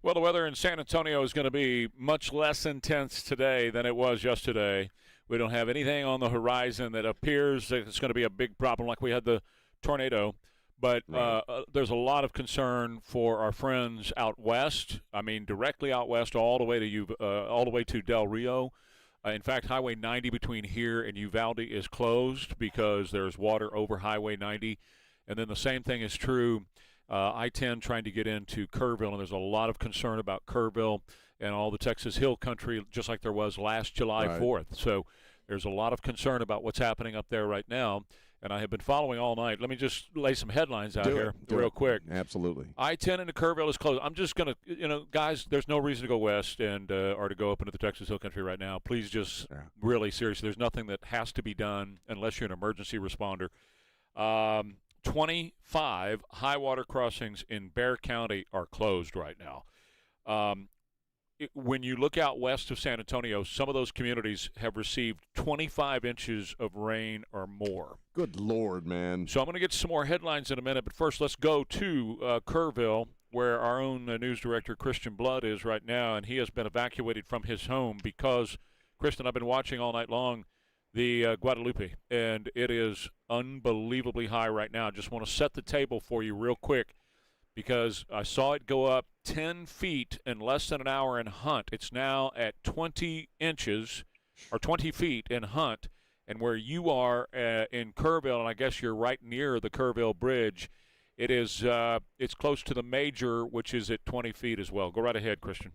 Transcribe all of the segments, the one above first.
Well, the weather in San Antonio is going to be much less intense today than it was yesterday. We don't have anything on the horizon that appears that it's going to be a big problem like we had the tornado. But there's a lot of concern for our friends out west. I mean, directly out west, all the way to Del Rio. In fact, Highway 90 between here and Uvalde is closed because there's water over Highway 90. And then the same thing is true I-10 trying to get into Kerrville, and there's a lot of concern about Kerrville and all the Texas Hill Country, just like there was last July 4th. So there's a lot of concern about what's happening up there right now, and I have been following all night. Let me just lay some headlines out here real quick. Absolutely. I-10 into Kerrville is closed. I'm just going to, guys, there's no reason to go west and or to go up into the Texas Hill Country right now. Please just really, seriously, there's nothing that has to be done unless you're an emergency responder. 25 high water crossings in Bexar County are closed right now. When you look out west of San Antonio, some of those communities have received 25 inches of rain or more. Good Lord, man. So I'm going to get some more headlines in a minute, but first let's go to Kerrville, where our own news director, Christian Blood, is right now, and he has been evacuated from his home because, Kristen, I've been watching all night long the Guadalupe, and it is unbelievably high right now. Just want to set the table for you real quick because I saw it go up 10 feet in less than an hour in Hunt. It's now at 20 inches or 20 feet in Hunt, and where you are in Kerrville, and I guess you're right near the Kerrville Bridge, it is it's close to the Major, which is at 20 feet as well. Go right ahead, Christian.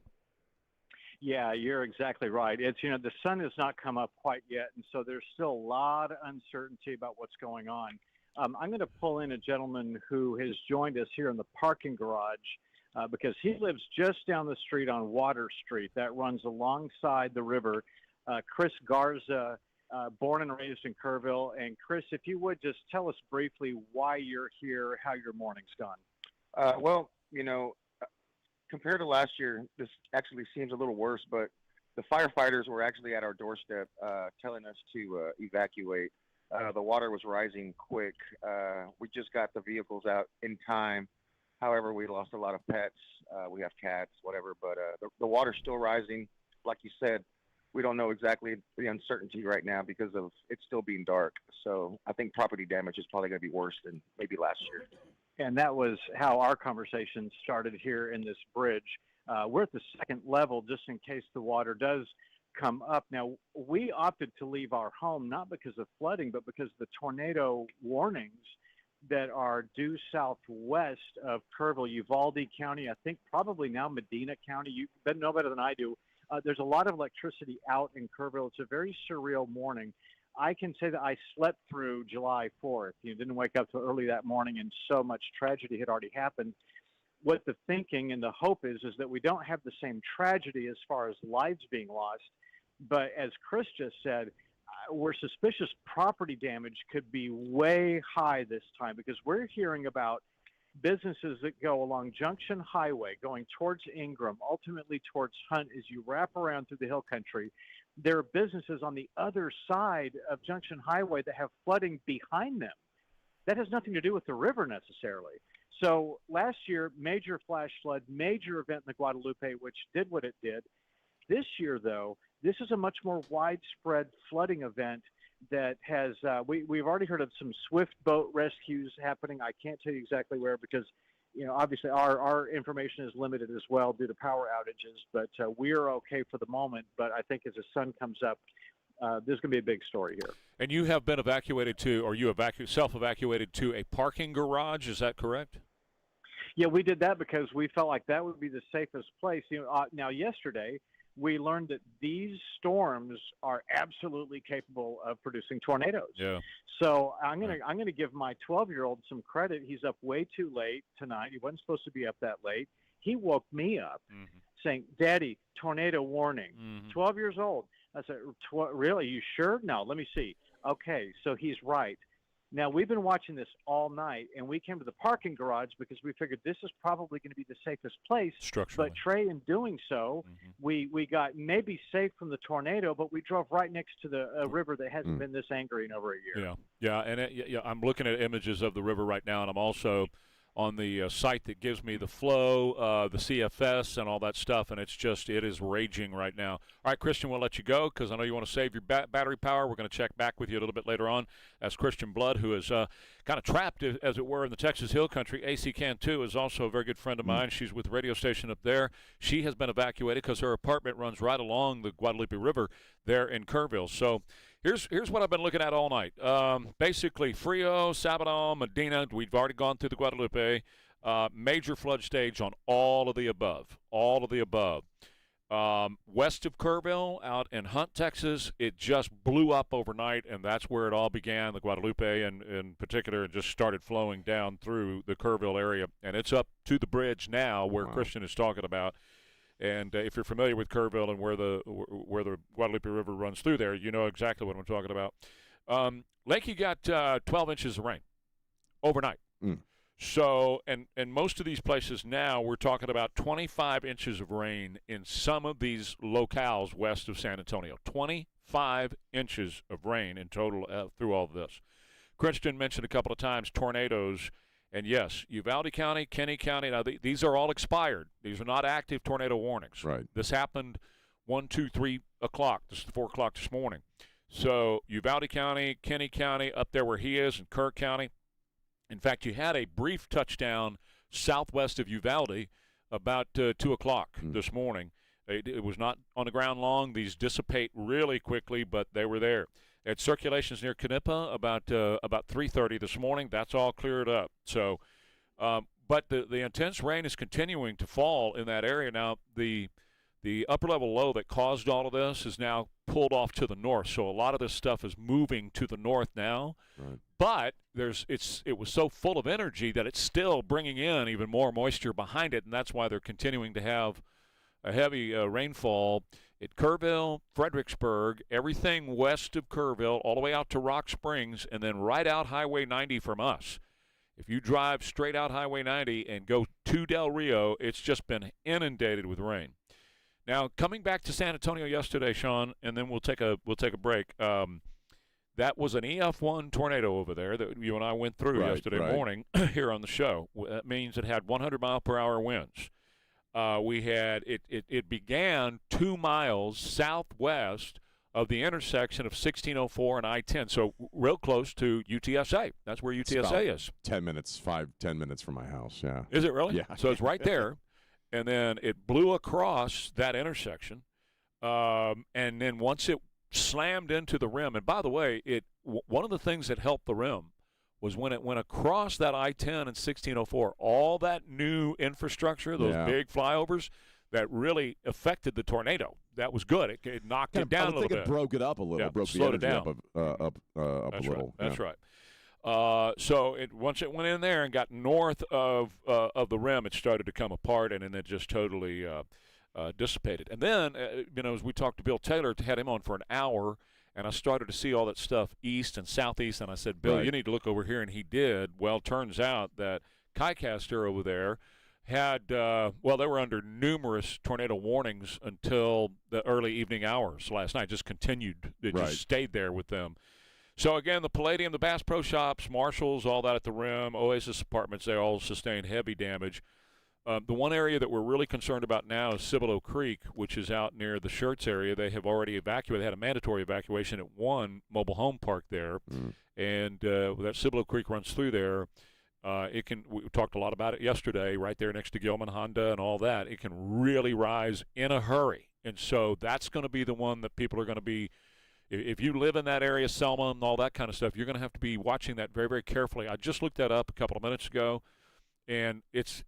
Yeah, you're exactly right. It's, the sun has not come up quite yet, and so there's still a lot of uncertainty about what's going on. I'm going to pull in a gentleman who has joined us here in the parking garage because he lives just down the street on Water Street. That runs alongside the river. Chris Garza, born and raised in Kerrville. And Chris, if you would just tell us briefly why you're here, how your morning's gone. Compared to last year, this actually seems a little worse, but the firefighters were actually at our doorstep telling us to evacuate. The water was rising quick. We just got the vehicles out in time. However, we lost a lot of pets. We have cats, whatever, but the water's still rising. Like you said, we don't know exactly the uncertainty right now because of it still being dark. So I think property damage is probably going to be worse than maybe last year. And that was how our conversation started here in this bridge. We're at the second level just in case the water does come up. Now, we opted to leave our home not because of flooding, but because of the tornado warnings that are due southwest of Kerrville, Uvalde County, I think probably now Medina County. You know better than I do. There's a lot of electricity out in Kerrville. It's a very surreal morning. I can say that I slept through July 4th. Didn't wake up till early that morning, and so much tragedy had already happened. What the thinking and the hope is that we don't have the same tragedy as far as lives being lost. But as Chris just said, we're suspicious property damage could be way high this time because we're hearing about businesses that go along Junction Highway, going towards Ingram, ultimately towards Hunt as you wrap around through the hill country. There are businesses on the other side of Junction Highway that have flooding behind them. That has nothing to do with the river necessarily. So last year, major flash flood, major event in the Guadalupe, which did what it did. This year, though, this is a much more widespread flooding event that has we've already heard of some swift boat rescues happening. I can't tell you exactly where because obviously our information is limited as well due to power outages, but we're okay for the moment. But I think as the sun comes up, there's going to be a big story here. And you have been evacuated to, or you self-evacuated to a parking garage, is that correct? Yeah, we did that because we felt like that would be the safest place. Now yesterday, we learned that these storms are absolutely capable of producing tornadoes. Yeah. So I'm gonna give my 12-year-old some credit. He's up way too late tonight. He wasn't supposed to be up that late. He woke me up saying, "Daddy, tornado warning." 12 years old. I said, "Really? You sure?" "No, let me see." Okay, so he's right. Now, we've been watching this all night, and we came to the parking garage because we figured this is probably going to be the safest place. Structurally. But, Trey, in doing so, we got maybe safe from the tornado, but we drove right next to the river that hasn't been this angry in over a year. Yeah, and I'm looking at images of the river right now, and I'm also on the site that gives me the flow, the CFS, and all that stuff, and it is raging right now. All right, Christian, we'll let you go because I know you want to save your battery power. We're going to check back with you a little bit later on as Christian Blood, who is kind of trapped, as it were, in the Texas Hill Country. AC Cantu is also a very good friend of mine. She's with the radio station up there. She has been evacuated because her apartment runs right along the Guadalupe River there in Kerrville. So Here's what I've been looking at all night. Basically, Frio, Sabadell, Medina. We've already gone through the Guadalupe. Major flood stage on all of the above. All of the above. West of Kerrville, out in Hunt, Texas, it just blew up overnight, and that's where it all began. The Guadalupe, and in particular, it just started flowing down through the Kerrville area, and it's up to the bridge now where Christian is talking about. And if you're familiar with Kerrville and where the Guadalupe River runs through there, you know exactly what I'm talking about. Lakey got 12 inches of rain overnight. So, and most of these places now, we're talking about 25 inches of rain in some of these locales west of San Antonio. 25 inches of rain in total through all of this. Christian mentioned a couple of times tornadoes. And, yes, Uvalde County, Kenny County, now these are all expired. These are not active tornado warnings. Right. This happened 1, 2, 3 o'clock. This is 4 o'clock this morning. So Uvalde County, Kenny County, up there where he is, and Kerr County. In fact, you had a brief touchdown southwest of Uvalde about 2 o'clock this morning. It was not on the ground long. These dissipate really quickly, but they were there. At circulations near Canepa about 3:30 this morning. That's all cleared up. So, but the intense rain is continuing to fall in that area. Now, the upper level low that caused all of this is now pulled off to the north. So a lot of this stuff is moving to the north now. Right. But it was so full of energy that it's still bringing in even more moisture behind it, and that's why they're continuing to have a heavy rainfall at Kerrville, Fredericksburg, everything west of Kerrville, all the way out to Rock Springs, and then right out Highway 90 from us. If you drive straight out Highway 90 and go to Del Rio, it's just been inundated with rain. Now, coming back to San Antonio yesterday, Sean, and then we'll take a break. That was an EF1 tornado over there that you and I went through yesterday morning here on the show. That means it had 100-mile-per-hour winds. It began 2 miles southwest of the intersection of 1604 and I-10, so real close to UTSA. That's where UTSA is. 10 minutes from my house, yeah. Is it really? Yeah. So it's right there, and then it blew across that intersection, and then once it slammed into the rim, and by the way, one of the things that helped the rim was when it went across that I-10 and 1604, all that new infrastructure, those big flyovers, that really affected the tornado. That was good. It knocked it down a little bit. I think it broke it up a little. Yeah, broke slowed the energy it down. up a little. That's right. So once it went in there and got north of the rim, it started to come apart, and then it just totally dissipated. And then, as we talked to Bill Taylor, had him on for an hour, and I started to see all that stuff east and southeast, and I said, Bill, you need to look over here, and he did. Well, turns out that Kaicaster over there had, they were under numerous tornado warnings until the early evening hours last night. Just continued. It just stayed there with them. So, again, the Palladium, the Bass Pro Shops, Marshalls, all that at the rim, Oasis Apartments, they all sustained heavy damage. The one area that we're really concerned about now is Cibolo Creek, which is out near the Schertz area. They have already evacuated. They had a mandatory evacuation at one mobile home park there, and that Cibolo Creek runs through there. We talked a lot about it yesterday, right there next to Gilman Honda and all that. It can really rise in a hurry, and so that's going to be the one that people are going to be. If you live in that area, Selma and all that kind of stuff, you're going to have to be watching that very, very carefully. I just looked that up a couple of minutes ago, and it's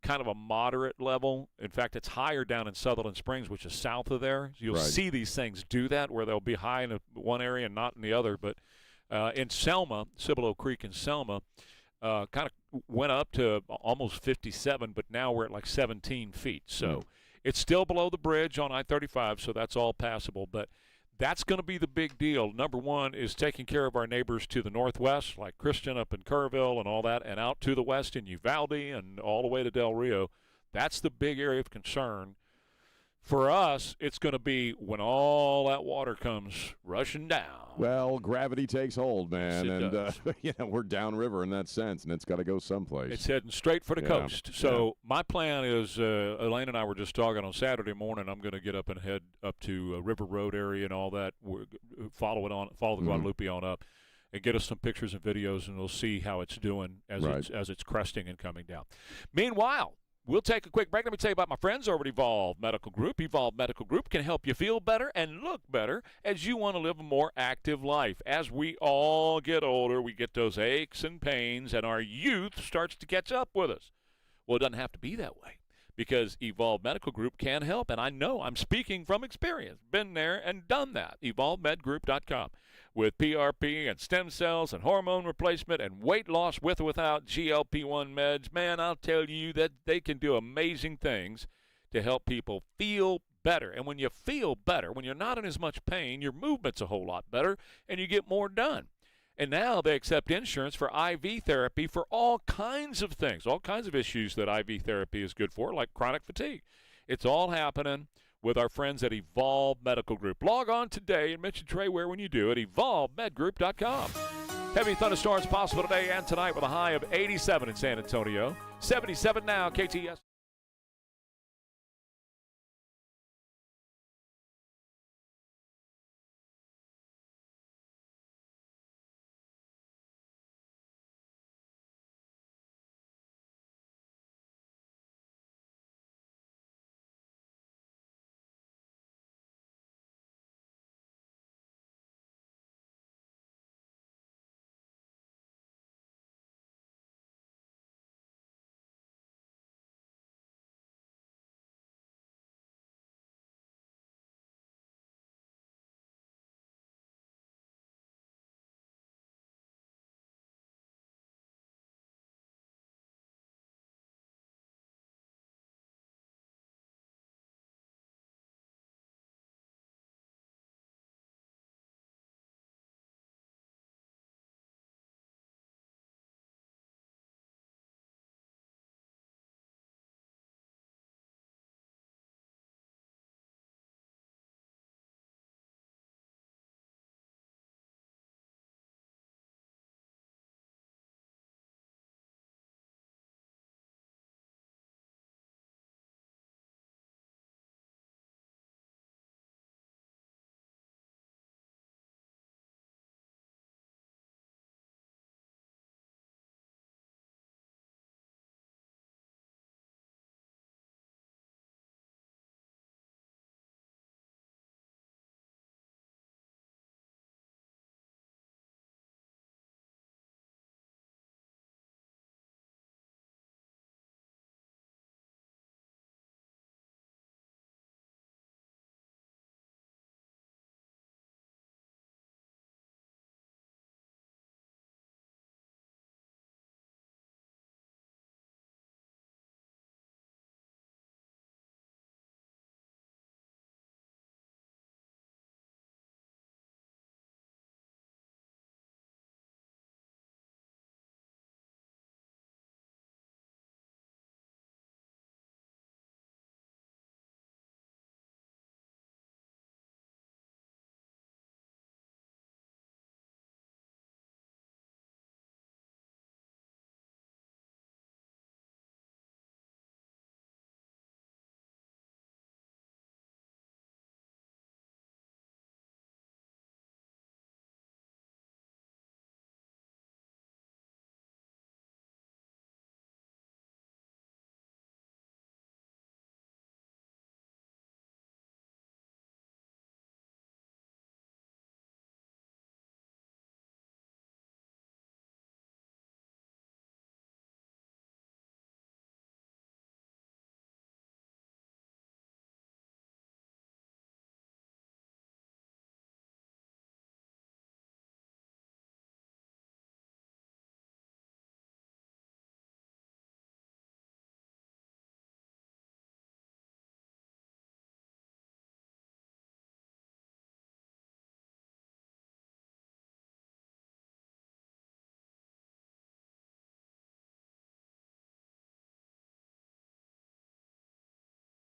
kind of a moderate level. In fact, it's higher down in Sutherland Springs, which is south of there. You'll see these things do that, where they'll be high in one area and not in the other. But in Selma, Cibolo Creek in Selma, kind of went up to almost 57, but now we're at like 17 feet. So it's still below the bridge on I-35, so that's all passable. But that's going to be the big deal. Number one is taking care of our neighbors to the northwest, like Christian up in Kerrville and all that, and out to the west in Uvalde and all the way to Del Rio. That's the big area of concern For us, it's going to be when all that water comes rushing down. Well, gravity takes hold, man, Yes, it and does. we're downriver in that sense, and it's got to go someplace. It's heading straight for the Yeah, coast. So my plan is, Elaine and I were just talking on Saturday morning. I'm going to get up and head up to River Road area and all that. Follow the Guadalupe on up, and get us some pictures and videos, and we'll see how it's doing as it's cresting and coming down. Meanwhile, we'll take a quick break. Let me tell you about my friends over at Evolve Medical Group. Evolve Medical Group can help you feel better and look better as you want to live a more active life. As we all get older, we get those aches and pains, and our youth starts to catch up with us. Well, it doesn't have to be that way, because Evolve Medical Group can help, and I know I'm speaking from experience. Been there and done that. EvolveMedGroup.com. With PRP and stem cells and hormone replacement and weight loss with or without GLP-1 meds, man, I'll tell you that they can do amazing things to help people feel better. And when you feel better, when you're not in as much pain, your movement's a whole lot better, and you get more done. And now they accept insurance for IV therapy for all kinds of things, all kinds of issues that IV therapy is good for, like chronic fatigue. It's all happening with our friends at Evolve Medical Group. Log on today and mention Trey Ware when you do at EvolveMedGroup.com. Heavy thunderstorms possible today and tonight with a high of 87 in San Antonio. 77 now, KTSA.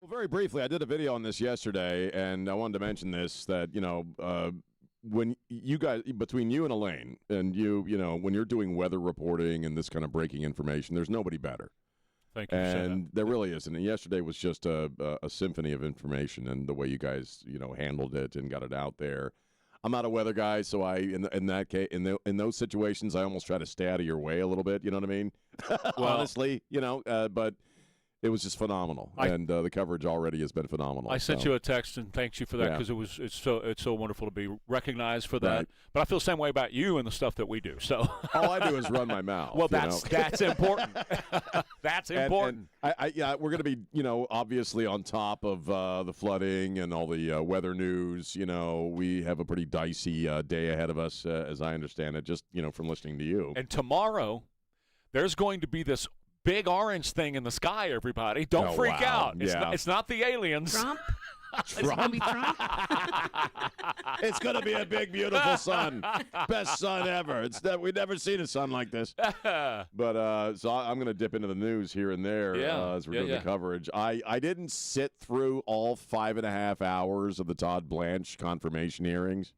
Well, very briefly, I did a video on this yesterday, and I wanted to mention this, that, when you guys, between you and Elaine, and when you're doing weather reporting and this kind of breaking information, there's nobody better. Thank you for saying And there really isn't. And yesterday was just a symphony of information, and the way you guys, handled it and got it out there. I'm not a weather guy, so in that case, in those situations, I almost try to stay out of your way a little bit. You know what I mean? Well, honestly, but it was just phenomenal, and the coverage already has been phenomenal. I sent you a text and thanked you for that because it's so wonderful to be recognized for that. Right. But I feel the same way about you and the stuff that we do. So all I do is run my mouth. Well, that's important. That's important. And we're going to be obviously on top of the flooding and all the weather news. We have a pretty dicey day ahead of us, as I understand it, just from listening to you. And tomorrow, there's going to be this big orange thing in the sky, everybody. Don't freak out. It's not the aliens. Trump? Trump? It's going to be Trump? It's going to be a big, beautiful sun. Best sun ever. We've never seen a sun like this. But so I'm going to dip into the news here and there as we're doing the coverage. I didn't sit through all 5.5 hours of the Todd Blanche confirmation hearings.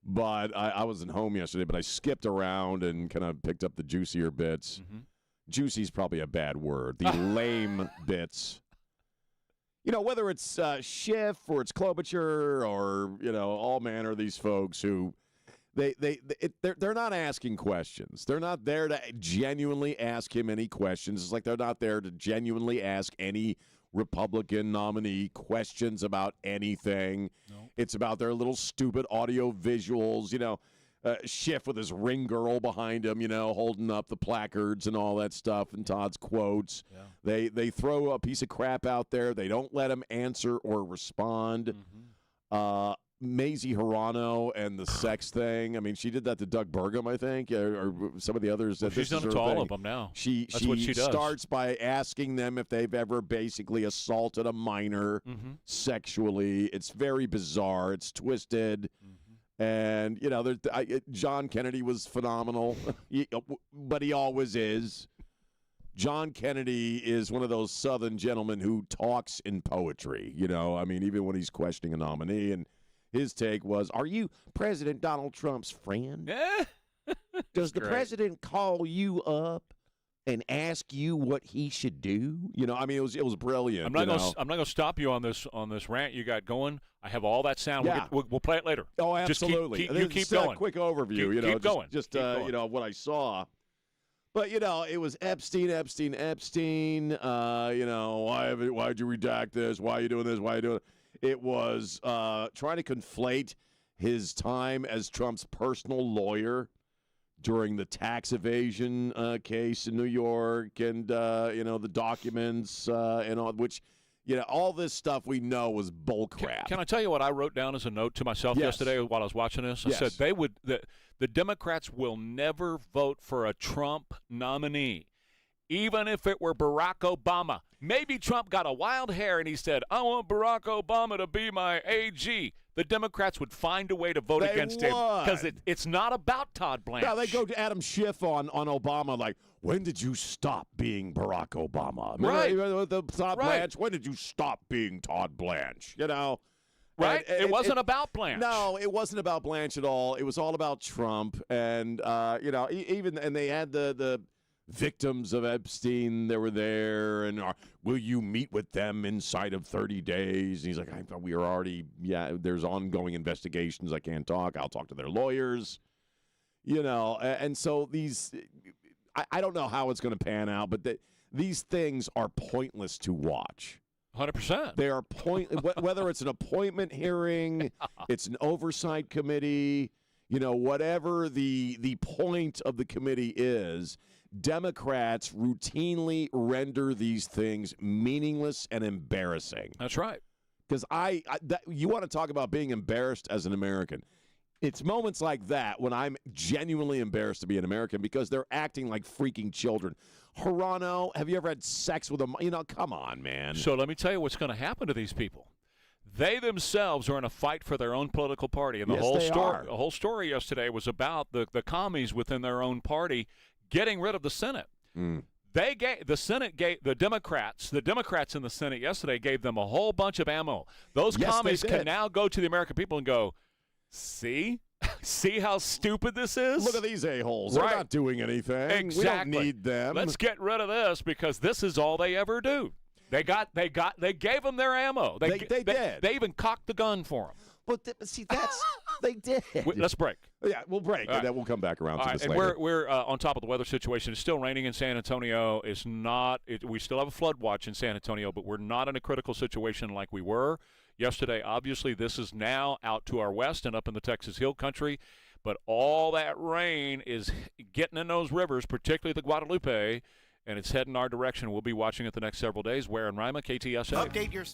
But I wasn't home yesterday, but I skipped around and kind of picked up the juicier bits. Mm-hmm. Juicy's probably a bad word. The lame bits. Whether it's Schiff or it's Klobuchar or, all manner of these folks who they're not asking questions. They're not there to genuinely ask him any questions. It's like they're not there to genuinely ask any Republican nominee questions about anything. No. It's about their little stupid audio visuals, Schiff with his ring girl behind him, holding up the placards and all that stuff and Todd's quotes. Yeah. They throw a piece of crap out there. They don't let him answer or respond. Mm-hmm. Maisie Hirano and the sex thing. I mean, she did that to Doug Burgum, I think, or some of the others. Well, she's done it to all of them now. That's what she does. Starts by asking them if they've ever basically assaulted a minor sexually. It's very bizarre. It's twisted. Mm-hmm. And, John Kennedy was phenomenal, but he always is. John Kennedy is one of those Southern gentlemen who talks in poetry, even when he's questioning a nominee. And his take was, are you President Donald Trump's friend? Does the president call you up and ask you what he should do? It was brilliant. I'm not going to stop you on this rant you got going. I have all that sound. Yeah. We'll play it later. Oh, absolutely. Just keep going. A quick overview. Keep going. Just what I saw. But it was Epstein. Why'd you redact this? Why are you doing this? Why are you doing it? It was trying to conflate his time as Trump's personal lawyer during the tax evasion case in New York, and the documents and all, which all this stuff we know was bullcrap. Can I tell you what I wrote down as a note to myself yesterday while I was watching this? I said the Democrats will never vote for a Trump nominee, even if it were Barack Obama. Maybe Trump got a wild hair and he said, I want Barack Obama to be my AG. The Democrats would find a way to vote against him because it's not about Todd Blanche. No, they go to Adam Schiff on Obama like, when did you stop being Barack Obama? Right. The Todd Blanche, when did you stop being Todd Blanche? Right? It wasn't about Blanche. No, it wasn't about Blanche at all. It was all about Trump. And, and they had the victims of Epstein that were there, and will you meet with them inside of 30 days? And he's like, I thought we were already, there's ongoing investigations. I can't talk. I'll talk to their lawyers. And so these, I don't know how it's going to pan out, but these things are pointless to watch. 100%. They are whether it's an appointment hearing, it's an oversight committee, whatever the point of the committee is, Democrats routinely render these things meaningless and embarrassing. That's right. Because you want to talk about being embarrassed as an American. It's moments like that when I'm genuinely embarrassed to be an American because they're acting like freaking children. Hirano, have you ever had sex with a, come on, man. So let me tell you what's going to happen to these people. They themselves are in a fight for their own political party. And the whole story yesterday was about the commies within their own party getting rid of the Senate. The Democrats in the Senate yesterday gave them a whole bunch of ammo. Those Yes, commies they can did. now go to the American people and go, see? See how stupid this is? Look at these a-holes. Right. They're not doing anything. Exactly. We don't need them. Let's get rid of this because this is all they ever do. They gave them their ammo. They did. They even cocked the gun for them. But see, that's they did. Let's break. Yeah, we'll break, All right. and then we'll come back around All to right, this and later. we're on top of the weather situation. It's still raining in San Antonio. It's not. We still have a flood watch in San Antonio, but we're not in a critical situation like we were yesterday. Obviously, this is now out to our west and up in the Texas Hill Country, but all that rain is getting in those rivers, particularly the Guadalupe, and it's heading our direction. We'll be watching it the next several days. Ware and Rima, KTSA. Update your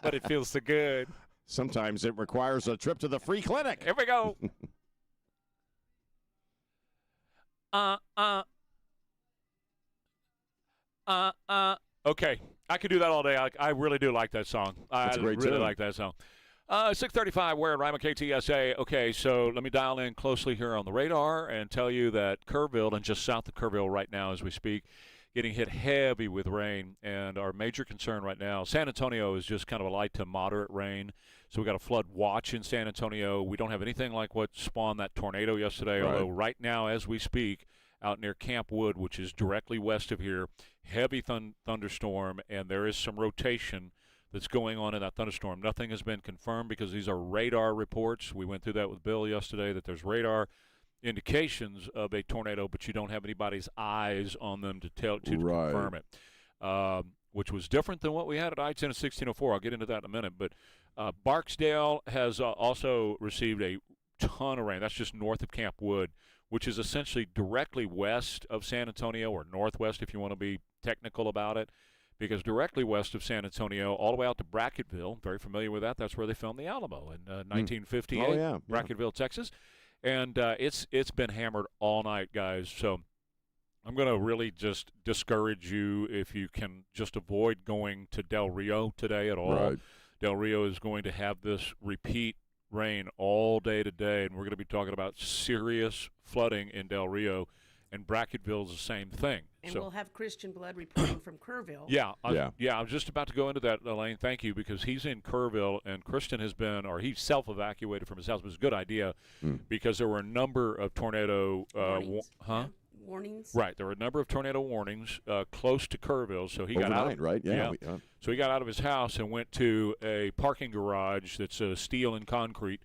But it feels so good. Sometimes it requires a trip to the free clinic. Here we go. Okay, I could do that all day. I really do like that song. That's a great really tune. like that song. 6:35, Ware, Rima, KTSA. Okay, so let me dial in closely here on the radar and tell you that Kerrville and just south of Kerrville right now as we speak, getting hit heavy with rain. And our major concern right now, San Antonio is just kind of a light to moderate rain. So we got a flood watch in San Antonio. We don't have anything like what spawned that tornado yesterday, Right. although right now as we speak, out near Camp Wood, which is directly west of here, heavy thunderstorm, and there is some rotation that's going on in that thunderstorm. Nothing has been confirmed because these are radar reports. We went through that with Bill yesterday, that there's radar indications of a tornado, but you don't have anybody's eyes on them to Right. confirm it, which was different than what we had at I-10 and 1604. I'll get into that in a minute. But Barksdale has also received a ton of rain. That's just north of Camp Wood, which is essentially directly west of San Antonio, or northwest if you want to be technical about it, because directly west of San Antonio, all the way out to Bracketville, very familiar with that. That's where they filmed The Alamo in 1958, Oh, yeah. Bracketville, Texas. And it's been hammered all night, guys. So I'm going to really just discourage you if you can just avoid going to Del Rio today at all. Right. Del Rio is going to have this repeat rain all day today, and we're going to be talking about serious flooding in Del Rio, and Bracketville is the same thing. And So- we'll have Christian Blood reporting from Kerrville. Yeah, Yeah. I was just about to go into that, Elaine. Thank you, because he's in Kerrville, and Kristen has been, or he's self-evacuated from his house. It was a good idea because there were a number of tornado Warnings. Yeah. Warnings. Right, there were a number of tornado warnings close to Kerrville, so he got Overnight, out of, right? Yeah. So he got out of his house and went to a parking garage that's steel and concrete.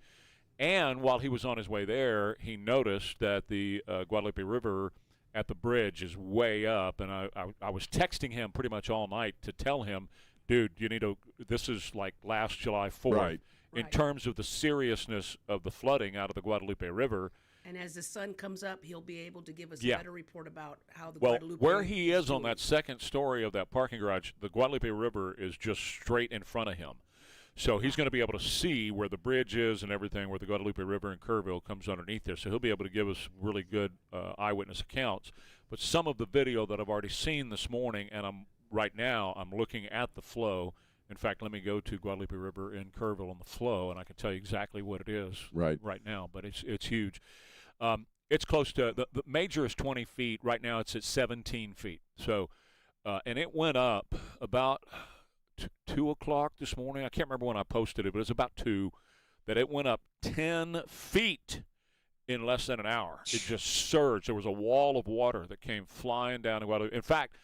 And while he was on his way there, he noticed that the Guadalupe River at the bridge is way up. And I was texting him pretty much all night to tell him, dude, you need to – this is like last July 4th. Right. In Right. terms of the seriousness of the flooding out of the Guadalupe River. And as the sun comes up, he'll be able to give us Yeah. a better report about how the Well, Guadalupe where he is on doing. that second story of that parking garage, the Guadalupe River is just straight in front of him. So he's going to be able to see where the bridge is and everything, where the Guadalupe River in Kerrville comes underneath there. So he'll be able to give us really good eyewitness accounts. But some of the video that I've already seen this morning, and I'm looking at the flow. In fact, let me go to Guadalupe River in Kerrville on the flow, and I can tell you exactly what it is Right. now. But it's huge. It's close to the major is 20 feet. Right now it's at 17 feet. So, and it went up about 2 o'clock this morning. I can't remember when I posted it, but it's about 2 that it went up 10 feet in less than an hour. It just surged. There was a wall of water that came flying down. In fact,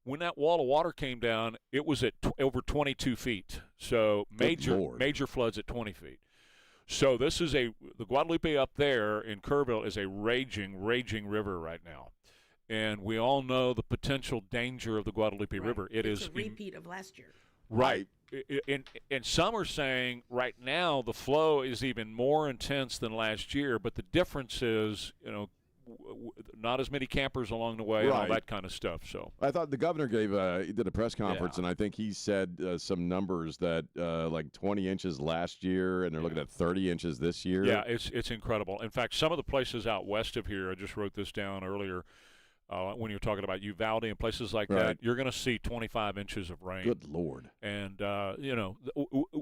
when that wall of water came down, it was at over 22 feet. So major floods at 20 feet. So this is the Guadalupe up there in Kerrville is a raging river right now. And we all know the potential danger of the Guadalupe Right. River. It's a repeat of last year. Right. And some are saying right now the flow is even more intense than last year, but the difference is, not as many campers along the way and all Right. that kind of stuff. So I thought the governor he did a press conference, and I think he said some numbers that like 20 inches last year, and they're looking at 30 inches this year. yeah, it's incredible. In fact, some of the places out west of here, I just wrote this down earlier, when you were talking about Uvalde and places like Right. that, you're going to see 25 inches of rain. Good Lord. And,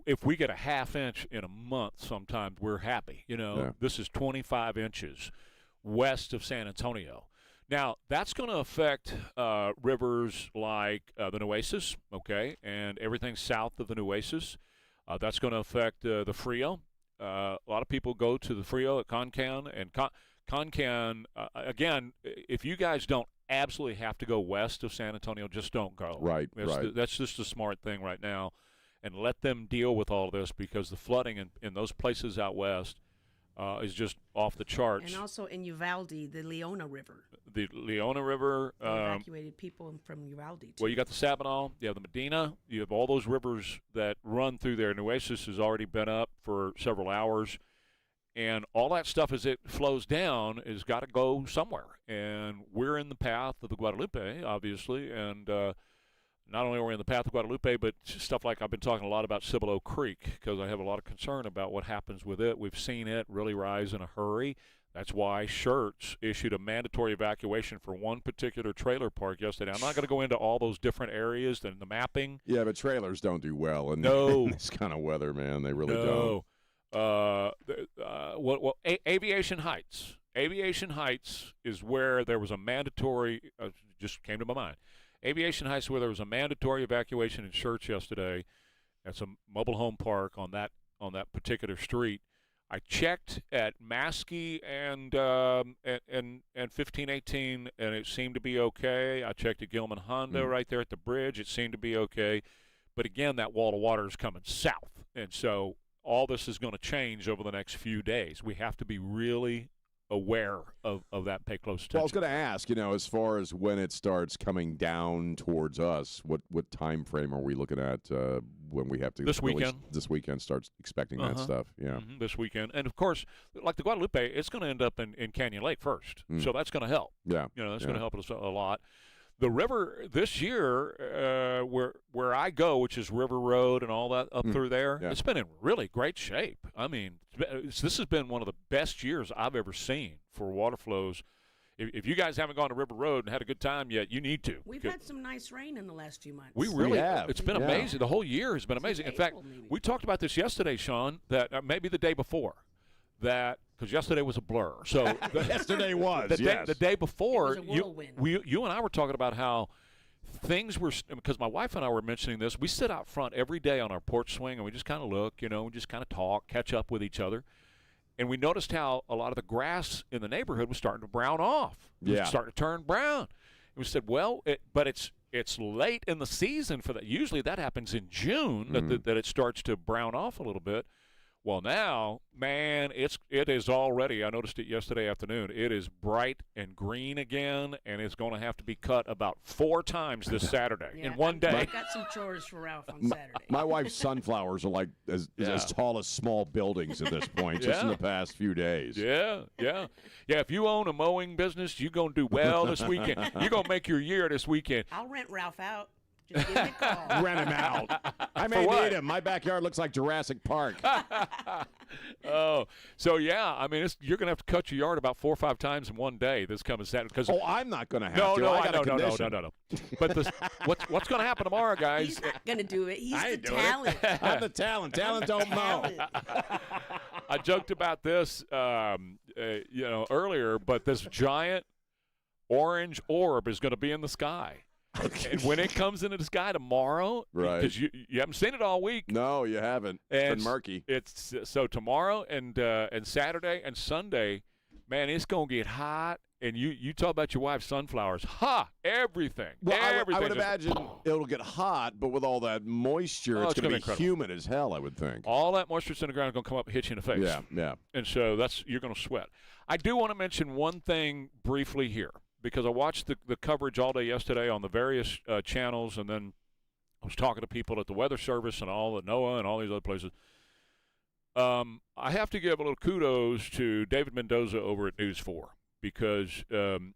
if we get a half inch in a month sometimes, we're happy. Yeah. This is 25 inches west of San Antonio. Now, that's going to affect rivers like the Nueces, okay, and everything south of the Nueces. That's going to affect the Frio. A lot of people go to the Frio at Concan, and Concan, again, if you guys don't absolutely have to go west of San Antonio, just don't go. Right, That's just a smart thing right now, and let them deal with all this because the flooding in those places out west is just off the charts. And also in Uvalde, the Leona River. The Leona River. They evacuated people from Uvalde, too. Well, you got the Sabinal, you have the Medina, you have all those rivers that run through there. Nueces has already been up for several hours. And all that stuff, as it flows down, has got to go somewhere. And we're in the path of the Guadalupe, obviously, and not only are we in the path of Guadalupe, but stuff like I've been talking a lot about Cibolo Creek because I have a lot of concern about what happens with it. We've seen it really rise in a hurry. That's why Schertz issued a mandatory evacuation for one particular trailer park yesterday. I'm not going to go into all those different areas and the mapping. Yeah, but trailers don't do well in this kind of weather, man. They really don't. Aviation Heights. Aviation Heights is where there was a mandatory, just came to my mind. Aviation Heights, where there was a mandatory evacuation in Schertz yesterday. That's a mobile home park on that particular street. I checked at Maskey and 1518, and it seemed to be okay. I checked at Gilman Honda right there at the bridge. It seemed to be okay. But again, that wall of water is coming south, and so all this is going to change over the next few days. We have to be really aware of that, pay close attention. Well, I was going to ask, as far as when it starts coming down towards us, what time frame are we looking at when we have to? This weekend. This weekend starts expecting that stuff. Yeah. This weekend. And, of course, like the Guadalupe, it's going to end up in Canyon Lake first. So that's going to help. Yeah. That's going to help us a lot. The river this year, where I go, which is River Road and all that up through there, it's been in really great shape. I mean, this has been one of the best years I've ever seen for water flows. If you guys haven't gone to River Road and had a good time yet, you need to. We've had some nice rain in the last few months. We really have. It's been amazing. The whole year has been amazing. In fact, we talked about this yesterday, Sean, that maybe the day before, because yesterday was a blur. So yesterday was, the day before, it was a whirlwind. you and I were talking about how things were, because my wife and I were mentioning this. We sit out front every day on our porch swing, and we just kind of look, we just kind of talk, catch up with each other. And we noticed how a lot of the grass in the neighborhood was starting to brown off. It was starting to turn brown. And we said, well, but it's late in the season for that. Usually that happens in June that it starts to brown off a little bit. Well, now, man, it is already, I noticed it yesterday afternoon, it is bright and green again, and it's going to have to be cut about 4 times this Saturday in one day. I got some chores for Ralph on Saturday. My wife's sunflowers are like as tall as small buildings at this point, just in the past few days. Yeah. If you own a mowing business, you're going to do well this weekend. You're going to make your year this weekend. I'll rent Ralph out. Just give me a call. Rent him out. I may need him. My backyard looks like Jurassic Park. So yeah. I mean, you're going to have to cut your yard about 4 or 5 times in one day this coming Saturday. I'm not going to have to. No. But what's going to happen tomorrow, guys? He's not going to do it. He's the talent. I'm the talent. Talent don't mow. I joked about this, earlier, but this giant orange orb is going to be in the sky. And when it comes into the sky tomorrow, because you haven't seen it all week. No, you haven't. It's been murky. It's so tomorrow and Saturday and Sunday, man, it's gonna get hot. And you talk about your wife's sunflowers, everything. Well, I would imagine it'll get hot, but with all that moisture, it's going to be humid as hell, I would think. All that moisture's in the ground is going to come up and hit you in the face. Yeah. And so you're going to sweat. I do want to mention one thing briefly here, because I watched the coverage all day yesterday on the various channels, and then I was talking to people at the Weather Service and all at NOAA and all these other places. I have to give a little kudos to David Mendoza over at News 4, because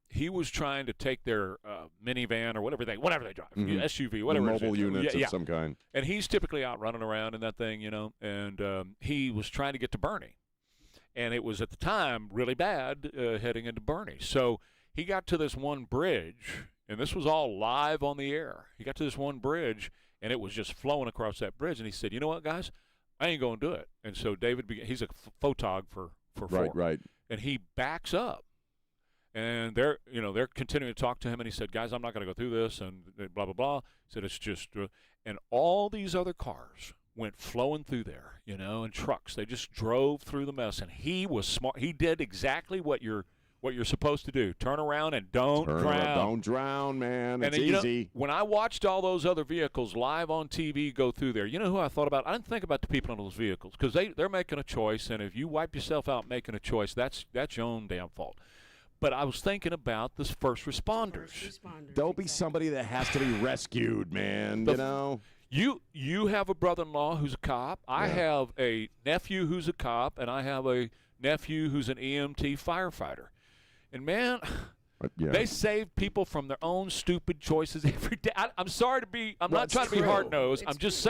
he was trying to take their minivan or whatever they drive, SUV, whatever, mobile units of some kind. And he's typically out running around in that thing, and he was trying to get to Bernie. And it was at the time really bad heading into Bernie. So he got to this one bridge, and this was all live on the air. He got to this one bridge, and it was just flowing across that bridge. And he said, you know what, guys? I ain't going to do it. And so David, he's a photog for Ford. Right. And he backs up. And they're continuing to talk to him. And he said, guys, I'm not going to go through this, and blah, blah, blah. He said, it's just and all these other cars went flowing through there, and trucks. They just drove through the mess. And he was smart. He did exactly what you're supposed to do. Turn around and don't drown. Don't drown, man. It's and easy. When I watched all those other vehicles live on TV go through there, you know who I thought about? I didn't think about the people in those vehicles, because they're making a choice, and if you wipe yourself out making a choice, that's your own damn fault. But I was thinking about the first responders. Don't be somebody that has to be rescued, man. You have a brother-in-law who's a cop. I have a nephew who's a cop, and I have a nephew who's an EMT firefighter. And, man, Yeah. They save people from their own stupid choices every day. I'm sorry to be. I'm not trying to be true. hard nosed.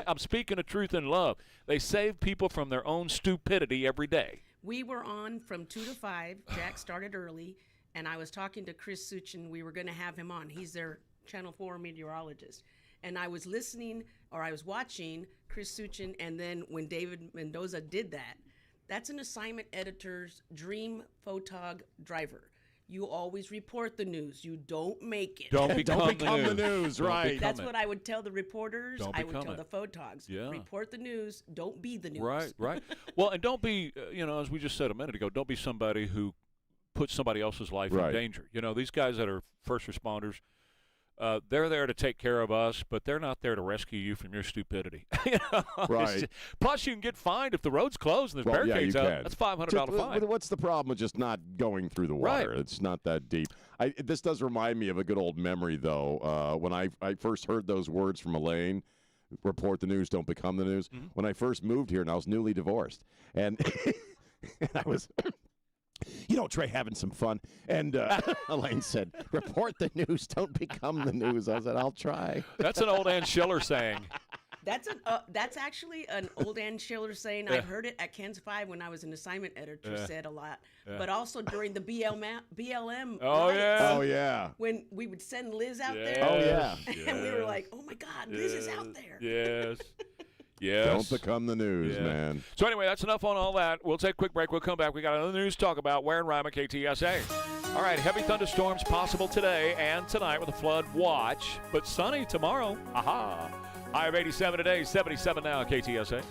I'm speaking the truth in love. They save people from their own stupidity every day. We were on from 2 to 5. Jack started early, and I was talking to Chris Suchin. We were going to have him on. He's their Channel 4 meteorologist. And I was listening, or I was watching Chris Suchin, and then when David Mendoza did that, that's an assignment editor's dream photog driver. You always report the news. You don't make it. Don't become the news, Don't right. become That's it. what I would tell the reporters. Don't I would become tell it. the photogs. Yeah. Report the news. Don't be the news. Right. Well, and don't be, as we just said a minute ago, don't be somebody who puts somebody else's life in danger. These guys that are first responders, they're there to take care of us, but they're not there to rescue you from your stupidity. Right. Plus, you can get fined if the road's closed and there's barricades you out. can. That's $500 fine. What's the problem with just not going through the water? Right. It's not that deep. This does remind me of a good old memory, though. When I first heard those words from Elaine, report the news, don't become the news. Mm-hmm. When I first moved here and I was newly divorced. And I was... Trey, having some fun. And Elaine said, report the news, don't become the news. I said, I'll try. That's an old Ann Schiller saying. That's actually an old Ann Schiller saying. I heard it at Ken's 5 when I was an assignment editor. Said a lot, but also during the BLM. Oh, riots, yeah. Oh, yeah. when we would send Liz out there. Oh, yeah. And we were like, oh my God, Liz is out there. Yes. Yes. Don't become the news, man. So anyway, that's enough on all that. We'll take a quick break. We'll come back. We got another news to talk about. Ware and Rima, KTSA. All right, heavy thunderstorms possible today and tonight with a flood watch, but sunny tomorrow. Aha. High of 87 today, 77 now, KTSA.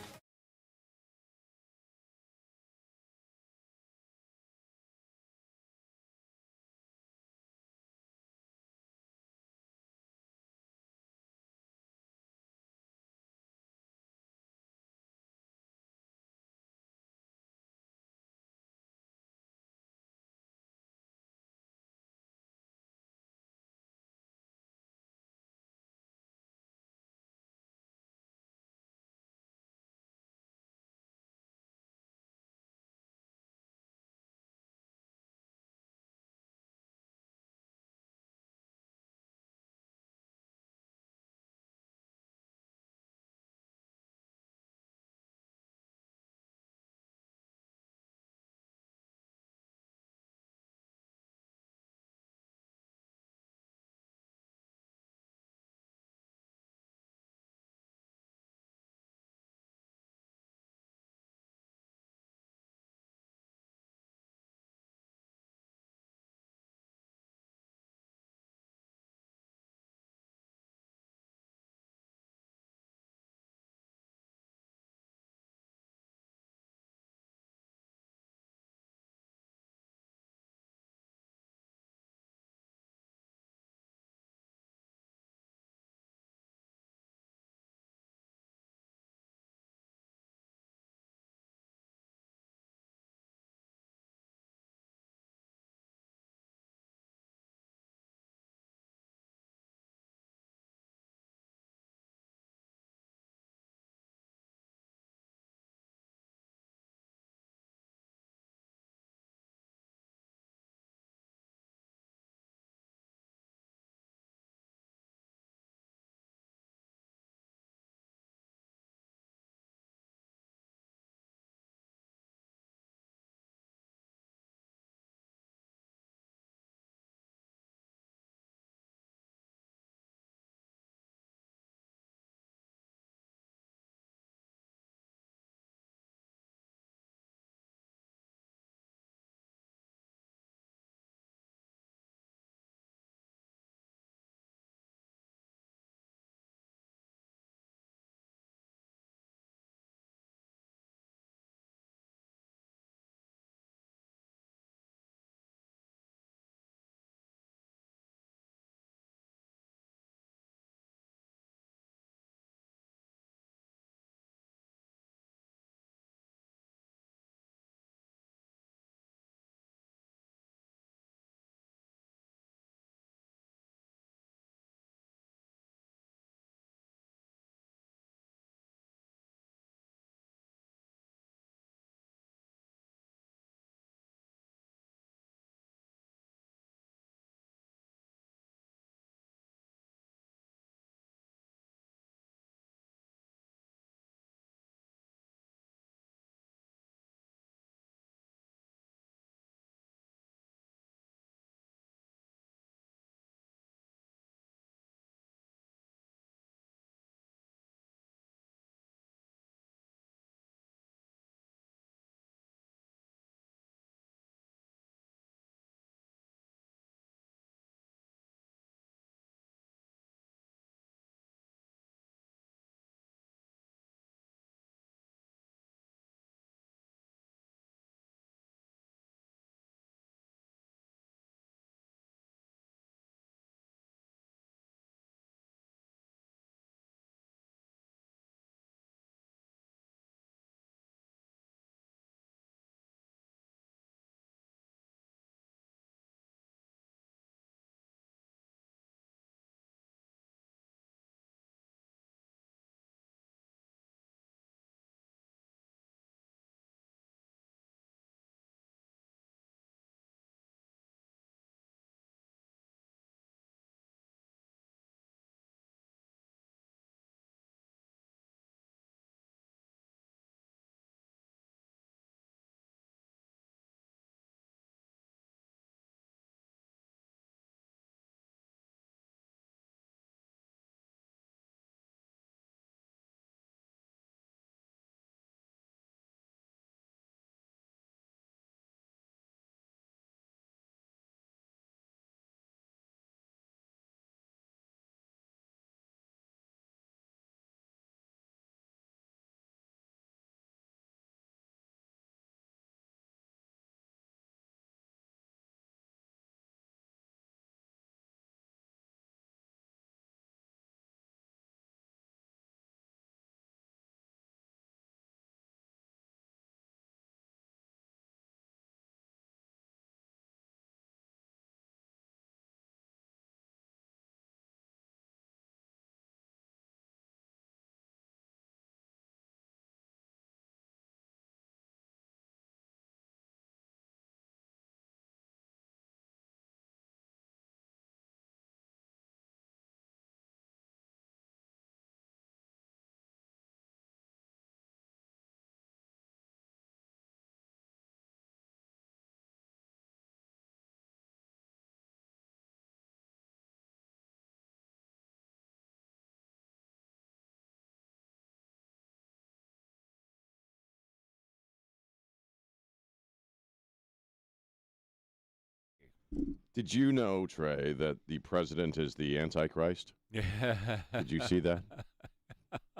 Did you know, Trey, that the president is the Antichrist? Yeah. Did you see that?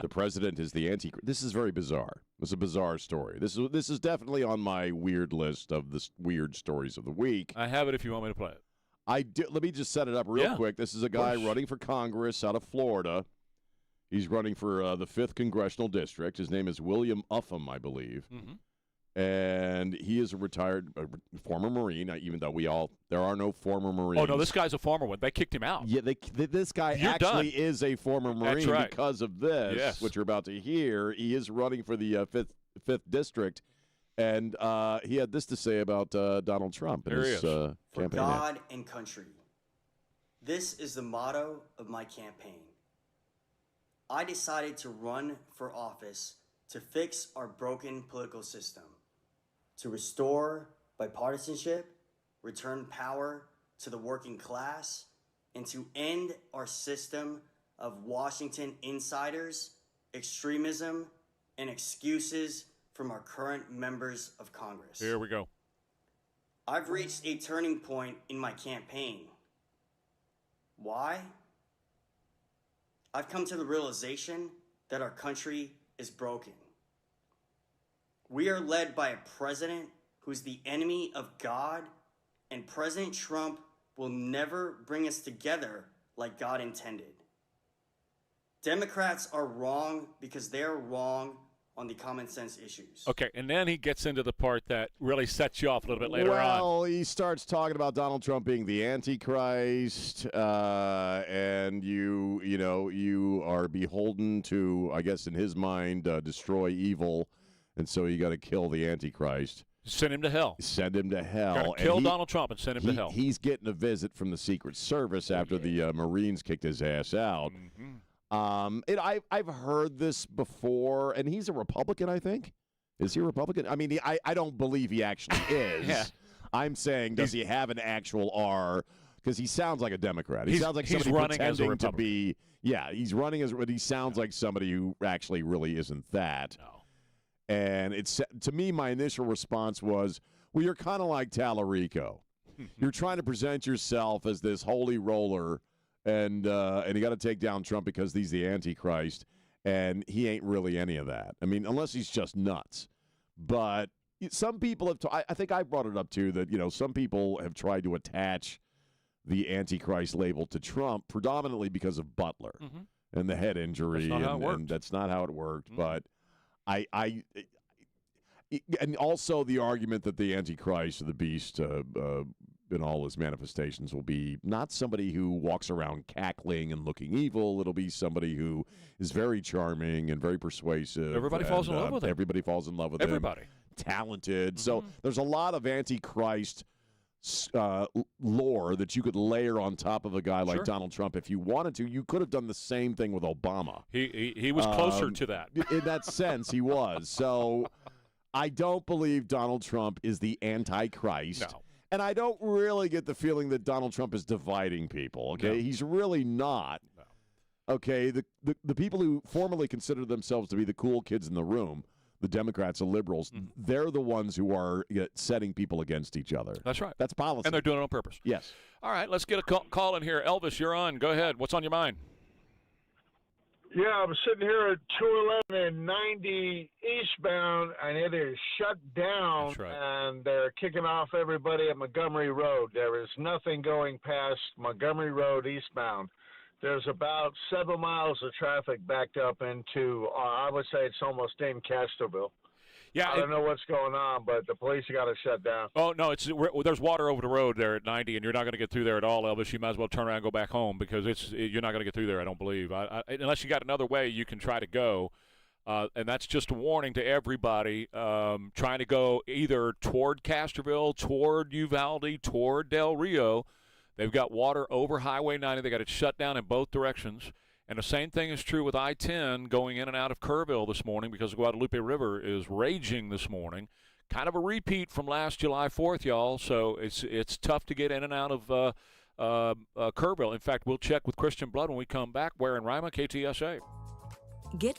The president is the Antichrist. This is very bizarre. This is a bizarre story. This is definitely on my weird list of the weird stories of the week. I have it if you want me to play it. I do. Let me just set it up real quick. This is a guy running for Congress out of Florida. He's running for the 5th Congressional District. His name is William Upham, I believe. Mm-hmm. And he is a retired former Marine, even though there are no former Marines. Oh, no, this guy's a former one. They kicked him out. Yeah, this guy You're actually done. is a former Marine right. because of this, Yes. which you're about to hear. He is running for the 5th District, and he had this to say about Donald Trump in his For campaign. God and country. This is the motto of my campaign. I decided to run for office to fix our broken political system, to restore bipartisanship, return power to the working class, and to end our system of Washington insiders, extremism, and excuses from our current members of Congress. Here we go. I've reached a turning point in my campaign. Why? I've come to the realization that our country is broken. We are led by a president who's the enemy of God, and President Trump will never bring us together like God intended. Democrats are wrong because they're wrong on the common sense issues. Okay, and then he gets into the part that really sets you off a little bit later on. Well, he starts talking about Donald Trump being the Antichrist, and you are beholden to, I guess, in his mind, destroy evil, and so you got to kill the Antichrist. Send him to hell. Send him to hell. Gotta kill Donald Trump and send him to hell. He's getting a visit from the Secret Service after the Marines kicked his ass out. Mm-hmm. I've heard this before, and he's a Republican, I think. Is he a Republican? I mean, I don't believe he actually is. Yeah. I'm saying, does he have an actual R? Because he sounds like a Democrat. He sounds like he's somebody running as a pretending to Republican. be. Yeah, he's running as, but he sounds like somebody who actually really isn't that. No. And it's, to me, my initial response was, well, you're kind of like Tallarico. You're trying to present yourself as this holy roller, and you got to take down Trump because he's the Antichrist, and he ain't really any of that. I mean, unless he's just nuts. But some people have. I think I brought it up too that some people have tried to attach the Antichrist label to Trump predominantly because of Butler and the head injury, and that's not how it worked. But and also the argument that the Antichrist or the beast in all his manifestations will be not somebody who walks around cackling and looking evil. It'll be somebody who is very charming and very persuasive. Everybody falls in love with him. Everybody falls in love with him. Talented. So there's a lot of Antichrist lore that you could layer on top of a guy like Donald Trump if you wanted to. You could have done the same thing with Obama. He was closer to that. In that sense, he was. So I don't believe Donald Trump is the Antichrist. No. And I don't really get the feeling that Donald Trump is dividing people, okay? No. He's really not. No. Okay, the people who formerly considered themselves to be the cool kids in the room, the Democrats and liberals, they're the ones who are setting people against each other. That's right. That's policy. And they're doing it on purpose. Yes. All right, let's get a call in here. Elvis, you're on. Go ahead. What's on your mind? Yeah, I'm sitting here at 211 and 90 eastbound, and it is shut down, That's right. and they're kicking off everybody at Montgomery Road. There is nothing going past Montgomery Road eastbound. There's about 7 miles of traffic backed up into, I would say it's almost in Castroville. Yeah, I don't know what's going on, but the police got to shut down. Oh, no, there's water over the road there at 90, and you're not going to get through there at all, Elvis. You might as well turn around and go back home because you're not going to get through there, I don't believe. Unless you got another way you can try to go. And that's just a warning to everybody trying to go either toward Castroville, toward Uvalde, toward Del Rio. They've got water over Highway 90. They got it shut down in both directions. And the same thing is true with I-10 going in and out of Kerrville this morning because the Guadalupe River is raging this morning. Kind of a repeat from last July 4th, y'all. So it's tough to get in and out of Kerrville. In fact, we'll check with Christian Blood when we come back. Ware and Rima, KTSA. Get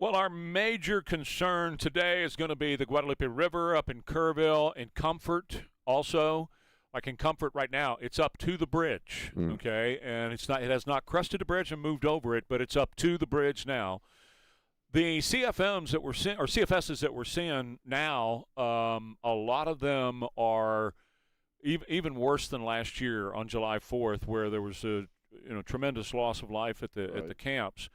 Well, our major concern today is going to be the Guadalupe River up in Kerrville and Comfort also. Like in Comfort right now, it's up to the bridge, okay? And it has not crested the bridge and moved over it, but it's up to the bridge now. The CFMs that we're seeing, or CFSs that we're seeing now, a lot of them are even worse than last year on July 4th, where there was a tremendous loss of life at the camps.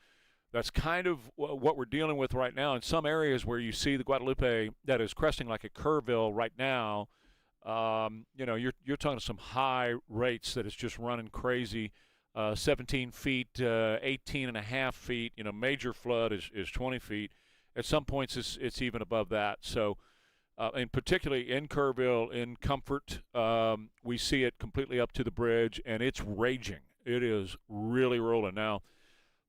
That's kind of what we're dealing with right now. In some areas where you see the Guadalupe that is cresting like at Kerrville right now, you're talking some high rates that it's just running crazy. 17 feet, 18 and a half feet. Major flood is 20 feet. At some points, it's even above that. So, and particularly in Kerrville, in Comfort, we see it completely up to the bridge, and it's raging. It is really rolling. Now,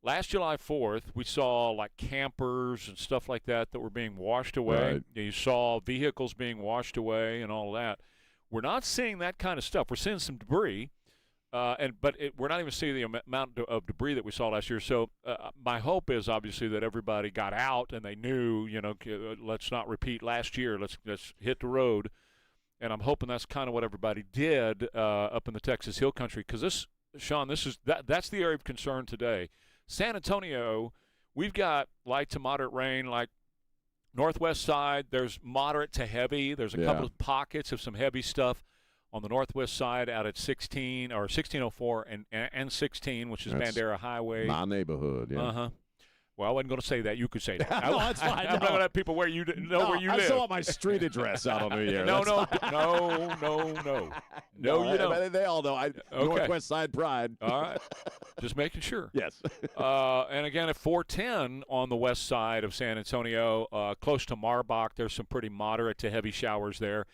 last July 4th, we saw like campers and stuff like that were being washed away. Right. You saw vehicles being washed away and all of that. We're not seeing that kind of stuff. We're seeing some debris. But we're not even seeing the amount of debris that we saw last year. So my hope is obviously that everybody got out and they knew, let's not repeat last year. Let's hit the road. And I'm hoping that's kind of what everybody did up in the Texas Hill Country. Because Sean, that's the area of concern today. San Antonio, we've got light to moderate rain, like northwest side. There's moderate to heavy. There's a couple of pockets of some heavy stuff on the northwest side out at 1604 and 16, which is Bandera Highway. My neighborhood, yeah. Uh-huh. Well, I wasn't going to say that. You could say that. No, that's fine. I'm not going to let people where you know where you live. I still want my street address out on New Year. No, you don't. They all know. Northwest Side Pride. All right. Just making sure. Yes. And again, at 410 on the west side of San Antonio, close to Marbach, there's some pretty moderate to heavy showers there.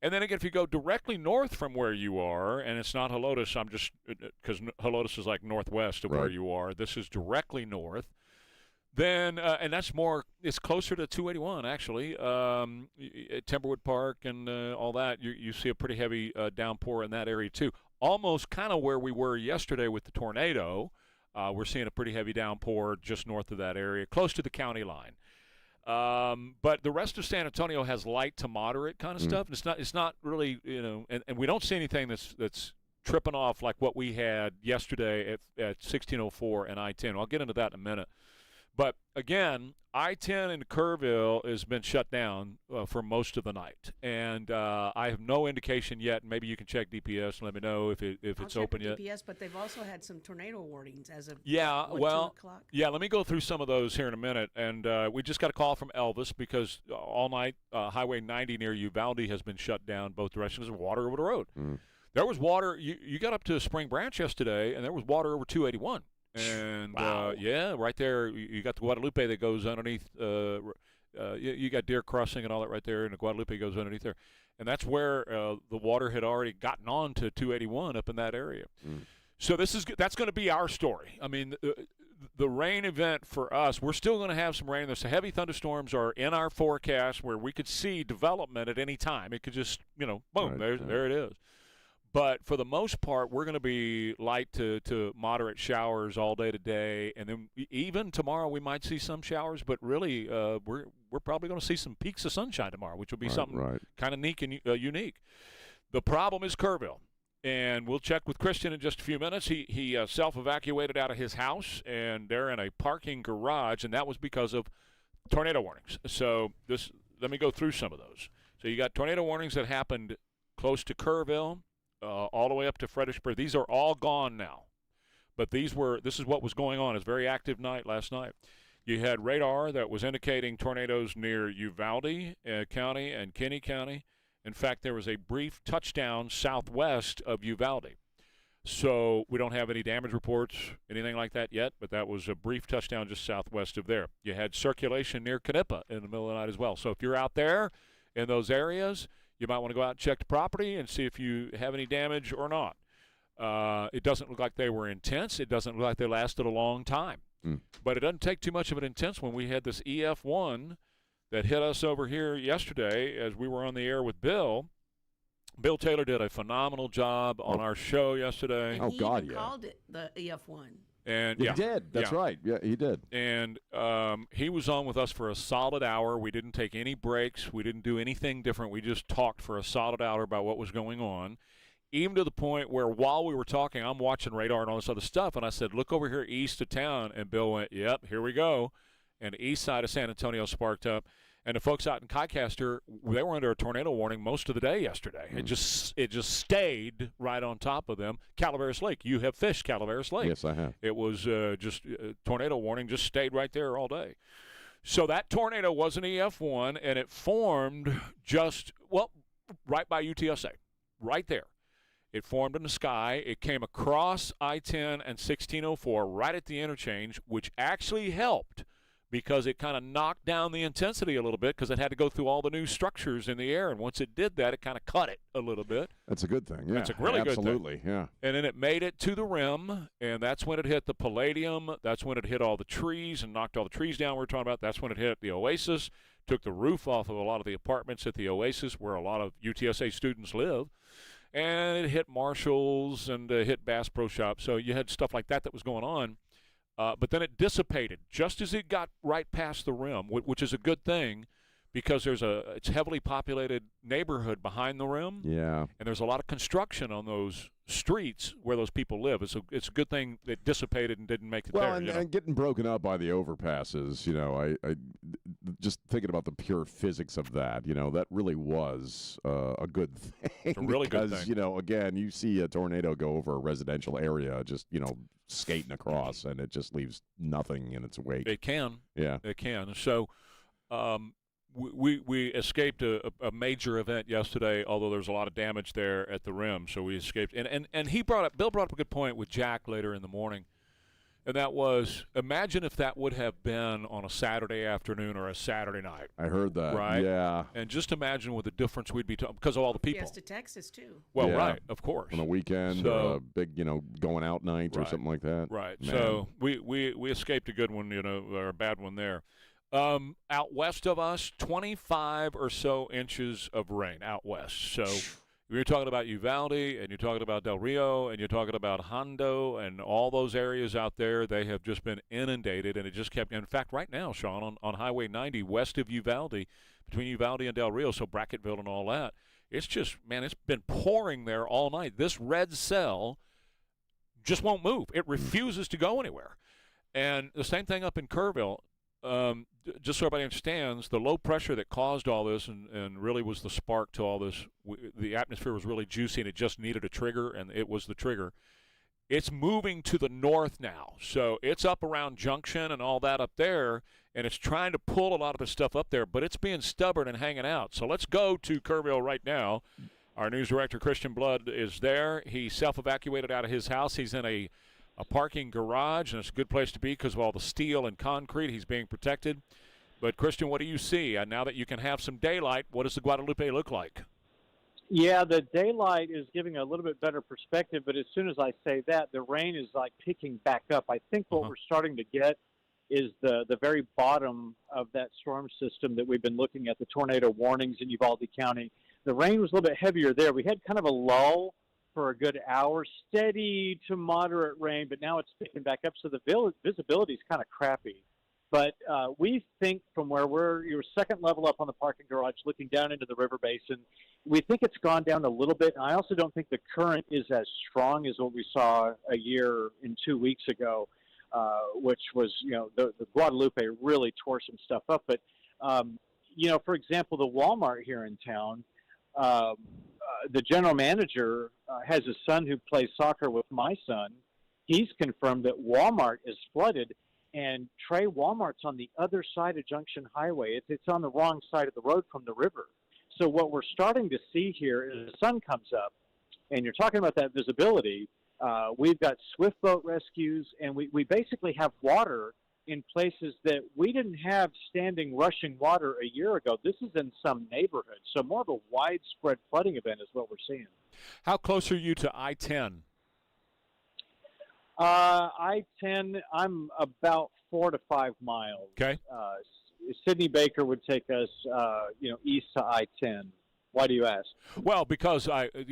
And then again, if you go directly north from where you are, and it's not Helotes, I'm just because Helotes is like northwest of where you are. This is directly north. Then, and that's it's closer to 281 actually. At Timberwood Park and all that, you see a pretty heavy downpour in that area too. Almost kind of where we were yesterday with the tornado. We're seeing a pretty heavy downpour just north of that area, close to the county line. But the rest of San Antonio has light to moderate kind of stuff. And it's not really, and we don't see anything that's tripping off like what we had yesterday at 1604 and I-10. I'll get into that in a minute. But again, I-10 in Kerrville has been shut down for most of the night, and I have no indication yet. Maybe you can check DPS and let me know if it's open yet. DPS, but they've also had some tornado warnings as of 2 o'clock. Yeah. Let me go through some of those here in a minute. And we just got a call from Elvis because all night Highway 90 near Uvalde has been shut down both directions. There's water over the road. There was water. You got up to Spring Branch yesterday, and there was water over 281. And, right there, you got the Guadalupe that goes underneath. You got Deer Crossing and all that right there, and the Guadalupe goes underneath there. And that's where the water had already gotten on to 281 up in that area. So that's going to be our story. I mean, the rain event for us, we're still going to have some rain. There's some heavy thunderstorms are in our forecast where we could see development at any time. It could just, boom, there it is. But for the most part, we're going to be light to moderate showers all day today, and then even tomorrow we might see some showers. But really, we're probably going to see some peaks of sunshine tomorrow, which will be something kind of unique. The problem is Kerrville, and we'll check with Christian in just a few minutes. He self-evacuated out of his house, and they're in a parking garage, and that was because of tornado warnings. So let me go through some of those. So you got tornado warnings that happened close to Kerrville. All the way up to Fredericksburg. These are all gone now. But this is what was going on. It's a very active night last night. You had radar that was indicating tornadoes near Uvalde County and Kinney County. In fact, there was a brief touchdown southwest of Uvalde. So we don't have any damage reports, anything like that yet, but that was a brief touchdown just southwest of there. You had circulation near Canepa in the middle of the night as well. So if you're out there in those areas, you might want to go out and check the property and see if you have any damage or not. It doesn't look like they were intense. It doesn't look like they lasted a long time. But it doesn't take too much of an intense one. We had this EF1 that hit us over here yesterday as we were on the air with Bill. Bill Taylor did a phenomenal job on our show yesterday. And he God, even yeah. called it the EF1. And He did. That's right. Yeah, he did. And he was on with us for a solid hour. We didn't take any breaks. We didn't do anything different. We just talked for a solid hour about what was going on, even to the point where while we were talking, I'm watching radar and all this other stuff, and I said, look over here east of town. And Bill went, yep, here we go. And the east side of San Antonio sparked up. And the folks out in Chichester, they were under a tornado warning most of the day yesterday. It just stayed right on top of them. Calaveras Lake, you have fished Calaveras Lake. Yes, I have. It was just tornado warning, just stayed right there all day. So that tornado was an EF1, and it formed right by UTSA, right there. It formed in the sky. It came across I-10 and 1604 right at the interchange, which actually helped because it kind of knocked down the intensity a little bit because it had to go through all the new structures in the air. And once it did that, it kind of cut it a little bit. That's a good thing. Yeah, It's a really good thing. Absolutely, yeah. And then it made it to the rim, and that's when it hit the Palladium. That's when it hit all the trees and knocked all the trees down we were talking about. That's when it hit the Oasis, took the roof off of a lot of the apartments at the Oasis where a lot of UTSA students live. And it hit Marshall's and hit Bass Pro Shop. So you had stuff like that was going on. But then it dissipated just as it got right past the rim, which is a good thing because it's a heavily populated neighborhood behind the rim. Yeah. And there's a lot of construction on those streets where those people live. It's a good thing it dissipated and didn't make it there. And getting broken up by the overpasses, I just thinking about the pure physics of that, that really was a good thing. It's a really good thing. Because, again, you see a tornado go over a residential area just, skating across, and it just leaves nothing in its wake. It can. Yeah. It can. So we escaped a major event yesterday, although there's a lot of damage there at the rim. So we escaped. And Bill brought up a good point with Jack later in the morning. And that was, imagine if that would have been on a Saturday afternoon or a Saturday night. I heard that. Right? Yeah. And just imagine what the difference we'd be talking because of all the people. Yes, to Texas, too. Well, Yeah. right, of course. On a weekend or a big, going out night or something like that. Right. Man. So we escaped a good one, or a bad one there. Out west of us, 25 or so inches of rain out west. So you're talking about Uvalde, and you're talking about Del Rio, and you're talking about Hondo, and all those areas out there. They have just been inundated, and it just kept. In fact, right now, Sean, on Highway 90 west of Uvalde, between Uvalde and Del Rio, so Bracketville and all that, it's just, man, it's been pouring there all night. This red cell just won't move. It refuses to go anywhere. And the same thing up in Kerrville. Just so everybody understands, the low pressure that caused all this and really was the spark to all this, the atmosphere was really juicy and it just needed a trigger, and it was the trigger. It's moving to the north now. So it's up around Junction and all that up there, and it's trying to pull a lot of the stuff up there, but it's being stubborn and hanging out. So let's go to Kerrville right now. Our news director, Christian Blood, is there. He self-evacuated out of his house. He's in a parking garage, and it's a good place to be because of all the steel and concrete. He's being protected. But, Christian, what do you see? Now that you can have some daylight, what does the Guadalupe look like? Yeah, the daylight is giving a little bit better perspective, but as soon as I say that, the rain is like picking back up. I think what we're starting to get is the very bottom of that storm system that we've been looking at, the tornado warnings in Uvalde County. The rain was a little bit heavier there. We had kind of a lull for a good hour, steady to moderate rain, but now it's picking back up, so the visibility is kind of crappy. But we think from where you're second level up on the parking garage looking down into the river basin, we think it's gone down a little bit. And I also don't think the current is as strong as what we saw a year and 2 weeks ago, which was, the Guadalupe really tore some stuff up. But, for example, the Walmart here in town, the general manager has a son who plays soccer with my son. He's confirmed that Walmart is flooded, and Trey, Walmart's on the other side of Junction Highway. It's on the wrong side of the road from the river. So what we're starting to see here is the sun comes up, and you're talking about that visibility. We've got swift boat rescues, and we basically have water in places that we didn't have standing, rushing water a year ago. This is in some neighborhoods. So more of a widespread flooding event is what we're seeing. How close are you to I-10? I-10, I'm about 4 to 5 miles. Okay. Sidney Baker would take us, east to I-10. Why do you ask? Well, because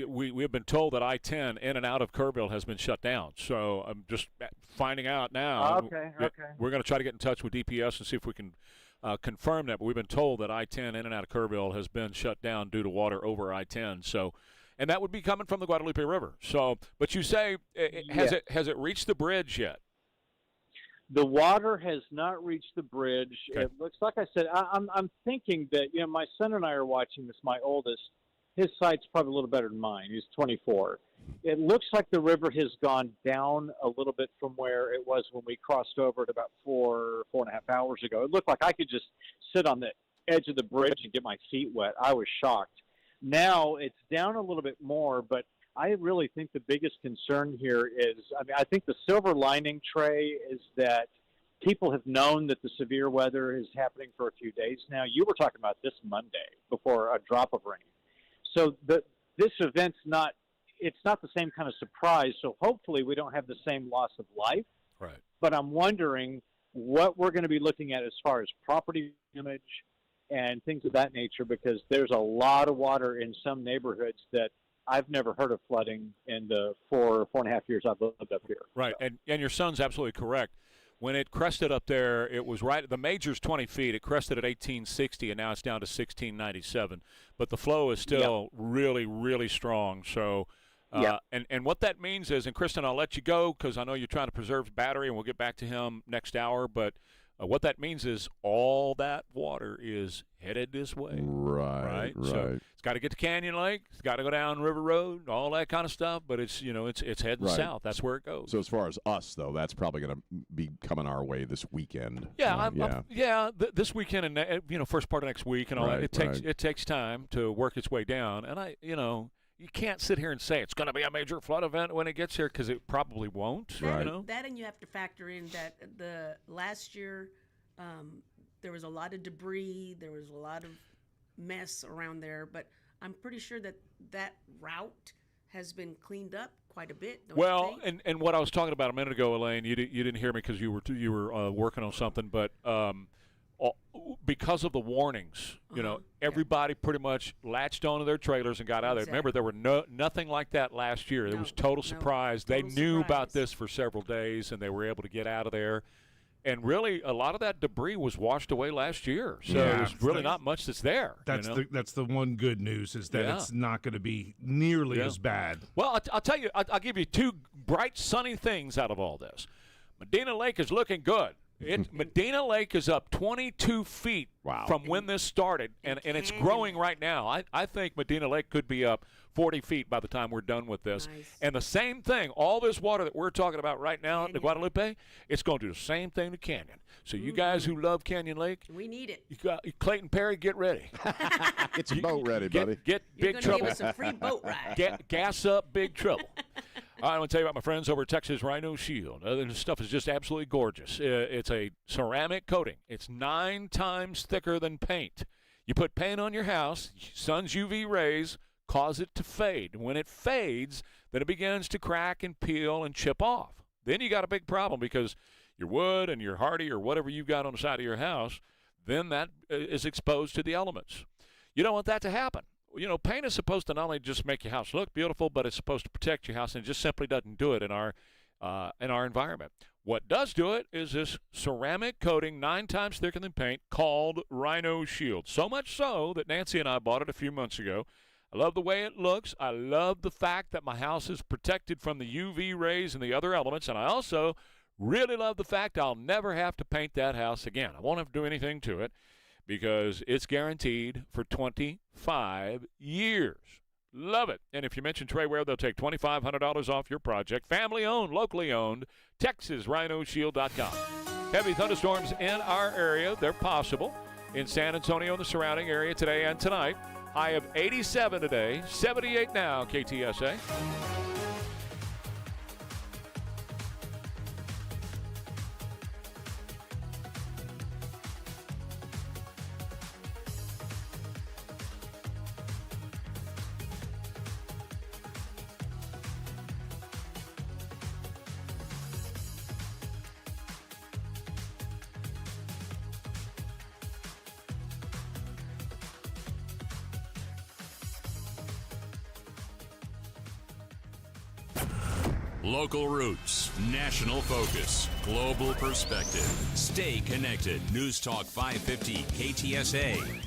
we have been told that I-10 in and out of Kerrville has been shut down. So I'm just finding out now. Okay. We're going to try to get in touch with DPS and see if we can confirm that. But we've been told that I-10 in and out of Kerrville has been shut down due to water over I-10. So, and that would be coming from the Guadalupe River. So, but you say has it reached the bridge yet? The water has not reached the bridge. Okay. It looks like I said. I'm thinking that my son and I are watching this. My oldest, his sight's probably a little better than mine. He's 24. It looks like the river has gone down a little bit from where it was when we crossed over it about 4.5 hours ago. It looked like I could just sit on the edge of the bridge and get my feet wet. I was shocked. Now it's down a little bit more, but I really think the biggest concern here is, I think the silver lining, Trey, is that people have known that the severe weather is happening for a few days now. You were talking about this Monday before a drop of rain. So this event's not the same kind of surprise. So hopefully we don't have the same loss of life. Right. But I'm wondering what we're going to be looking at as far as property damage and things of that nature, because there's a lot of water in some neighborhoods that I've never heard of flooding in the 4.5 years I've lived up here. Right, So. and your son's absolutely correct. When it crested up there, it was right. The major's 20 feet. It crested at 1860, and now it's down to 1697. But the flow is still really, really strong. So, and what that means is, and Kristen, I'll let you go because I know you're trying to preserve battery, and we'll get back to him next hour. But what that means is all that water is headed this way. Right. So it's got to get to Canyon Lake. It's got to go down River Road, all that kind of stuff. But it's it's heading south. That's where it goes. So as far as us, though, that's probably going to be coming our way this weekend. This weekend and first part of next week and all that. It takes time to work its way down. And you can't sit here and say it's going to be a major flood event when it gets here because it probably won't. That and you have to factor in that the last year there was a lot of debris, there was a lot of mess around there, but I'm pretty sure that route has been cleaned up quite a bit. Don't you think? and what I was talking about a minute ago, Elaine, you didn't hear me because you were working on something, but because of the warnings, everybody pretty much latched onto their trailers and got out of there. Remember, there were nothing like that last year. It was total surprise. They knew about this for several days, and they were able to get out of there. And really, a lot of that debris was washed away last year. So there's really not much that's there. That's the one good news is that it's not going to be nearly as bad. Well, I'll tell you, I'll give you two bright, sunny things out of all this. Medina Lake is looking good. Medina Lake is up 22 feet from when this started, and it's growing right now. I think Medina Lake could be up 40 feet by the time we're done with this. Nice. And the same thing, all this water that we're talking about right now in the Guadalupe, it's going to do the same thing to Canyon. So you guys who love Canyon Lake, We need it. you got Clayton Perry, get ready. Get your boat ready, buddy. Get You're Big going to Trouble. give us a free boat ride. Gas up Big Trouble. All right, I want to tell you about my friends over at Texas Rhino Shield. This stuff is just absolutely gorgeous. It's a ceramic coating. It's 9 times thicker than paint. You put paint on your house, sun's UV rays cause it to fade. When it fades, then it begins to crack and peel and chip off. Then you got a big problem because your wood and your hardy or whatever you've got on the side of your house, then that is exposed to the elements. You don't want that to happen. Paint is supposed to not only just make your house look beautiful, but it's supposed to protect your house, and it just simply doesn't do it in our environment. What does do it is this ceramic coating 9 times thicker than paint called Rhino Shield. So much so that Nancy and I bought it a few months ago. I love the way it looks. I love the fact that my house is protected from the UV rays and the other elements, and I also really love the fact I'll never have to paint that house again. I won't have to do anything to it, because it's guaranteed for 25 years. Love it. And if you mention Trey Ware, they'll take $2,500 off your project. Family owned, locally owned, TexasRhinoShield.com. Heavy thunderstorms in our area. They're possible in San Antonio and the surrounding area today and tonight. High of 87 today, 78 now, KTSA. Local roots, national focus, global perspective. Stay connected. News Talk 550 KTSA.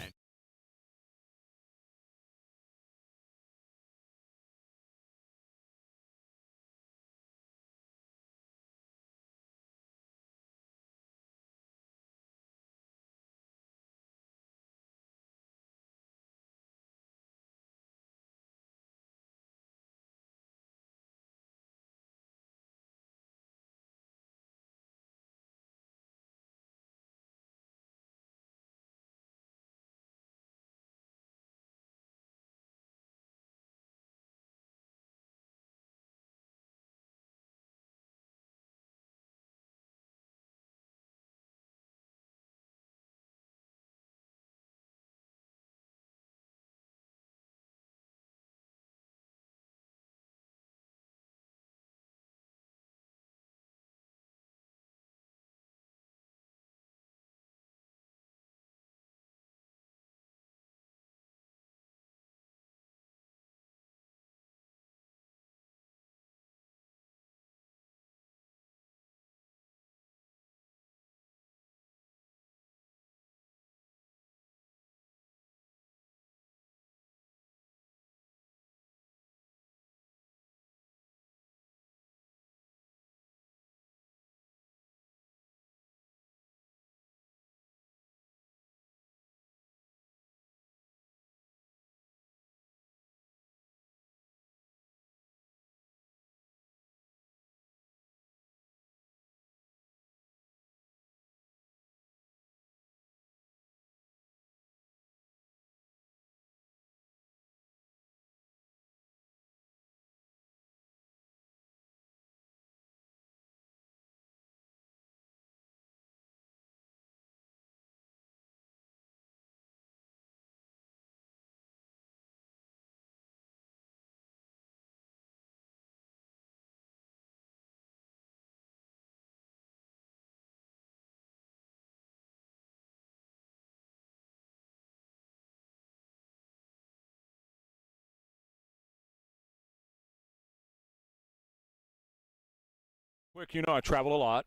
Quick, I travel a lot.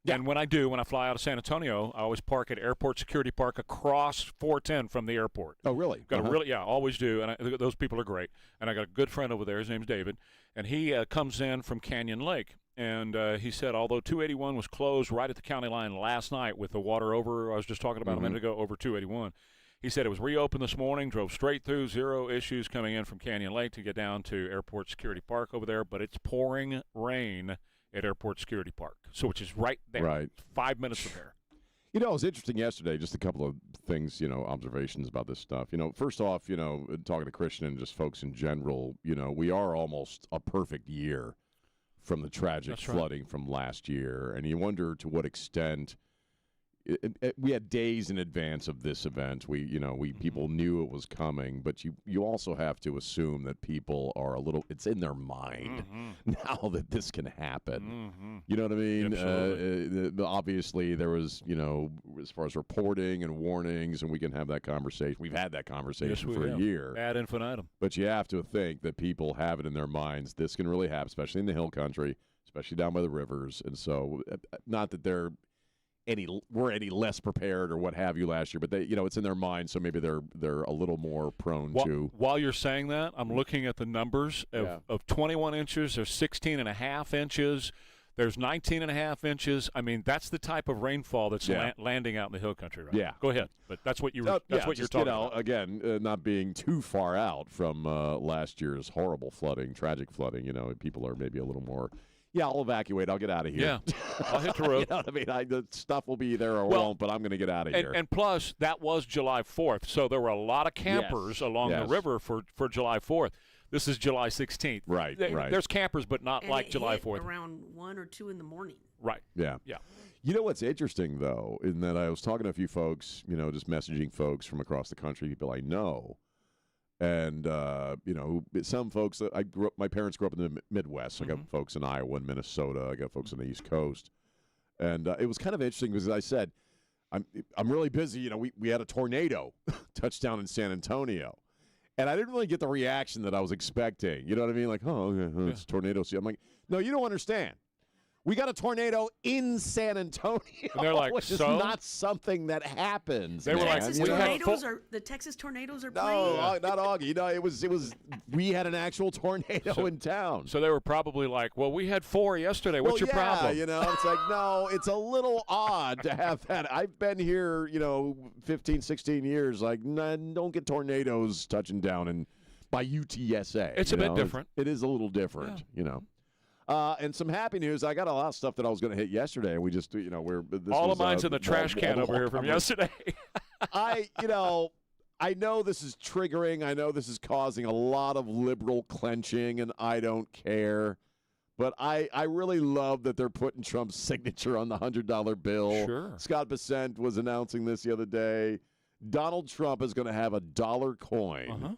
Yeah. And when I fly out of San Antonio, I always park at Airport Security Park across 410 from the airport. Oh, really? Got a really, always do. And those people are great. And I got a good friend over there. His name's David. And he comes in from Canyon Lake. And he said, although 281 was closed right at the county line last night with the water over, I was just talking about a minute ago, over 281. He said it was reopened this morning, drove straight through, zero issues coming in from Canyon Lake to get down to Airport Security Park over there. But it's pouring rain at Airport Security Park, which is right there, right 5 minutes from there. It was interesting yesterday, just a couple of things, observations about this stuff. First off, talking to Christian and just folks in general, we are almost a perfect year from the tragic flooding from last year. And you wonder to what extent we had days in advance of this event. People knew it was coming, but you also have to assume that people are it's in their mind now that this can happen. You know what I mean? Obviously, there was, as far as reporting and warnings, and we can have that conversation. We've had that conversation for a year. Ad infinitum. But you have to think that people have it in their minds. This can really happen, especially in the hill country, especially down by the rivers. And so, not that we're any less prepared or what have you last year, but they, it's in their mind, so maybe they're a little more prone to. While you're saying that, I'm looking at the numbers of 21 inches. There's 16 and a half inches. There's 19 and a half inches. I mean, that's the type of rainfall that's landing out in the hill country right now. Go ahead, but that's what you're talking about. Again, not being too far out from last year's horrible flooding, tragic flooding. People are maybe a little more. Yeah, I'll evacuate. I'll get out of here. Yeah, I'll hit the road. The stuff will be there or won't, but I'm going to get out of here. And plus, that was July 4th, so there were a lot of campers along the river for July 4th. This is July 16th. Right. There's campers, but not like July 4th. Around 1 or 2 in the morning. Right. Yeah. You know what's interesting, though, in that I was talking to a few folks, just messaging folks from across the country, people I know. And, some folks, my parents grew up in the Midwest. So I got folks in Iowa and Minnesota. I got folks on the East Coast. And it was kind of interesting because I said, I'm really busy. We had a tornado touchdown in San Antonio. And I didn't really get the reaction that I was expecting. You know what I mean? Like, oh, okay, it's tornado season. I'm like, no, you don't understand. We got a tornado in San Antonio, and they're like, which is not something that happens. They were like, the Texas tornadoes are playing. No, not Augie. No, it was. We had an actual tornado in town. So they were probably like, well, we had 4 yesterday. What's your problem? You know, it's like, no, it's a little odd to have that. I've been here, 15, 16 years. Like, don't get tornadoes touching down by UTSA. It's a bit different. It is a little different, And some happy news. I got a lot of stuff that I was going to hit yesterday. We just, all of mine's in the trash can over here from yesterday. I know this is triggering. I know this is causing a lot of liberal clenching, and I don't care. But I really love that they're putting Trump's signature on the $100 bill. Sure. Scott Bessent was announcing this the other day. Donald Trump is going to have a dollar coin. Uh-huh.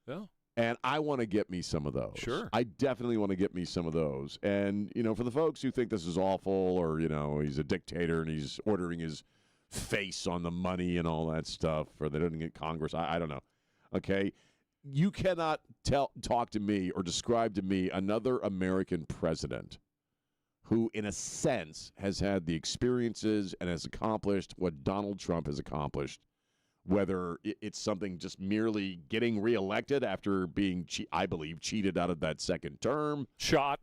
Yeah. And I want to get me some of those. Sure. I definitely want to get me some of those. And, for the folks who think this is awful or, he's a dictator and he's ordering his face on the money and all that stuff, or they didn't get Congress, I don't know. Okay? You cannot talk to me or describe to me another American president who, in a sense, has had the experiences and has accomplished what Donald Trump has accomplished. Whether it's something just merely getting reelected after being, I believe, cheated out of that second term. Shot.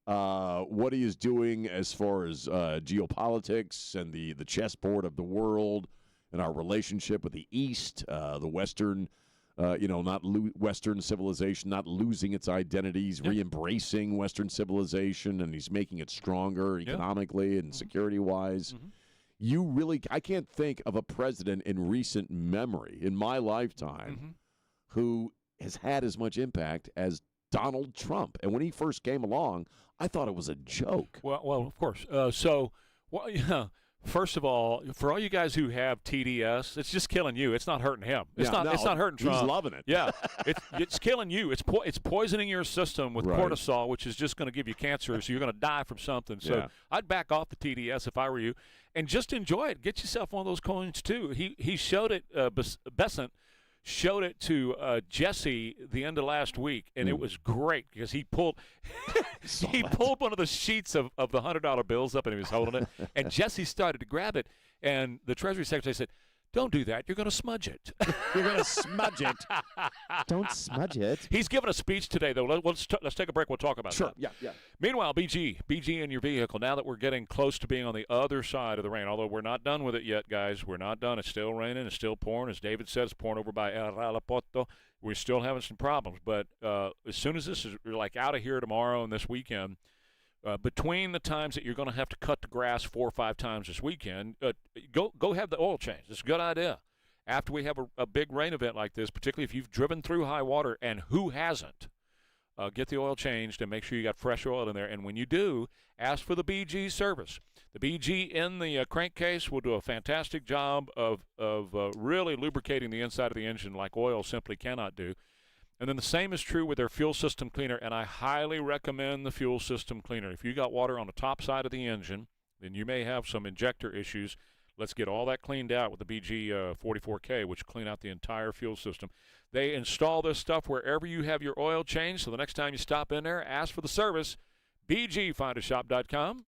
What he is doing as far as geopolitics and the chessboard of the world and our relationship with the East, the Western, Western civilization, not losing its identities, re-embracing Western civilization, and he's making it stronger economically and security-wise. Mm-hmm. I can't think of a president in recent memory, in my lifetime, who has had as much impact as Donald Trump. And when he first came along, I thought it was a joke. Well, of course. First of all, for all you guys who have TDS, it's just killing you. It's not hurting him. It's not hurting Trump. He's loving it. Yeah, it's killing you. It's poisoning your system with cortisol, which is just going to give you cancer. So you're going to die from something. So I'd back off the TDS if I were you, and just enjoy it. Get yourself one of those coins too. He showed it. Bessent showed it to Jesse the end of last week, and it was great because he pulled pulled one of the sheets of the $100 bills up, and he was holding it, and Jesse started to grab it, and the Treasury Secretary said, "Don't do that. You're going to smudge it." You're going to smudge it. Don't smudge it. He's giving a speech today, though. Let's take a break. We'll talk about that. Sure. Yeah. Meanwhile, BG in your vehicle. Now that we're getting close to being on the other side of the rain, although we're not done with it yet, guys. We're not done. It's still raining. It's still pouring. As David said, it's pouring over by El Ralapoto. We're still having some problems. But as soon as this is out of here tomorrow and this weekend, between the times that you're going to have to cut the grass 4 or 5 times this weekend, go have the oil change. It's a good idea. After we have a big rain event like this, particularly if you've driven through high water, and who hasn't, get the oil changed and make sure you got fresh oil in there. And when you do, ask for the BG service. The BG in the crankcase will do a fantastic job of really lubricating the inside of the engine like oil simply cannot do. And then the same is true with their fuel system cleaner, and I highly recommend the fuel system cleaner. If you got water on the top side of the engine, then you may have some injector issues. Let's get all that cleaned out with the BG 44K, which clean out the entire fuel system. They install this stuff wherever you have your oil changed, so the next time you stop in there, ask for the service. BGFindaShop.com.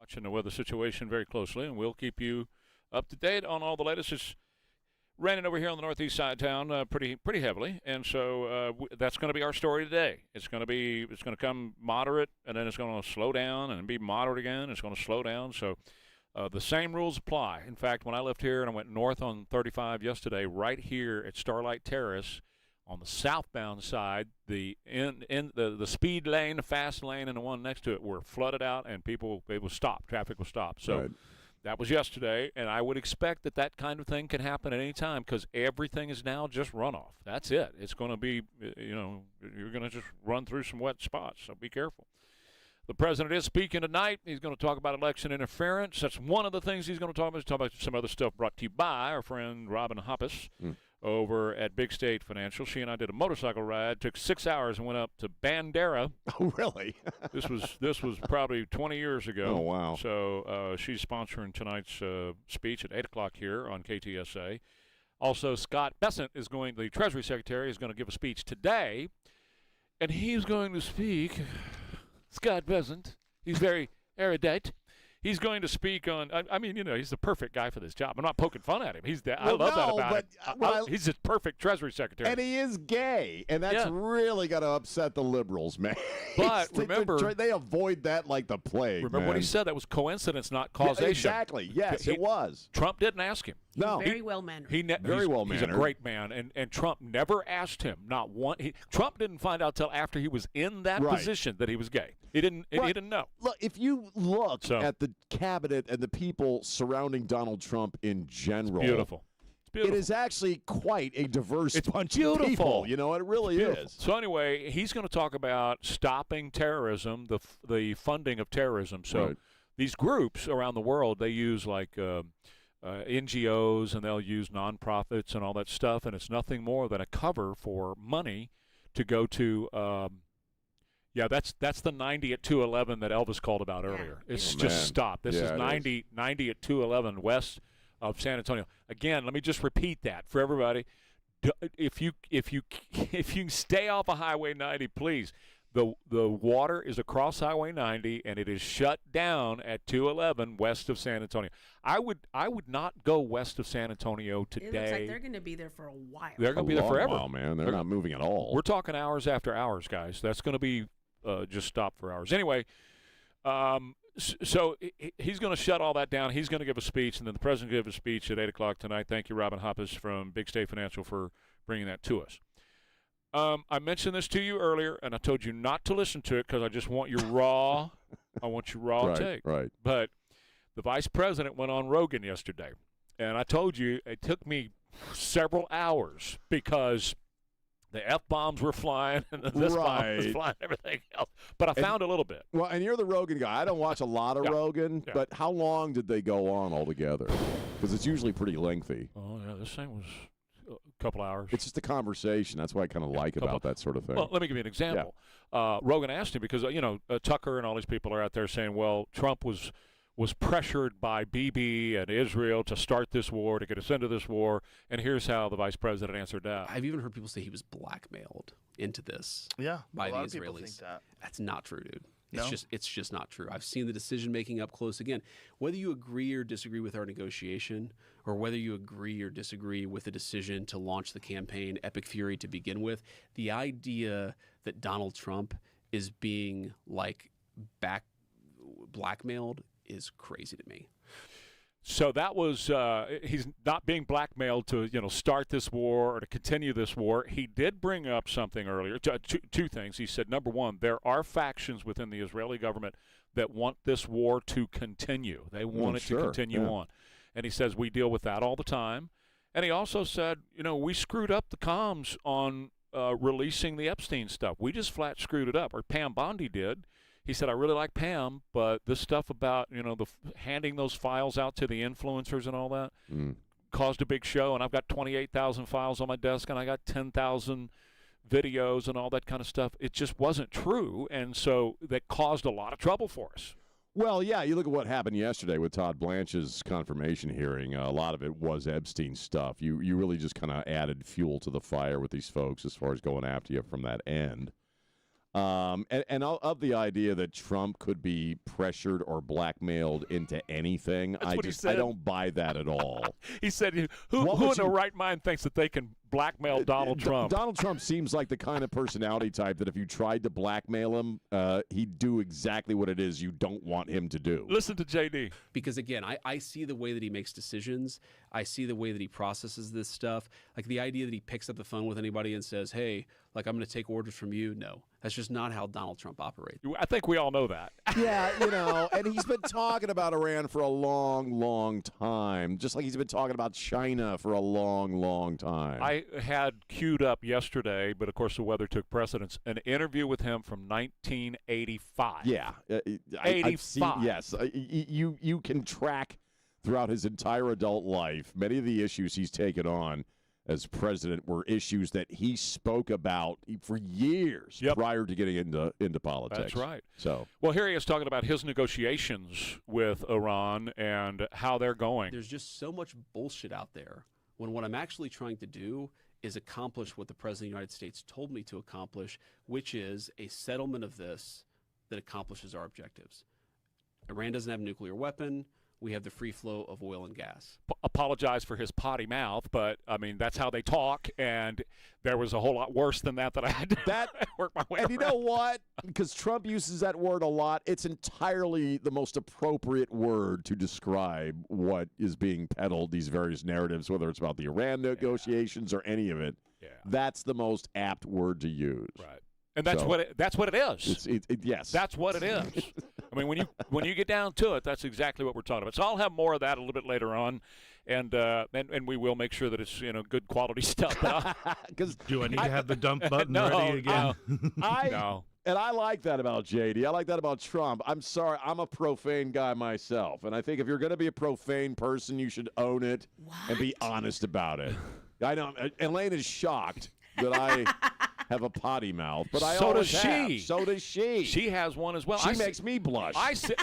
watching the weather situation very closely, and we'll keep you up to date on all the latest. It's raining over here on the northeast side of town pretty heavily, and so that's going to be our story today. It's going to come moderate, and then it's going to slow down and be moderate again. It's going to slow down. So the same rules apply. In fact, when I left here and I went north on 35 yesterday, right here at Starlight Terrace, on the southbound side, the speed lane, the fast lane, and the one next to it were flooded out, and traffic was stopped. So. Right. That was yesterday, and I would expect that kind of thing can happen at any time because everything is now just runoff. That's it. It's going to be, you're going to just run through some wet spots, so be careful. The president is speaking tonight. He's going to talk about election interference. That's one of the things he's going to talk about. He's talking about some other stuff brought to you by our friend Robin Hoppus over at Big State Financial. She and I did a motorcycle ride. Took 6 hours and went up to Bandera. Oh, really? This was probably 20 years ago. Oh, wow. So she's sponsoring tonight's speech at 8 o'clock here on KTSA. Also, Scott Bessent the Treasury Secretary, is going to give a speech today. And he's going to speak, Scott Bessent, he's very erudite. He's going to speak on. I mean, he's the perfect guy for this job. I'm not poking fun at him. I love that about him. He's a perfect Treasury Secretary. And he is gay, and that's really going to upset the liberals, man. But remember, they avoid that like the plague. Remember what he said? That was coincidence, not causation. Yeah, exactly. Yes, it was. Trump didn't ask him. No, very well mannered. Very well mannered. He's a great man, and Trump never asked him. Not one. Trump didn't find out till after he was in that position that he was gay. He didn't. He didn't know. Look, if you look at the cabinet and the people surrounding Donald Trump in general, it's beautiful. It is actually quite a diverse bunch of people. It really is. So anyway, he's going to talk about stopping terrorism, the funding of terrorism. So these groups around the world, they use like NGOs, and they'll use nonprofits and all that stuff, and it's nothing more than a cover for money to go to. That's the 90 at 211 that Elvis called about earlier. It's just stopped. This is 90 at 211 west of San Antonio. Again, let me just repeat that for everybody. If you can stay off of Highway 90, please. The water is across Highway 90, and it is shut down at 211 west of San Antonio. I would not go west of San Antonio today. It looks like they're going to be there for a while. They're going to be there forever. While, man. They're not moving at all. We're talking hours after hours, guys. That's going to be just stopped for hours. Anyway, so he's going to shut all that down. He's going to give a speech, and then the president will give a speech at 8 o'clock tonight. Thank you, Robin Hoppus from Big State Financial, for bringing that to us. I mentioned this to you earlier, and I told you not to listen to it because I just want your raw take. Right. But the vice president went on Rogan yesterday, and I told you it took me several hours because the F-bombs were flying and this bomb was flying, everything else. But I found a little bit. Well, and you're the Rogan guy. I don't watch a lot of Rogan, but how long did they go on altogether? Because it's usually pretty lengthy. Oh, yeah, this thing was a couple hours. It's just a conversation. That's what I kind of like about that sort of thing. Well, let me give you an example. Rogan asked him because, Tucker and all these people are out there saying, well, Trump was pressured by Bibi and Israel to start this war, to get us into this war, and here's how the vice president answered that. I've even heard people say he was blackmailed into this by the Israelis. That's not true, dude. It's just not true. I've seen the decision making up close again. Whether you agree or disagree with our negotiation, or whether you agree or disagree with the decision to launch the campaign Epic Fury to begin with, the idea that Donald Trump is being blackmailed is crazy to me. So that was he's not being blackmailed to start this war or to continue this war. He did bring up something earlier, two things. He said, number one, there are factions within the Israeli government that want this war to continue. They want it to continue on. And he says we deal with that all the time. And he also said, we screwed up the comms on releasing the Epstein stuff. We just flat screwed it up, or Pam Bondi did. He said, I really like Pam, but this stuff about, handing those files out to the influencers and all that caused a big show. And I've got 28,000 files on my desk, and I got 10,000 videos and all that kind of stuff. It just wasn't true. And so that caused a lot of trouble for us. Well, yeah, you look at what happened yesterday with Todd Blanche's confirmation hearing. A lot of it was Epstein stuff. You really just kind of added fuel to the fire with these folks as far as going after you from that end. And of the idea that Trump could be pressured or blackmailed into anything, I don't buy that at all. He said, who in their right mind thinks that they can blackmail Donald Trump? Donald Trump seems like the kind of personality type that if you tried to blackmail him, he'd do exactly what it is you don't want him to do. Listen to JD. Because, again, I see the way that he makes decisions. I see the way that he processes this stuff. Like the idea that he picks up the phone with anybody and says, hey, like, I'm going to take orders from you. No, that's just not how Donald Trump operates. I think we all know that. Yeah, and he's been talking about Iran for a long, long time, just like he's been talking about China for a long, long time. I had queued up yesterday, but of course the weather took precedence, an interview with him from 1985. Yeah. 85. Yes. You can track throughout his entire adult life many of the issues he's taken on as president were issues that he spoke about for years prior to getting into politics. That's right. So, well, here he is talking about his negotiations with Iran and how they're going. There's just so much bullshit out there when what I'm actually trying to do is accomplish what the President of the United States told me to accomplish, which is a settlement of this that accomplishes our objectives. Iran doesn't have a nuclear weapon. We have the free flow of oil and gas. Apologize for his potty mouth, but, I mean, that's how they talk, and there was a whole lot worse than that I had to work my way around. You know what? Because Trump uses that word a lot, it's entirely the most appropriate word to describe what is being peddled, these various narratives, whether it's about the Iran negotiations or any of it. Yeah. That's the most apt word to use. Right. And that's what it is. Yes. That's what it is. I mean, when you get down to it, that's exactly what we're talking about. So I'll have more of that a little bit later on, and we will make sure that it's good quality stuff. Do I need to have the dump button ready again? No. And I like that about JD. I like that about Trump. I'm sorry, I'm a profane guy myself, and I think if you're going to be a profane person, you should own it and be honest about it. I know Elaine is shocked that I have a potty mouth, but I always have. So does she. She has one as well. She makes me blush. I sit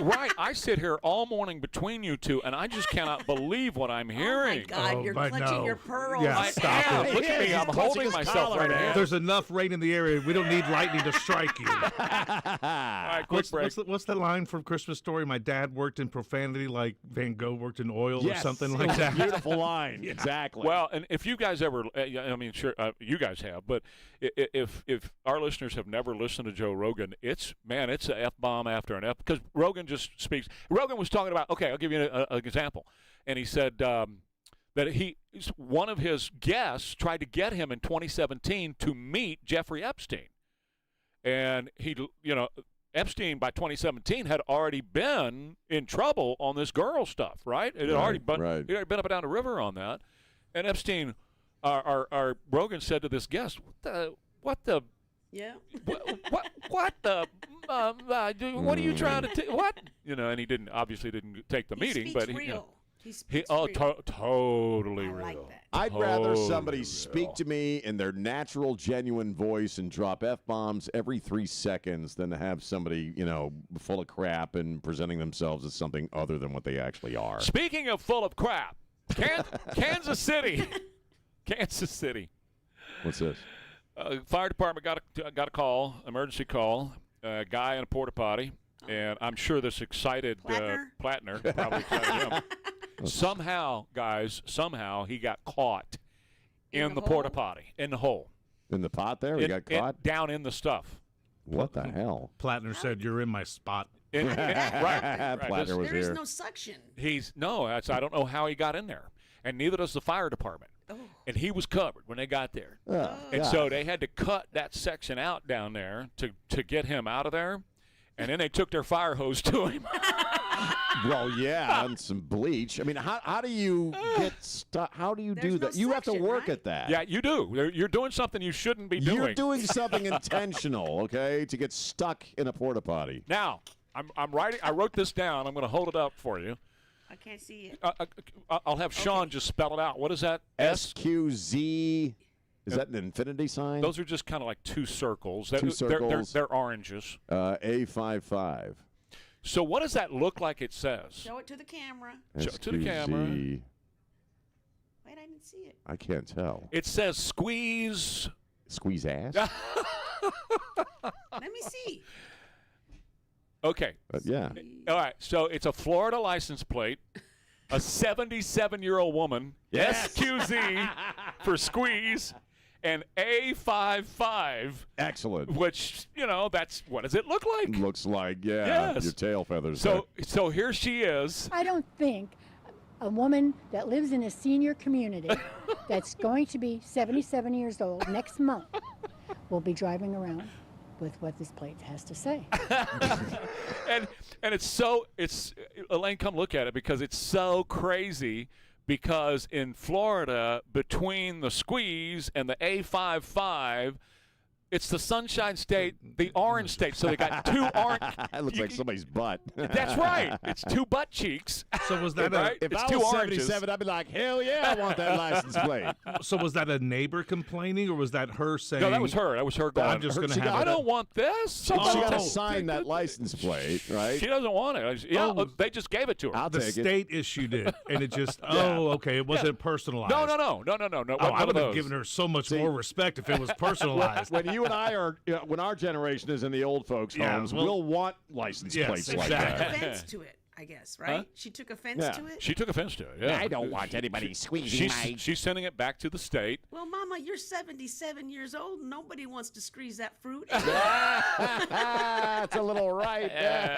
here all morning between you two, and I just cannot believe what I'm hearing. Oh, my God. You're clutching your pearls. Yeah, stop it. Look at me. I'm holding myself right here. There's enough rain in the area. We don't need lightning to strike you. All right, quick break. What's the line from Christmas Story? My dad worked in profanity like Van Gogh worked in oil or something like that. Beautiful line. Yeah. Exactly. Well, and if you guys ever, I mean, sure, you guys have, but if our listeners have never listened to Joe Rogan, it's an F-bomb after an F, because Rogan just speaks. Rogan was talking about, okay, I'll give you an example. And he said that one of his guests tried to get him in 2017 to meet Jeffrey Epstein. And Epstein by 2017 had already been in trouble on this girl stuff, right? It had already been up and down the river on that. And Epstein, our Rogan said to this guest, what are you trying to what? And he obviously didn't take the meeting, but he totally real. Like that. I'd rather somebody speak to me in their natural, genuine voice and drop F-bombs every 3 seconds than to have somebody, full of crap and presenting themselves as something other than what they actually are. Speaking of full of crap, Kansas City. Kansas City. What's this? Fire department got a call, emergency call, a guy in a porta potty, and I'm sure this excited Plattner probably excited him. Somehow he got caught in the porta potty, in the hole. In the pot there? He got caught? Down in the stuff. What the hell? Plattner said, "You're in my spot." Right. Plattner was there is here. no suction. I don't know how he got in there, and neither does the fire department. Oh. And he was covered when they got there. And so they had to cut that section out down there to get him out of there, and then they took their fire hose to him. Well, yeah, and some bleach. I mean, how do you get stuck? How do you do that? You have to work at that. Yeah, you do. You're doing something you shouldn't be doing. You're doing something intentional, okay, to get stuck in a porta potty. Now, I'm writing. I wrote this down. I'm going to hold it up for you. I can't see it. I'll have Sean just spell it out. What is that? SQZ. Is that an infinity sign? Those are just kind of like two circles. Two circles. They're oranges. A55. So what does that look like it says? Show it to the camera. Show it to the camera. Wait, I didn't see it. I can't tell. It says squeeze. Squeeze ass? Let me see. Okay. Yeah. All right. So it's a Florida license plate. A 77-year-old woman. Yes. SQZ for squeeze. And A55. Excellent. Which, that's what does it look like? Looks like, Yes. your tail feathers. So here she is. I don't think a woman that lives in a senior community that's going to be 77 years old next month will be driving around with what this plate has to say. and it's Elaine, come look at it because it's so crazy. Because in Florida, between the squeeze and the A55, it's the Sunshine State, the Orange State. So they got two orange. It looks like somebody's butt. That's right. It's two butt cheeks. So was that right? If it's I two was oranges. 77, I'd be like, hell yeah, I want that license plate. So was that a neighbor complaining, or was that her saying? No, that was her. That was her going. I'm just going to have. I don't want this. She got to sign that license plate, right? She doesn't want it. Yeah, they just gave it to her. I'll The take it. state issued it, and it just. Oh, okay. It wasn't personalized. No. Oh, I would have given her so much more respect if it was personalized. When you and I are, when our generation is in the old folks' homes, we'll want license plates like that. She took offense to it, I guess, right? Huh? She took offense to it? She took offense to it, yeah. I don't want anybody squeezing my... She's sending it back to the state. Well, Mama, you're 77 years old. Nobody wants to squeeze that fruit. That's a little right.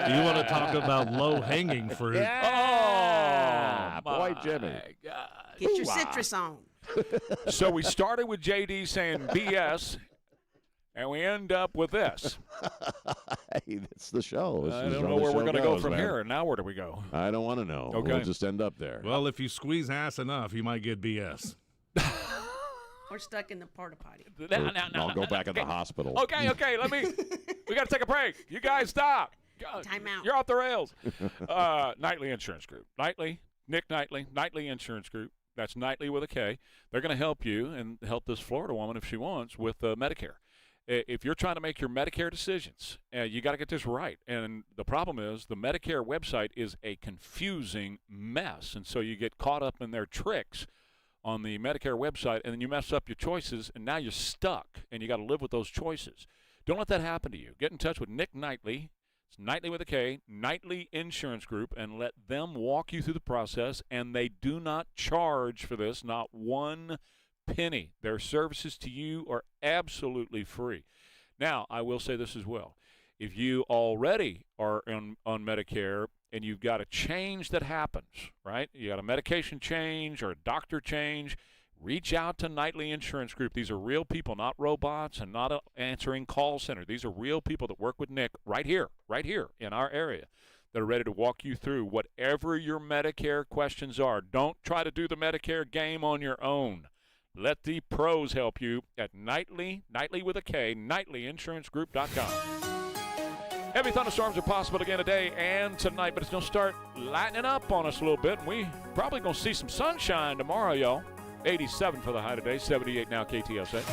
You want to talk about low-hanging fruit? Yeah. Oh, boy, Jimmy. God. Get your citrus on. So we started with JD saying BS, and we end up with this. Hey, that's the show. I don't know where we're going to go from here. And now where do we go? I don't want to know. Okay. We'll just end up there. Well, if you squeeze ass enough, you might get BS. Or stuck in the porta potty. I'll go back at the hospital. Okay. We got to take a break. You guys stop. Time out. You're off the rails. Nightly Insurance Group. Nick Nightly Insurance Group. That's Nightly with a K. They're going to help you and help this Florida woman if she wants with Medicare. If you're trying to make your Medicare decisions, you got to get this right. And the problem is the Medicare website is a confusing mess. And so you get caught up in their tricks on the Medicare website, and then you mess up your choices, and now you're stuck, and you got to live with those choices. Don't let that happen to you. Get in touch with Nick Nightly. It's Nightly with a K, Nightly Insurance Group, and let them walk you through the process, and they do not charge for this, not one penny. Their services to you are absolutely free. Now, I will say this as well. If you already are on Medicare and you've got a change that happens, right? You got a medication change or a doctor change, reach out to Nightly Insurance Group. These are real people, not robots and not answering call center. These are real people that work with Nick right here in our area that are ready to walk you through whatever your Medicare questions are. Don't try to do the Medicare game on your own. Let the pros help you at Nightly with a K, nightlyinsurancegroup.com. Heavy thunderstorms are possible again today and tonight, but it's going to start lightening up on us a little bit. We probably going to see some sunshine tomorrow, y'all. 87 for the high today, 78 now KTSA.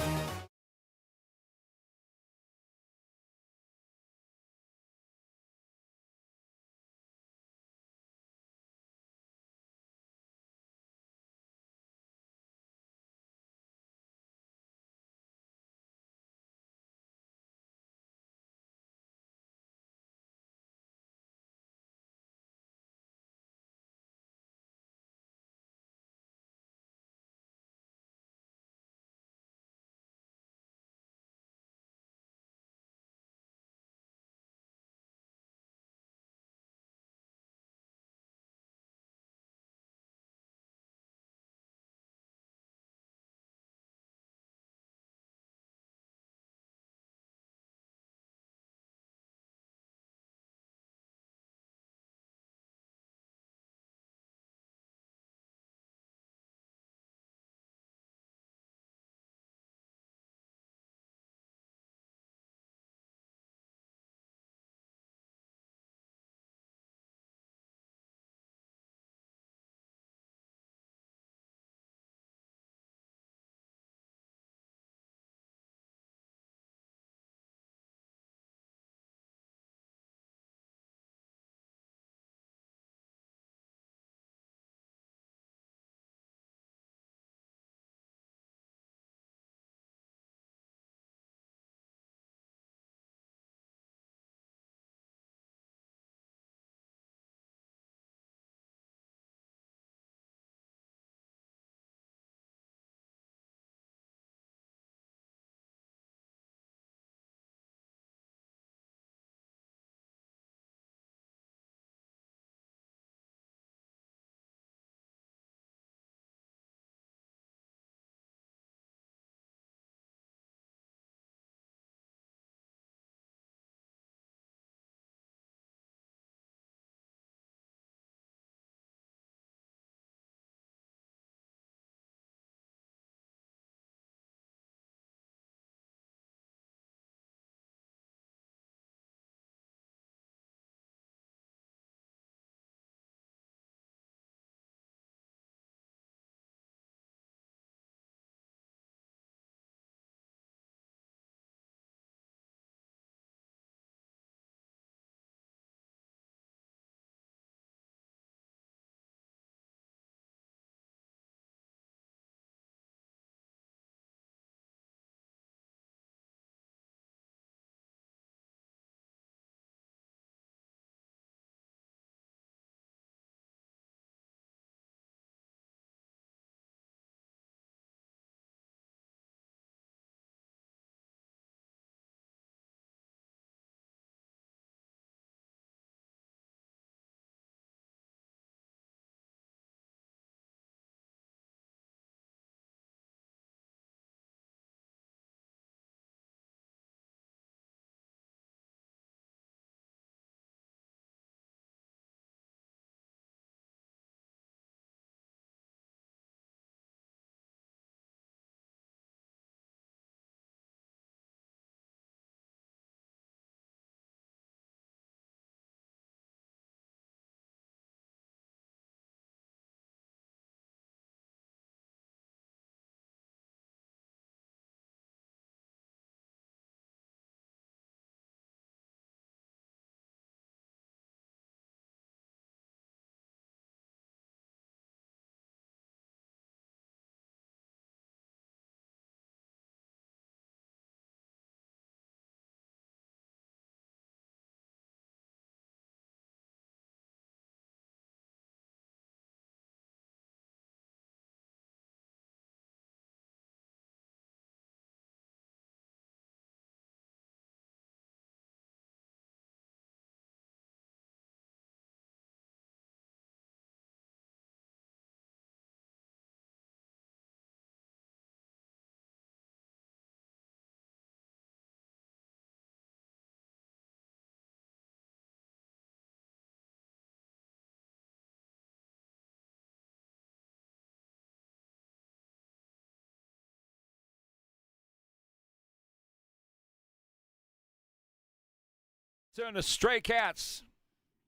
Turn to Stray Cats.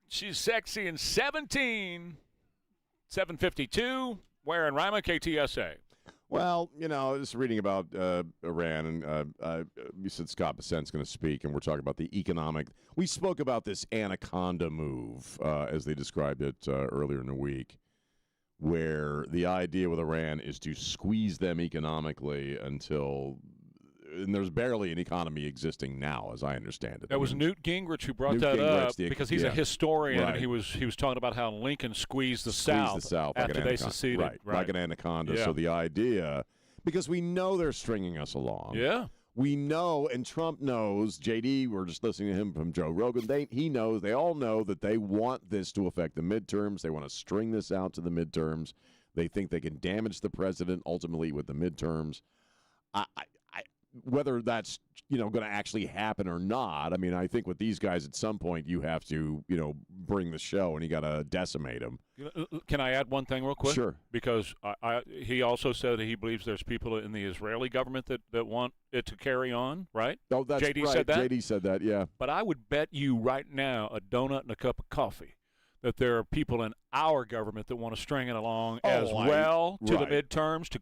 She's sexy and 17. 7:52. Ware and Rima, KTSA. Well, just reading about Iran, and you said Scott Bassent's going to speak, and we're talking about the economic. We spoke about this anaconda move, as they described it earlier in the week, where the idea with Iran is to squeeze them economically until. And there's barely an economy existing now, as I understand it. That was Newt Gingrich who brought that up because he's a historian, right. and he was talking about how Lincoln squeezed the South after they seceded. Right, like an anaconda. Yeah. So the idea, because we know they're stringing us along. Yeah. We know, and Trump knows, JD, we're just listening to him from Joe Rogan, he knows, they all know that they want this to affect the midterms. They want to string this out to the midterms. They think they can damage the president ultimately with the midterms. Whether that's going to actually happen or not, I mean, I think with these guys at some point you have to bring the show and you got to decimate them. Can I add one thing real quick? Sure. Because he also said that he believes there's people in the Israeli government that want it to carry on, right? Oh, that's JD right. said that? JD said that, yeah. But I would bet you right now a donut and a cup of coffee that there are people in our government that want to string it along to the midterms to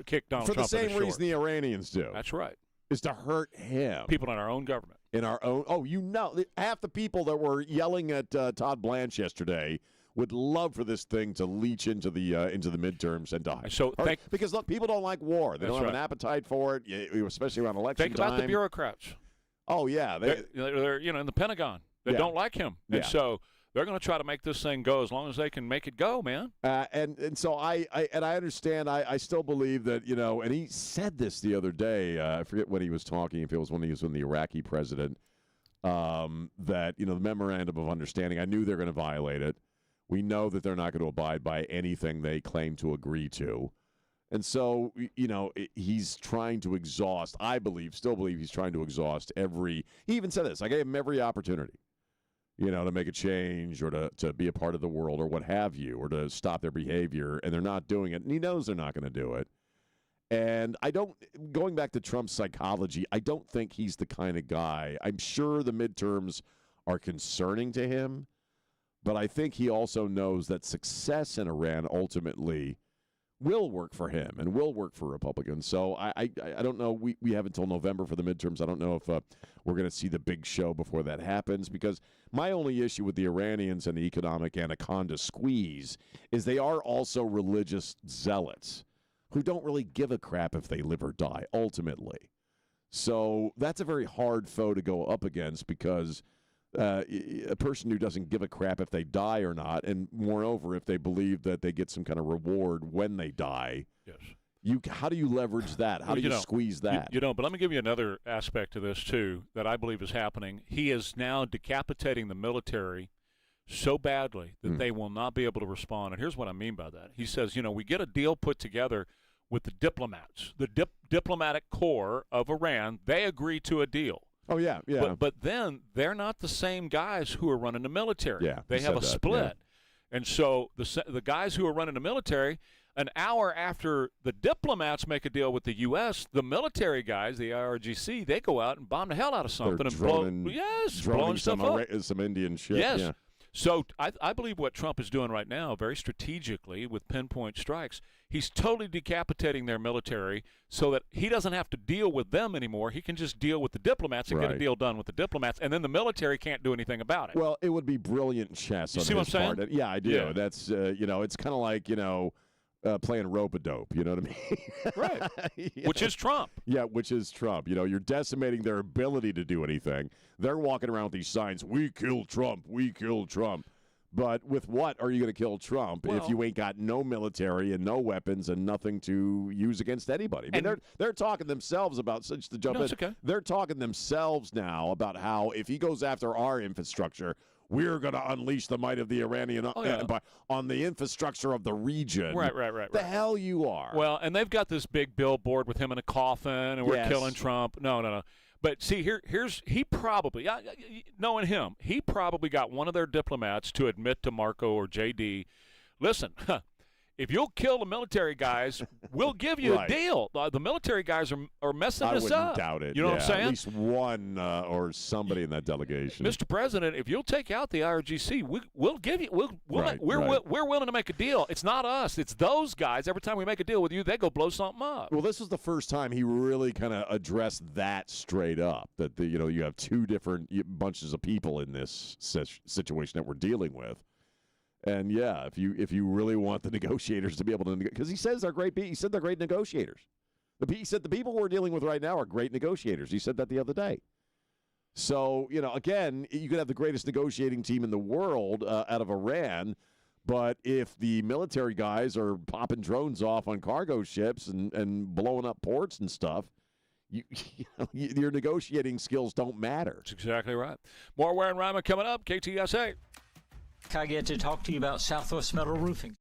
kick Donald Trump for the in same short. reason the Iranians do. That's right. Is to hurt him. People in our own government. In our own. Oh, half the people that were yelling at Todd Blanche yesterday would love for this thing to leach into the midterms and die. Because look, people don't like war. They don't have an appetite for it, especially around election time. Think about the bureaucrats. Oh yeah, they're in the Pentagon. They don't like him, and so. They're going to try to make this thing go as long as they can make it go, man. And so I understand. I still believe that, and he said this the other day. I forget when he was talking, if it was when he was with the Iraqi president, that, the memorandum of understanding, I knew they're going to violate it. We know that they're not going to abide by anything they claim to agree to. And so, he's trying to exhaust, still believe he's trying to exhaust he even said this, I gave him every opportunity. To make a change or to be a part of the world or what have you, or to stop their behavior, and they're not doing it. And he knows they're not going to do it. And going back to Trump's psychology, I don't think he's the kind of guy. I'm sure the midterms are concerning to him, but I think he also knows that success in Iran ultimately will work for him and will work for Republicans. So I don't know. We have until November for the midterms. I don't know if we're going to see the big show before that happens, because my only issue with the Iranians and the economic anaconda squeeze is they are also religious zealots who don't really give a crap if they live or die, ultimately. So that's a very hard foe to go up against, because a person who doesn't give a crap if they die or not, and moreover, if they believe that they get some kind of reward when they die. Yes. How do you leverage that? How do you squeeze that? But let me give you another aspect to this, too, that I believe is happening. He is now decapitating the military so badly that they will not be able to respond. And here's what I mean by that. He says, we get a deal put together with the diplomats. The diplomatic corps of Iran, they agree to a deal. Oh, yeah. But then they're not the same guys who are running the military. Yeah, they have a split. Yeah. And so the guys who are running the military, an hour after the diplomats make a deal with the U.S., the military guys, the IRGC, they go out and bomb the hell out of something and blowing stuff up. Some Indian shit. Yes. Yeah. So I believe what Trump is doing right now, very strategically with pinpoint strikes, he's totally decapitating their military so that he doesn't have to deal with them anymore. He can just deal with the diplomats and get a deal done with the diplomats, and then the military can't do anything about it. Well, it would be brilliant chess. You see what I'm saying? Part. Yeah, I do. Yeah. That's it's kind of like playing rope-a-dope, you know what I mean? Right. Which is Trump. Yeah, which is Trump. You're decimating their ability to do anything. They're walking around with these signs, "We kill Trump, we kill Trump." But with what are you going to kill Trump if you ain't got no military and no weapons and nothing to use against anybody? I mean, they're talking themselves about, such to jump in. Okay. They're talking themselves now about how if he goes after our infrastructure, we're going to unleash the might of the Iranian Empire on the infrastructure of the region. Right. The hell you are. Well, and they've got this big billboard with him in a coffin, and we're killing Trump. No. But see, he probably, knowing him, he probably got one of their diplomats to admit to Marco or JD, listen, if you'll kill the military guys, we'll give you a deal. The military guys are messing this up. I wouldn't doubt it. You know what I'm saying? At least one or somebody in that delegation. Mr. President, if you'll take out the IRGC, we'll give you. We're willing to make a deal. It's not us. It's those guys. Every time we make a deal with you, they go blow something up. Well, this was the first time he really kind of addressed that straight up. That you have two different bunches of people in this situation that we're dealing with. And yeah, if you really want the negotiators to be able to, because he says they're great. He said they're great negotiators. He said the people we're dealing with right now are great negotiators. He said that the other day. So again, you could have the greatest negotiating team in the world out of Iran, but if the military guys are popping drones off on cargo ships and blowing up ports and stuff, your negotiating skills don't matter. That's exactly right. More Ware and Rima coming up. KTSA. I get to talk to you about Southwest Metal Roofing.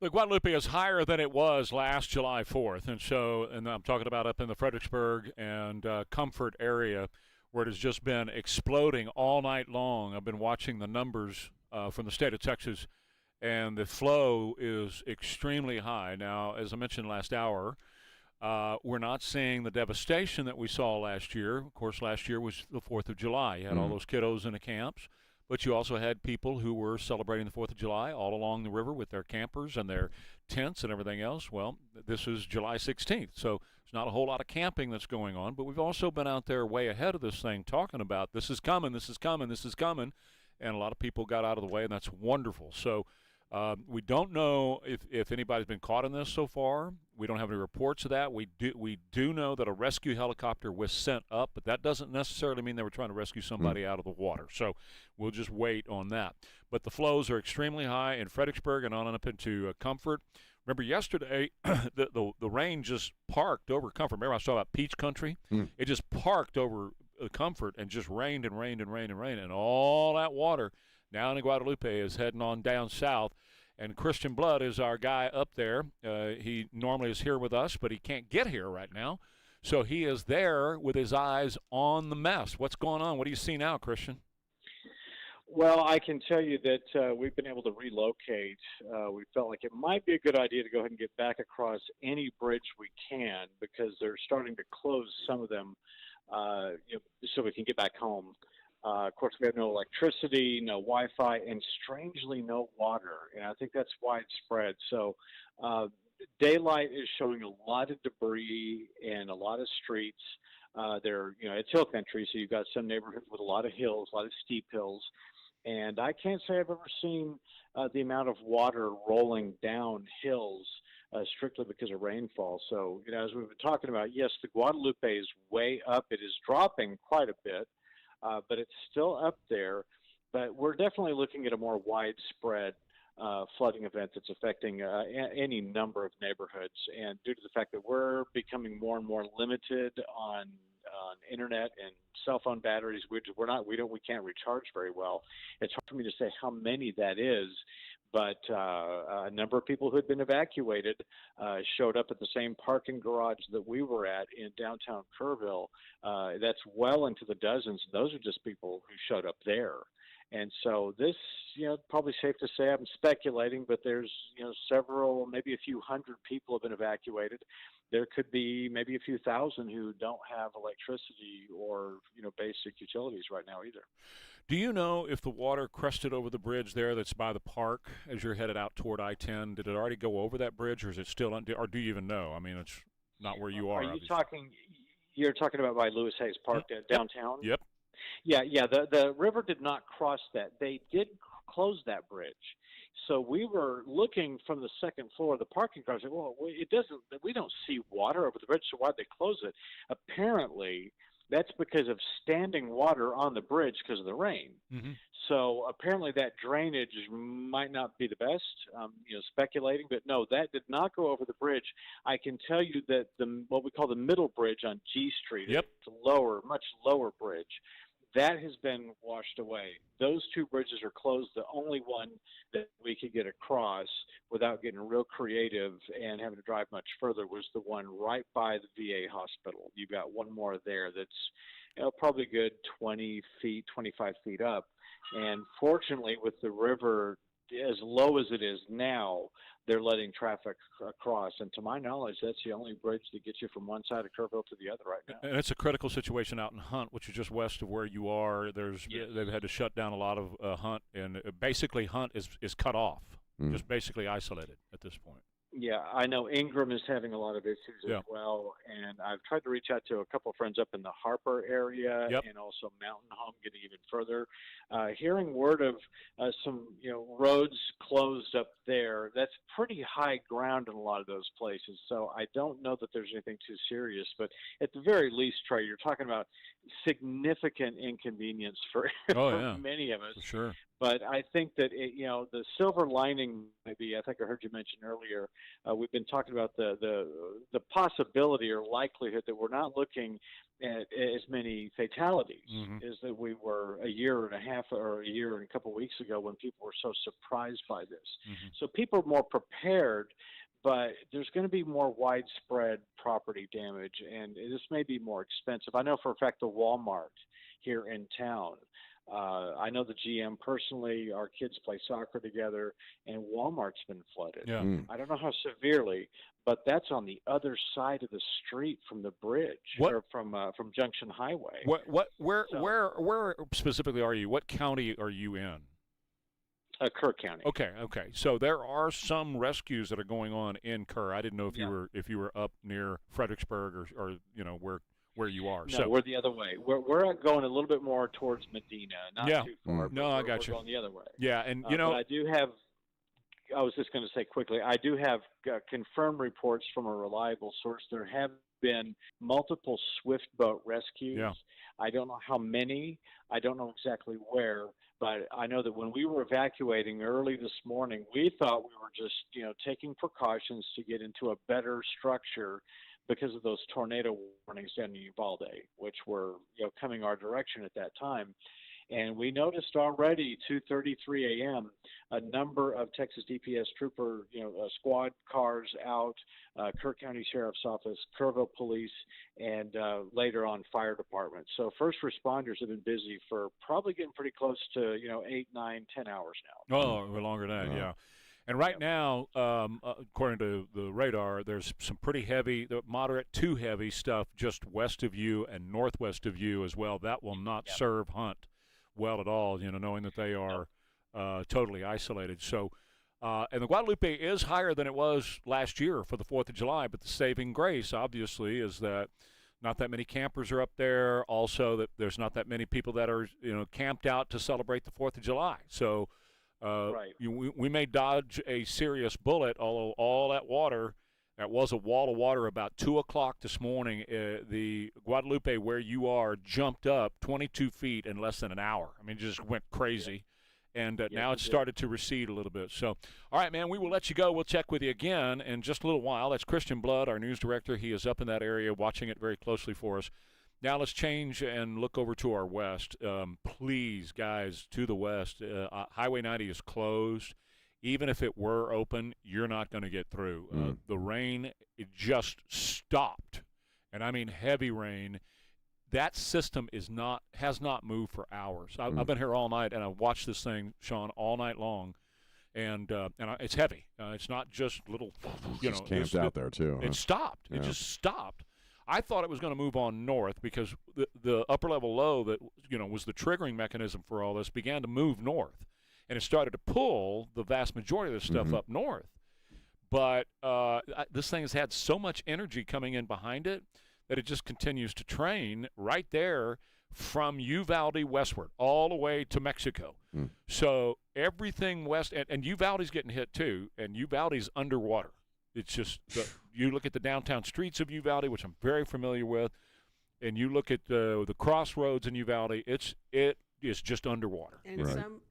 The Guadalupe is higher than it was last July 4th, and I'm talking about up in the Fredericksburg and Comfort area, where it has just been exploding all night long. I've been watching the numbers from the state of Texas, and the flow is extremely high. Now, as I mentioned last hour, we're not seeing the devastation that we saw last year. Of course, last year was the 4th of July. You had all those kiddos in the camps. But you also had people who were celebrating the 4th of July all along the river with their campers and their tents and everything else. Well, this is July 16th, so there's not a whole lot of camping that's going on. But we've also been out there way ahead of this thing talking about this is coming, this is coming, this is coming. And a lot of people got out of the way, and that's wonderful. So we don't know if anybody's been caught in this so far. We don't have any reports of that. We do know that a rescue helicopter was sent up, but that doesn't necessarily mean they were trying to rescue somebody out of the water. So we'll just wait on that. But the flows are extremely high in Fredericksburg and on up into Comfort. Remember yesterday, the rain just parked over Comfort. Remember I was talking about Peach Country? It just parked over Comfort and just rained and rained and rained and rained. And all that water down in Guadalupe is heading on down south. And Christian Blood is our guy up there. He normally is here with us, but he can't get here right now. So he is there with his eyes on the mess. What's going on? What do you see now, Christian? Well, I can tell you that we've been able to relocate. We felt like it might be a good idea to go ahead and get back across any bridge we can because they're starting to close some of them so we can get back home. Of course, we have no electricity, no Wi-Fi, and strangely, no water. And I think that's widespread. So daylight is showing a lot of debris and a lot of streets. It's hill country, so you've got some neighborhoods with a lot of hills, a lot of steep hills. And I can't say I've ever seen the amount of water rolling down hills strictly because of rainfall. So, as we've been talking about, yes, the Guadalupe is way up. It is dropping quite a bit. But it's still up there. But we're definitely looking at a more widespread flooding event that's affecting any number of neighborhoods. And due to the fact that we're becoming more and more limited on internet and cell phone batteries, we can't recharge very well. It's hard for me to say how many that is. But a number of people who had been evacuated showed up at the same parking garage that we were at in downtown Kerrville. That's well into the dozens. Those are just people who showed up there. And so this, probably safe to say, I'm speculating, but there's, several, maybe a few hundred people have been evacuated. There could be maybe a few thousand who don't have electricity or, basic utilities right now either. Do you know if the water crested over the bridge there that's by the park as you're headed out toward I-10? Did it already go over that bridge, or is it still or do you even know? I mean, it's not where you are. You're talking about by Lewis Hayes Park downtown? Yep. Yeah. The river did not cross that. They did close that bridge. So we were looking from the second floor of the parking garage. Well, we don't see water over the bridge, so why'd they close it? Apparently, that's because of standing water on the bridge because of the rain. Mm-hmm. So apparently that drainage might not be the best, speculating, but no, that did not go over the bridge. I can tell you that what we call the middle bridge on G Street, yep. It's a much lower bridge, that has been washed away. Those two bridges are closed. The only one that we could get across without getting real creative and having to drive much further was the one right by the VA hospital. You've got one more there that's probably a good 20 feet, 25 feet up. And fortunately, with the river as low as it is now, they're letting traffic across. And to my knowledge, that's the only bridge that gets you from one side of Kerrville to the other right now. And it's a critical situation out in Hunt, which is just west of where you are. They've had to shut down a lot of Hunt, and basically Hunt is cut off, just basically isolated at this point. Yeah, I know Ingram is having a lot of issues as well, and I've tried to reach out to a couple of friends up in the Harper area and also Mountain Home, getting even further. Hearing word of some roads closed up there. That's pretty high ground in a lot of those places, so I don't know that there's anything too serious. But at the very least, Trey, you're talking about significant inconvenience for, for many of us. For sure. But I think that the silver lining, maybe I think I heard you mention earlier. We've been talking about the possibility or likelihood that we're not looking at as many fatalities as that we were a year and a half or a year and a couple of weeks ago when people were so surprised by this. So people are more prepared, but there's going to be more widespread property damage, and this may be more expensive. I know for a fact the Walmart here in town, I know the GM personally. Our kids play soccer together, and Walmart's been flooded. Yeah. I don't know how severely, but that's on the other side of the street from the bridge, or from Junction Highway. Where specifically are you? What county are you in? Kerr County. Okay. So there are some rescues that are going on in Kerr. I didn't know if you were up near Fredericksburg or where you are. No, so we're the other way. We're going a little bit more towards Medina, not too far. No, I got you. We're going the other way. Yeah, and but I do have. I was just going to say quickly. I do have confirmed reports from a reliable source. There have been multiple swift boat rescues. Yeah. I don't know how many. I don't know exactly where. But I know that when we were evacuating early this morning, we thought we were just, taking precautions to get into a better structure because of those tornado warnings down in Uvalde, which were, coming our direction at that time. And we noticed already 2:33 a.m. a number of Texas DPS trooper, squad cars out, Kerr County Sheriff's Office, Kerrville Police, and later on fire department. So first responders have been busy for probably getting pretty close to 8, 9, 10 hours now. Oh, longer than that, yeah. And right now, according to the radar, there's some pretty heavy, moderate to heavy stuff just west of you and northwest of you as well. That will not serve Hunt well at all, knowing that they are totally isolated. So, and the Guadalupe is higher than it was last year for the 4th of July, but the saving grace, obviously, is that not that many campers are up there. Also, that there's not that many people that are, camped out to celebrate the 4th of July. So, we may dodge a serious bullet, although all that water, that was a wall of water about 2 o'clock this morning. The Guadalupe, where you are, jumped up 22 feet in less than an hour. I mean, it just went crazy. And now it's started to recede a little bit. So, all right, man, we will let you go. We'll check with you again in just a little while. That's Christian Blood, our news director. He is up in that area watching it very closely for us. Now let's change and look over to our west. Please, guys, to the west. Highway 90 is closed. Even if it were open, you're not going to get through. The rain, it just stopped. And I mean heavy rain. That system has not moved for hours. I've been here all night, and I've watched this thing, Sean, all night long. And it's heavy. It's not just little, It's camped out there, too. It stopped. Yeah. It just stopped. I thought it was going to move on north because the upper level low that was the triggering mechanism for all this began to move north, and it started to pull the vast majority of this stuff up north. But this thing has had so much energy coming in behind it that it just continues to train right there from Uvalde westward all the way to Mexico. So everything west, and Uvalde's getting hit too, and Uvalde's underwater. It's just you look at the downtown streets of Uvalde, which I'm very familiar with, and you look at the crossroads in Uvalde. It is just underwater. And some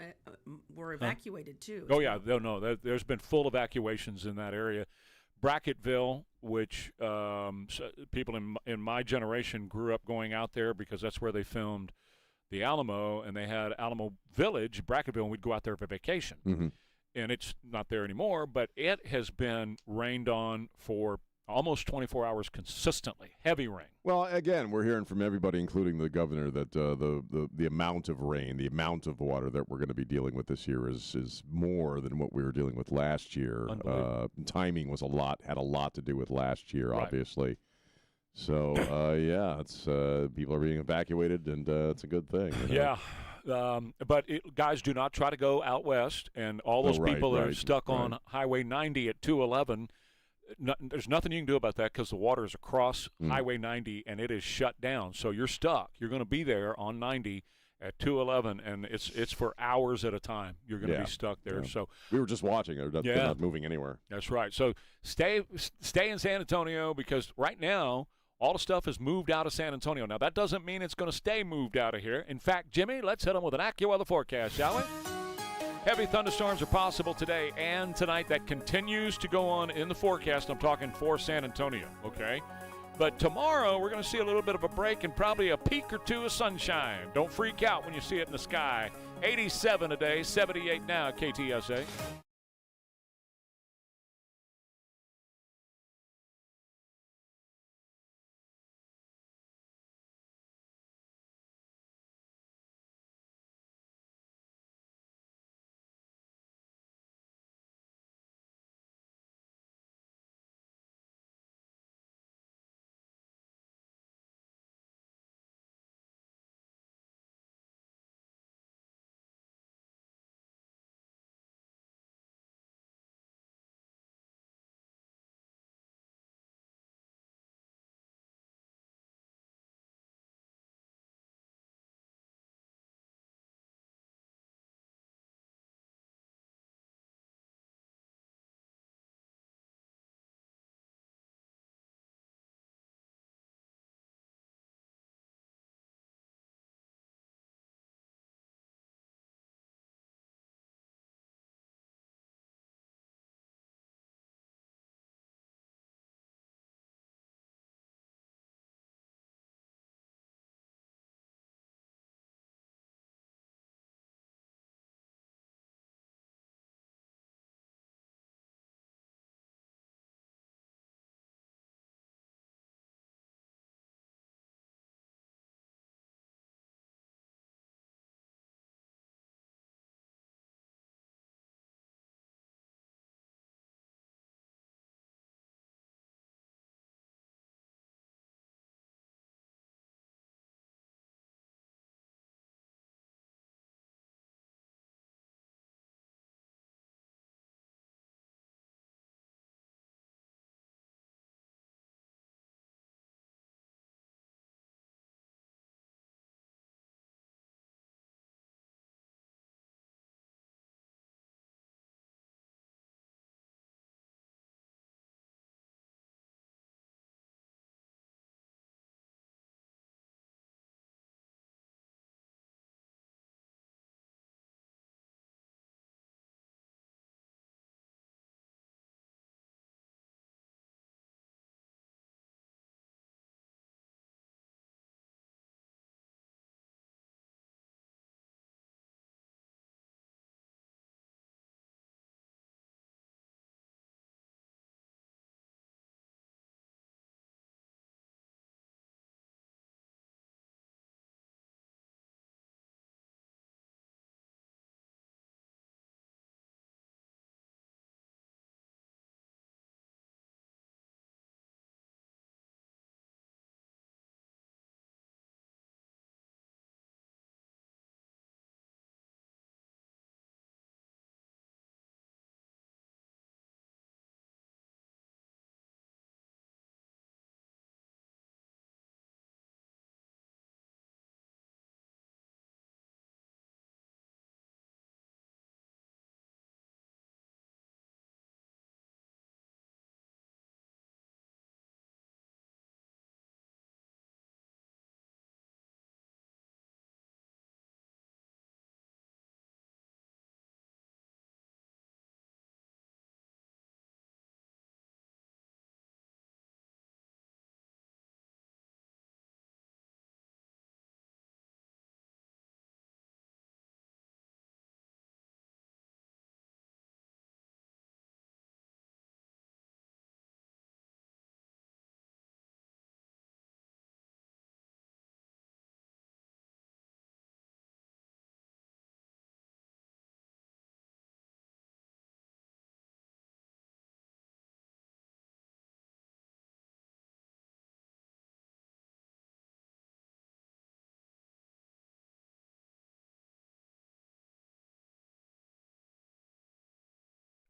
were evacuated too. Oh yeah, no. There's been full evacuations in that area. Bracketville, which people in my generation grew up going out there because that's where they filmed The Alamo, and they had Alamo Village, Bracketville, and we'd go out there for vacation. And it's not there anymore, but it has been rained on for almost 24 hours consistently, heavy rain. Well, again, we're hearing from everybody, including the governor, that the amount of rain, the amount of water that we're going to be dealing with this year is more than what we were dealing with last year. Timing had a lot to do with last year, obviously. So, it's people are being evacuated, and it's a good thing. Yeah. But guys, do not try to go out west, and all those people that are stuck on Highway 90 at 211, there's nothing you can do about that because the water is across Highway 90, and it is shut down. So you're stuck. You're going to be there on 90 at 211, and it's for hours at a time. You're going to be stuck there. Yeah. So we were just watching. They're not moving anywhere. That's right. So stay in San Antonio, because right now all the stuff has moved out of San Antonio. Now, that doesn't mean it's going to stay moved out of here. In fact, Jimmy, let's hit them with an AccuWeather forecast, shall we? Heavy thunderstorms are possible today and tonight. That continues to go on in the forecast. I'm talking for San Antonio, okay? But tomorrow, we're going to see a little bit of a break and probably a peak or two of sunshine. Don't freak out when you see it in the sky. 87 today, 78 now at KTSA.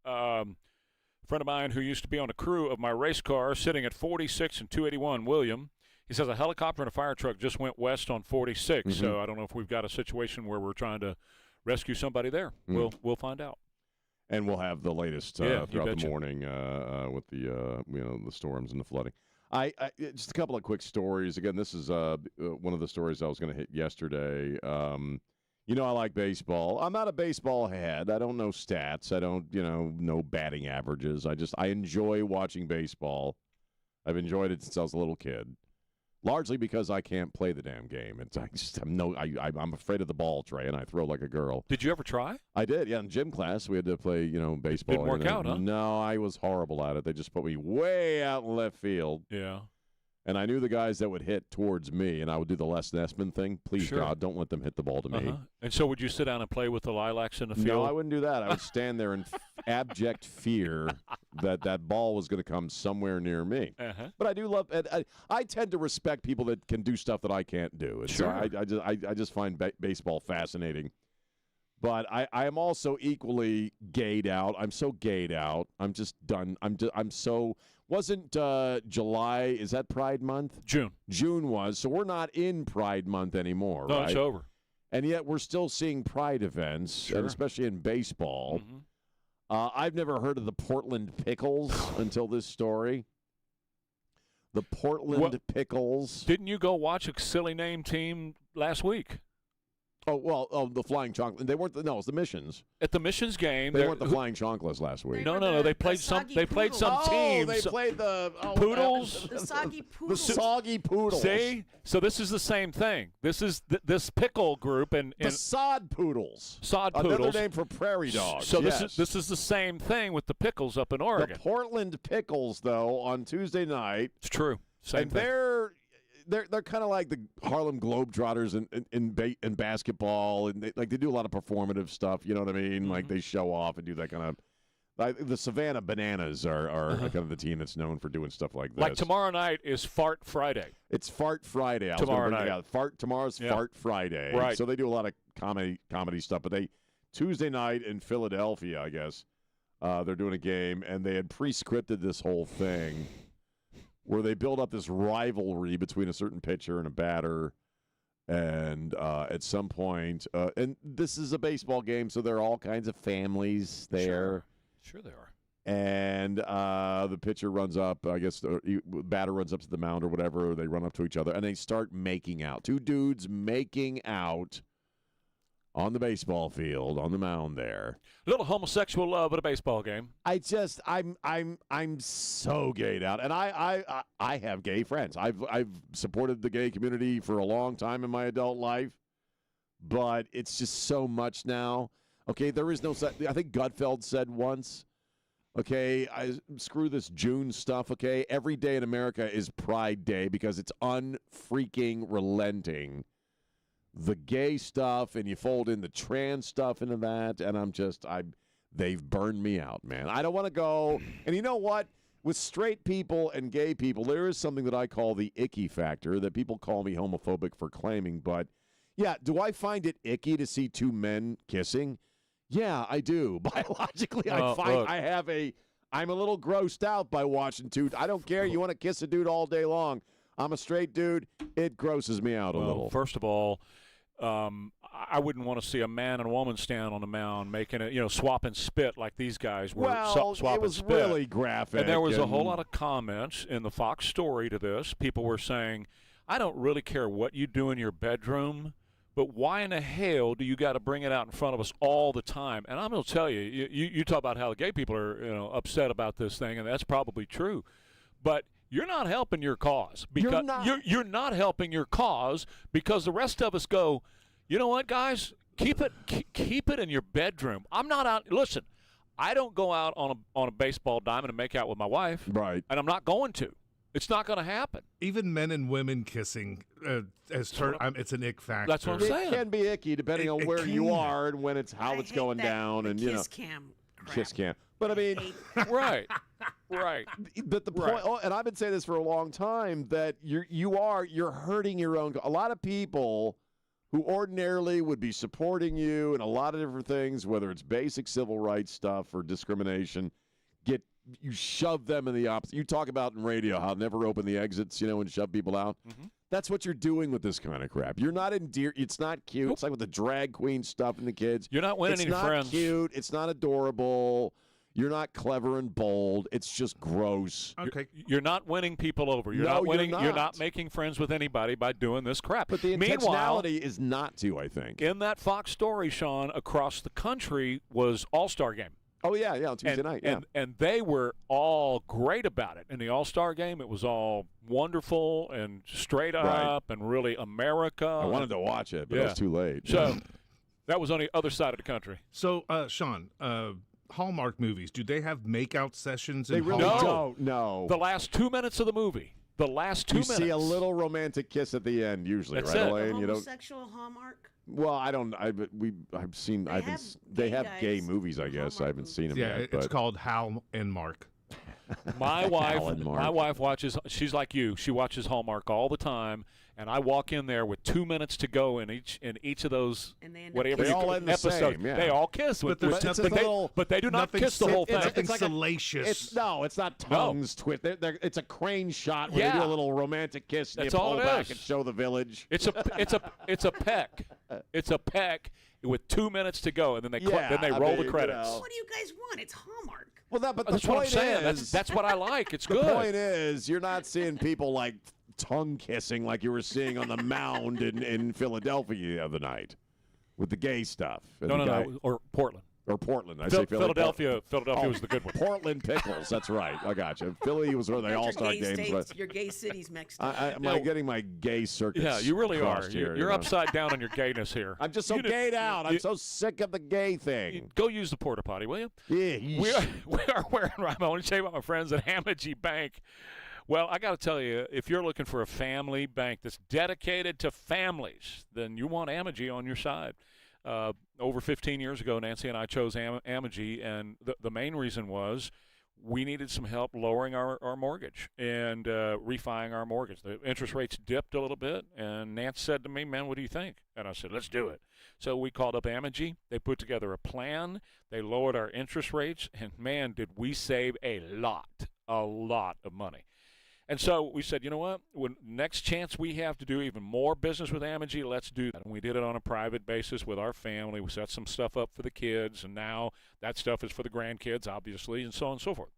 Friend of mine who used to be on a crew of my race car sitting at 46 and 281, William, he says a helicopter and a fire truck just went west on 46. Mm-hmm. So I don't know if we've got a situation where we're trying to rescue somebody there. Mm. We'll find out. And we'll have the latest throughout the morning with the the storms and the flooding. I just a couple of quick stories. Again, this is one of the stories I was going to hit yesterday. You know, I like baseball. I'm not a baseball head. I don't know stats. I don't, know batting averages. I enjoy watching baseball. I've enjoyed it since I was a little kid. Largely because I can't play the damn game. I'm afraid of the ball, Trey, and I throw like a girl. Did you ever try? I did, yeah. In gym class, we had to play, baseball. Didn't work out, huh? No, I was horrible at it. They just put me way out in left field. Yeah. And I knew the guys that would hit towards me, and I would do the Les Nessman thing. Please, Sure. God, don't let them hit the ball to me. And so would you sit down and play with the lilacs in the field? No, I wouldn't do that. I would stand there in abject fear that ball was going to come somewhere near me. Uh-huh. But I do love I tend to respect people that can do stuff that I can't do. Sure. I just find baseball fascinating. But I am also equally gayed out. I'm so gayed out. I'm just done. I'm so. Wasn't July, is that Pride Month? June. June was. So we're not in Pride Month anymore, No, right? it's over. And yet we're still seeing Pride events, Sure. and especially in baseball. Mm-hmm. I've never heard of the Portland Pickles until this story. The Portland Pickles. Didn't you go watch a silly name team last week? The Flying Chocolate. They weren't. No, it's the Missions. At the Missions game, They weren't the Flying Chocolates last week. No. They played some. They played some teams. They played the Poodles. The soggy poodles. The soggy Poodles. See, so this is the same thing. This is this pickle group and the Sod Poodles. Sod Poodles. Another name for prairie dogs. So yes. this is the same thing with the Pickles up in Oregon. The Portland Pickles, though, on Tuesday night. It's true. Same and thing. They're kind of like the Harlem Globetrotters in basketball, and they do a lot of performative stuff. You know what I mean? Mm-hmm. Like they show off and do that kind of. Like the Savannah Bananas are kind of the team that's known for doing stuff like this. Like tomorrow night is Fart Friday. It's Fart Friday. Tomorrow night. Tomorrow's Fart Friday. Right. So they do a lot of comedy stuff. But Tuesday night in Philadelphia, I guess, they're doing a game, and they had pre-scripted this whole thing where they build up this rivalry between a certain pitcher and a batter. And at some point, and this is a baseball game, so there are all kinds of families there. Sure they are. And the pitcher runs up, I guess the batter runs up to the mound or whatever. They run up to each other, and they start making out. Two dudes making out on the baseball field, on the mound there. A little homosexual love at a baseball game. I'm so gayed out, and I have gay friends. I've supported the gay community for a long time in my adult life, but it's just so much now. Okay, there is no. I think Gutfeld said once. Okay, screw this June stuff. Okay, every day in America is Pride Day because it's unfreaking relenting. The gay stuff, and you fold in the trans stuff into that, and they've burned me out, man. I don't want to go. And you know what? With straight people and gay people, there is something that I call the icky factor that people call me homophobic for claiming. But, yeah, do I find it icky to see two men kissing? Yeah, I do. Biologically, I'm a little grossed out by watching two. I don't care. You want to kiss a dude all day long. I'm a straight dude. It grosses me out a little. First of all, I wouldn't want to see a man and a woman stand on the mound making it, swapping spit like these guys were swapping it was spit. Really graphic. And there was a whole lot of comments in the Fox story to this. People were saying, I don't really care what you do in your bedroom, but why in the hell do you got to bring it out in front of us all the time? And I'm going to tell you, you talk about how the gay people are upset about this thing, and that's probably true. But you're not helping your cause. Because you're not helping your cause because the rest of us go, you know what, guys? Keep it in your bedroom. I'm not out. Listen, I don't go out on a baseball diamond and make out with my wife. Right. And I'm not going to. It's not going to happen. Even men and women kissing, it's an ick factor. That's what I'm saying. It can be icky depending on where you are and when how it's going down, and kiss cam. Kiss cam. But I mean, right. But the point, and I've been saying this for a long time, that you're hurting your own. A lot of people who ordinarily would be supporting you in a lot of different things, whether it's basic civil rights stuff or discrimination, you shove them in the opposite. You talk about in radio how never open the exits, and shove people out. Mm-hmm. That's what you're doing with this kind of crap. You're not it's not cute. Nope. It's like with the drag queen stuff and the kids. You're not winning any friends. It's not cute. It's not adorable. You're not clever and bold. It's just gross. Okay. You're not winning people over. You're No, not winning. you're You're not. not making friends with anybody by doing this crap. But the Meanwhile, intentionality is not to, I think. in that Fox story, Sean, across the country was All-Star Game. Oh, yeah, on Tuesday night, yeah. And they were all great about it. In the All-Star Game, it was all wonderful and straight up and really America. I wanted to watch it, but it was too late. So that was on the other side of the country. So, Sean, Hallmark movies, do they have makeout sessions? They really don't, no. The last 2 minutes of the movie. The last 2 minutes. You see a little romantic kiss at the end, usually, That's right, it. Elaine? You don't. Homosexual Hallmark? Well, I don't. I've seen. They have gay movies, I guess. I haven't seen them yet. It's called Hal and Mark. My wife watches. She's like you. She watches Hallmark all the time, and I walk in there with 2 minutes to go in each of those whatever They all end the episodes. same, yeah. They all kiss, But there's nothing- but they do not kiss the whole thing. Nothing like salacious. it's not tongues twist. It's a crane shot where they do a little romantic kiss. And That's you all pull it back is. and show the village. It's a peck. It's a peck with 2 minutes to go, and then they roll the credits. What do you guys want? It's Hallmark. Well, but That's the what I'm point saying. is, That's what I like. It's the good. point is, you're not seeing people like tongue kissing like you were seeing on the mound in Philadelphia the other night with the gay stuff. And No, or Portland. Or Portland. I say Philadelphia was the good one. Portland Pickles. That's right. I got you. Philly was one of the All-Star games. Your gay cities mixed up. I'm getting my gay circuits. Yeah, you really are. crossed here, You're upside down on your gayness here. I'm just so gayed out. I'm so sick of the gay thing. Go use the porta potty, will you? Yeah. We are wearing Rima. I want to tell you about my friends at Hamogee Bank. Well, I got to tell you, if you're looking for a family bank that's dedicated to families, then you want Hamogee on your side. Over 15 years ago, Nancy and I chose Hamogee, and the main reason was we needed some help lowering our mortgage and refining our mortgage. The interest rates dipped a little bit, and Nancy said to me, man, what do you think? And I said, let's do it. So we called up Hamogee. They put together a plan. They lowered our interest rates, and, man, did we save a lot of money. And so we said, you know what? When next chance we have to do even more business with Hamogee, let's do that. And we did it on a private basis with our family. We set some stuff up for the kids, and now that stuff is for the grandkids, obviously, and so on and so forth.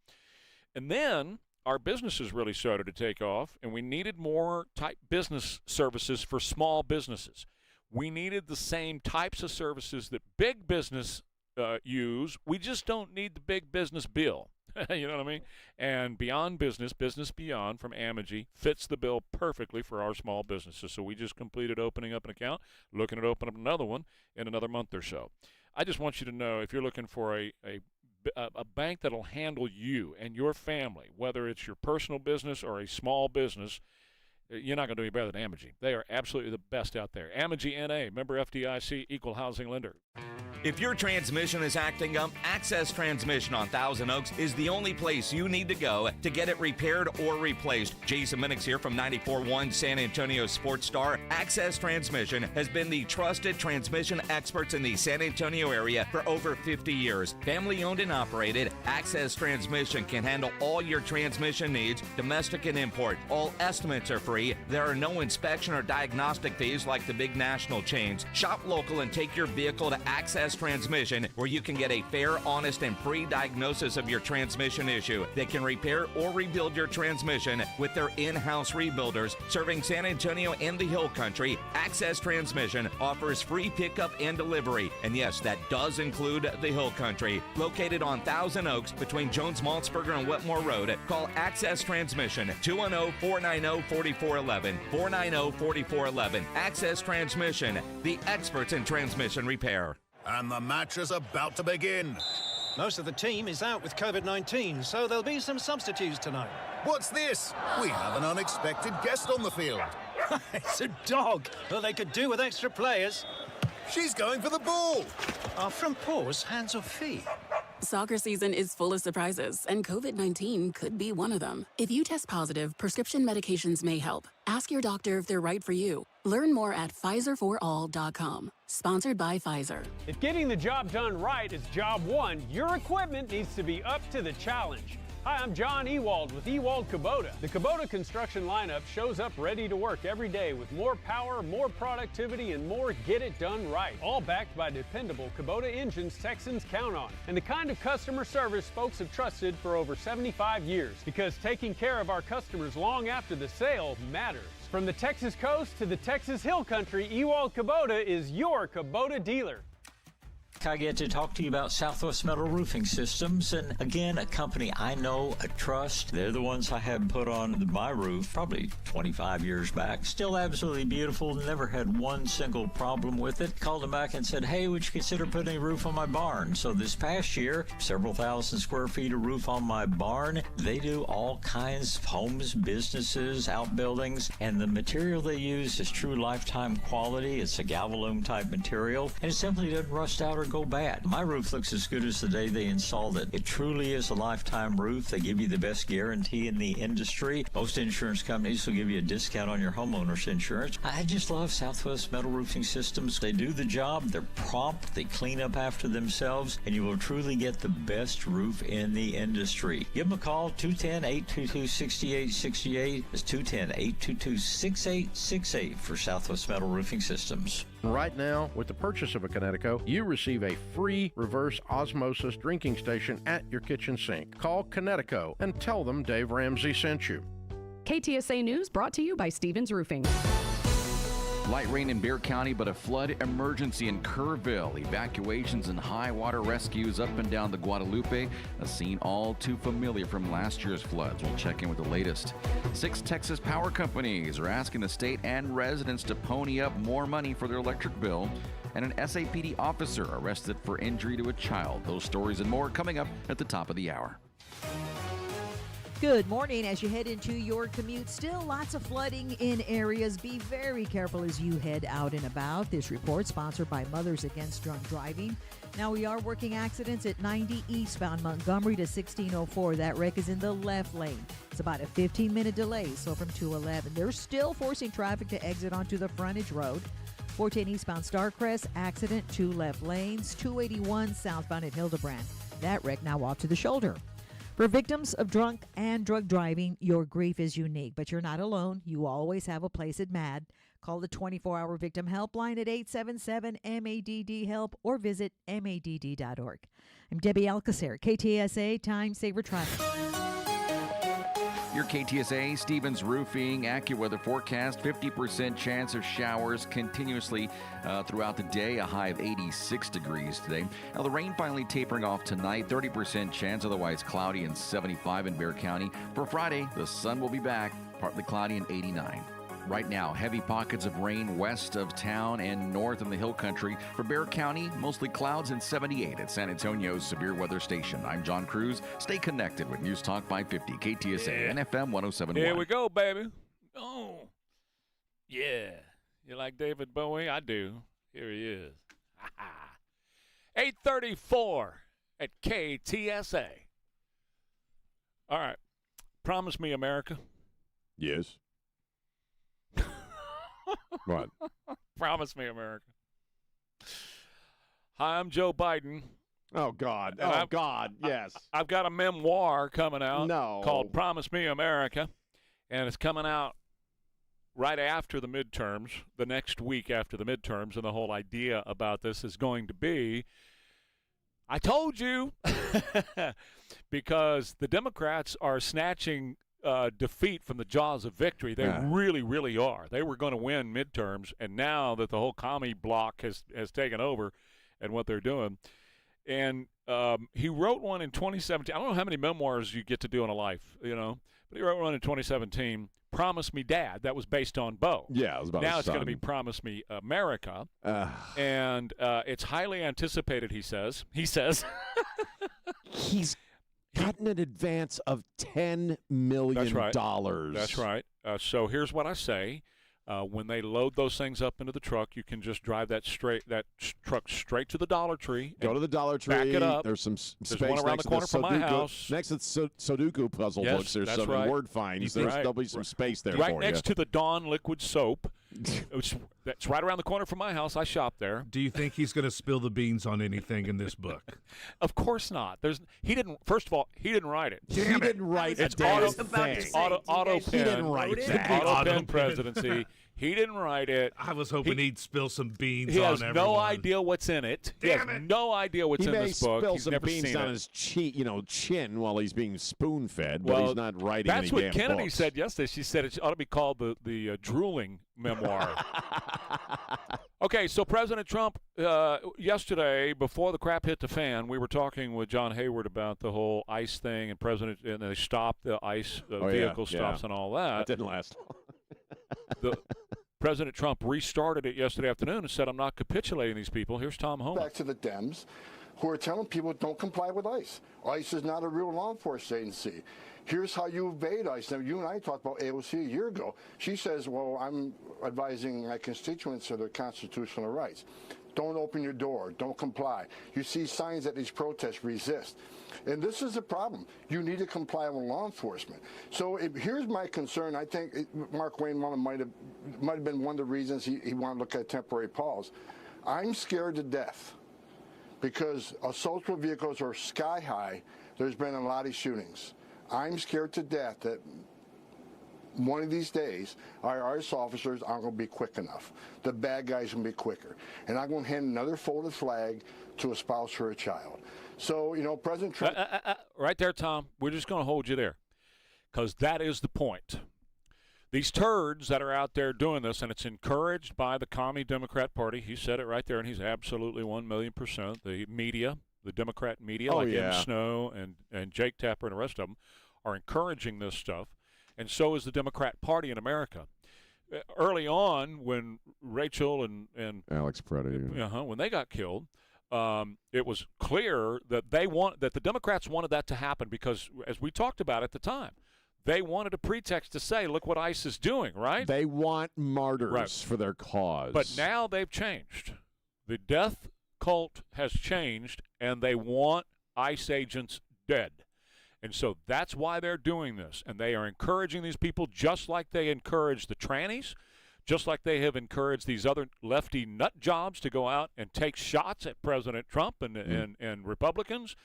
And then our businesses really started to take off, and we needed more type business services for small businesses. We needed the same types of services that big business use. We just don't need the big business bill. You know what I mean? And Beyond Business, Business Beyond from Hamogee fits the bill perfectly for our small businesses. So we just completed opening up an account, looking at opening up another one in another month or so. I just want you to know, if you're looking for a bank that'll handle you and your family, whether it's your personal business or a small business, you're not going to do any better than Hamogee. They are absolutely the best out there. Hamogee N.A., member FDIC, equal housing lender. If your transmission is acting up, Access Transmission on Thousand Oaks is the only place you need to go to get it repaired or replaced. Jason Minix here from 94.1 San Antonio Sports Star. Access Transmission has been the trusted transmission experts in the San Antonio area for over 50 years. Family owned and operated, Access Transmission can handle all your transmission needs, domestic and import. All estimates are free. There are no inspection or diagnostic fees like the big national chains. Shop local and take your vehicle to Access Transmission, where you can get a fair, honest, and free diagnosis of your transmission issue. They can repair or rebuild your transmission with their in-house rebuilders serving San Antonio and the Hill Country. Access Transmission offers free pickup and delivery, and yes, that does include the Hill Country. Located on Thousand Oaks between Jones-Maltzberger and Wetmore Road, call Access Transmission 210-490-4411. 490-4411. Access Transmission, the experts in transmission repair. And the match is about to begin. Most of the team is out with COVID-19, so there'll be some substitutes tonight. What's this? We have an unexpected guest on the field. It's a dog. Well, they could do with extra players. She's going for the ball. Are front paws hands or feet? Soccer season is full of surprises, and COVID-19 could be one of them. If you test positive, prescription medications may help. Ask your doctor if they're right for you. Learn more at PfizerForAll.com. Sponsored by Pfizer. If getting the job done right is job one, your equipment needs to be up to the challenge. Hi, I'm John Ewald with Ewald Kubota. The Kubota construction lineup shows up ready to work every day with more power, more productivity, and more get it done right. All backed by dependable Kubota engines Texans count on. And the kind of customer service folks have trusted for over 75 years. Because taking care of our customers long after the sale matters. From the Texas coast to the Texas Hill Country, Ewald Kubota is your Kubota dealer. I get to talk to you about Southwest Metal Roofing Systems, and again, a company I know, I trust. They're the ones I had put on my roof probably 25 years back. Still absolutely beautiful, never had one single problem with it. Called them back and said, hey, would you consider putting a roof on my barn? So this past year, several thousand square feet of roof on my barn. They do all kinds of homes, businesses, outbuildings, and the material they use is true lifetime quality. It's a Galvalume type material, and it simply doesn't rust out or go bad. My roof looks as good as the day they installed it. It truly is a lifetime roof. They give you the best guarantee in the industry. Most insurance companies will give you a discount on your homeowner's insurance. I just love Southwest Metal Roofing Systems. They do the job. They're prompt. They clean up after themselves, and you will truly get the best roof in the industry. Give them a call, 210-822-6868. It's 210-822-6868 for Southwest Metal Roofing Systems. Right now, with the purchase of a Connecticut, you receive a free reverse osmosis drinking station at your kitchen sink. Call Connecticut and tell them Dave Ramsey sent you. KTSA News brought to you by Stevens Roofing. Light rain in Bexar County, but a flood emergency in Kerrville. Evacuations and high water rescues up and down the Guadalupe. A scene all too familiar from last year's floods. We'll check in with the latest. 6 Texas power companies are asking the state and residents to pony up more money for their electric bill. And an SAPD officer arrested for injury to a child. Those stories and more coming up at the top of the hour. Good morning. As you head into your commute, still lots of flooding in areas. Be very careful as you head out and about. This report sponsored by Mothers Against Drunk Driving. Now we are working accidents at 90 eastbound Montgomery to 1604. That wreck is in the left lane. It's about a 15-minute delay, so from 211. They're still forcing traffic to exit onto the frontage road. 410 eastbound Starcrest, accident, 2 left lanes. 281 southbound at Hildebrand. That wreck now off to the shoulder. For victims of drunk and drug driving, your grief is unique, but you're not alone. You always have a place at MADD. Call the 24-hour victim helpline at 877-MADD-HELP or visit madd.org. I'm Debbie Alcacer, KTSA Time Saver Traffic. Your KTSA Stevens Roofing AccuWeather forecast, 50% chance of showers continuously throughout the day, a high of 86 degrees today. Now the rain finally tapering off tonight, 30% chance, otherwise cloudy and 75 in Bexar County. For Friday, the sun will be back, partly cloudy and 89. Right now, heavy pockets of rain west of town and north in the Hill Country. For Bexar County, mostly clouds and 78 at San Antonio's Severe Weather Station. I'm John Cruz. Stay connected with News Talk 550, KTSA, and FM 107.1. Here we go, baby. Oh, yeah. You like David Bowie? I do. Here he is. 8:34 at KTSA. All right. Promise me, America. Yes. What? Promise me, America. Hi, I'm Joe Biden. Oh, God. Yes. I've got a memoir coming out No. called Promise Me, America, and it's coming out right after the midterms, the next week after the midterms, and the whole idea about this is going to be, I told you, because the Democrats are snatching defeat from the jaws of victory. They really, really are. They were going to win midterms, and now that the whole commie bloc has taken over and what they're doing. And he wrote one in 2017. I don't know how many memoirs you get to do in a life, but he wrote one in 2017, Promise Me Dad. That was based on Bo. Yeah, it was about Now his it's going to son. be Promise Me America. And it's highly anticipated, he says. He's gotten an advance of $10 million. That's right. That's right. So here's what I say. When they load those things up into the truck, you can just drive that truck straight to the Dollar Tree. Go to the Dollar Tree. Back it up. There's some space one around next the corner to from my Sudoku. house. Next to the Sudoku puzzle Yes, books, there's that's some right. word finds. There'll be some space there right for next you. to the Dawn liquid soap. That's right around the corner from my house. I shop there. Do you think he's going to spill the beans on anything in this book? Of course not. He didn't. First of all, he didn't write it. He didn't write it. It's auto pen. He didn't write that. Auto pen presidency. He didn't write it. I was hoping he'd spill some beans He on has everyone. no idea what's in it. He has no idea what's in this book. He may He's spill some never beans seen on it. his chin while he's being spoon-fed, but he's not writing any That's what damn Kennedy books. said yesterday. She said it ought to be called the drooling memoir. Okay, so President Trump, yesterday, before the crap hit the fan, we were talking with John Hayward about the whole ICE thing, and they stopped the ICE vehicle stops and all that. That didn't last long. President Trump restarted it yesterday afternoon and said, I'm not capitulating these people. Here's Tom Homan. Back to the Dems who are telling people don't comply with ICE. ICE is not a real law enforcement agency. Here's how you evade ICE. Now, you and I talked about AOC a year ago. She says, well, I'm advising my constituents of their constitutional rights. Don't open your door. Don't comply. You see signs at these protests, resist. And this is a problem. You need to comply with law enforcement. So here's my concern. I think Mark Wayne might have been one of the reasons he wanted to look at temporary pause. I'm scared to death because assaults with vehicles are sky high. There's been a lot of shootings. I'm scared to death that one of these days, our ICE officers aren't going to be quick enough. The bad guys will be quicker. And I'm going to hand another folded flag to a spouse or a child. So, President Trump... right there, Tom. We're just going to hold you there because that is the point. These turds that are out there doing this, and it's encouraged by the commie Democrat Party. He said it right there, and he's absolutely 1,000,000%. The media, the Democrat media, M. Snow and Jake Tapper and the rest of them, are encouraging this stuff. And so is the Democrat Party in America. Early on, when Rachel and Alex Preddy, when they got killed, it was clear that the Democrats wanted that to happen because, as we talked about at the time, they wanted a pretext to say, "Look what ICE is doing." Right? They want martyrs for their cause. But now they've changed. The death cult has changed, and they want ICE agents dead. And so that's why they're doing this. And they are encouraging these people just like they encourage the trannies, just like they have encouraged these other lefty nut jobs to go out and take shots at President Trump and Republicans.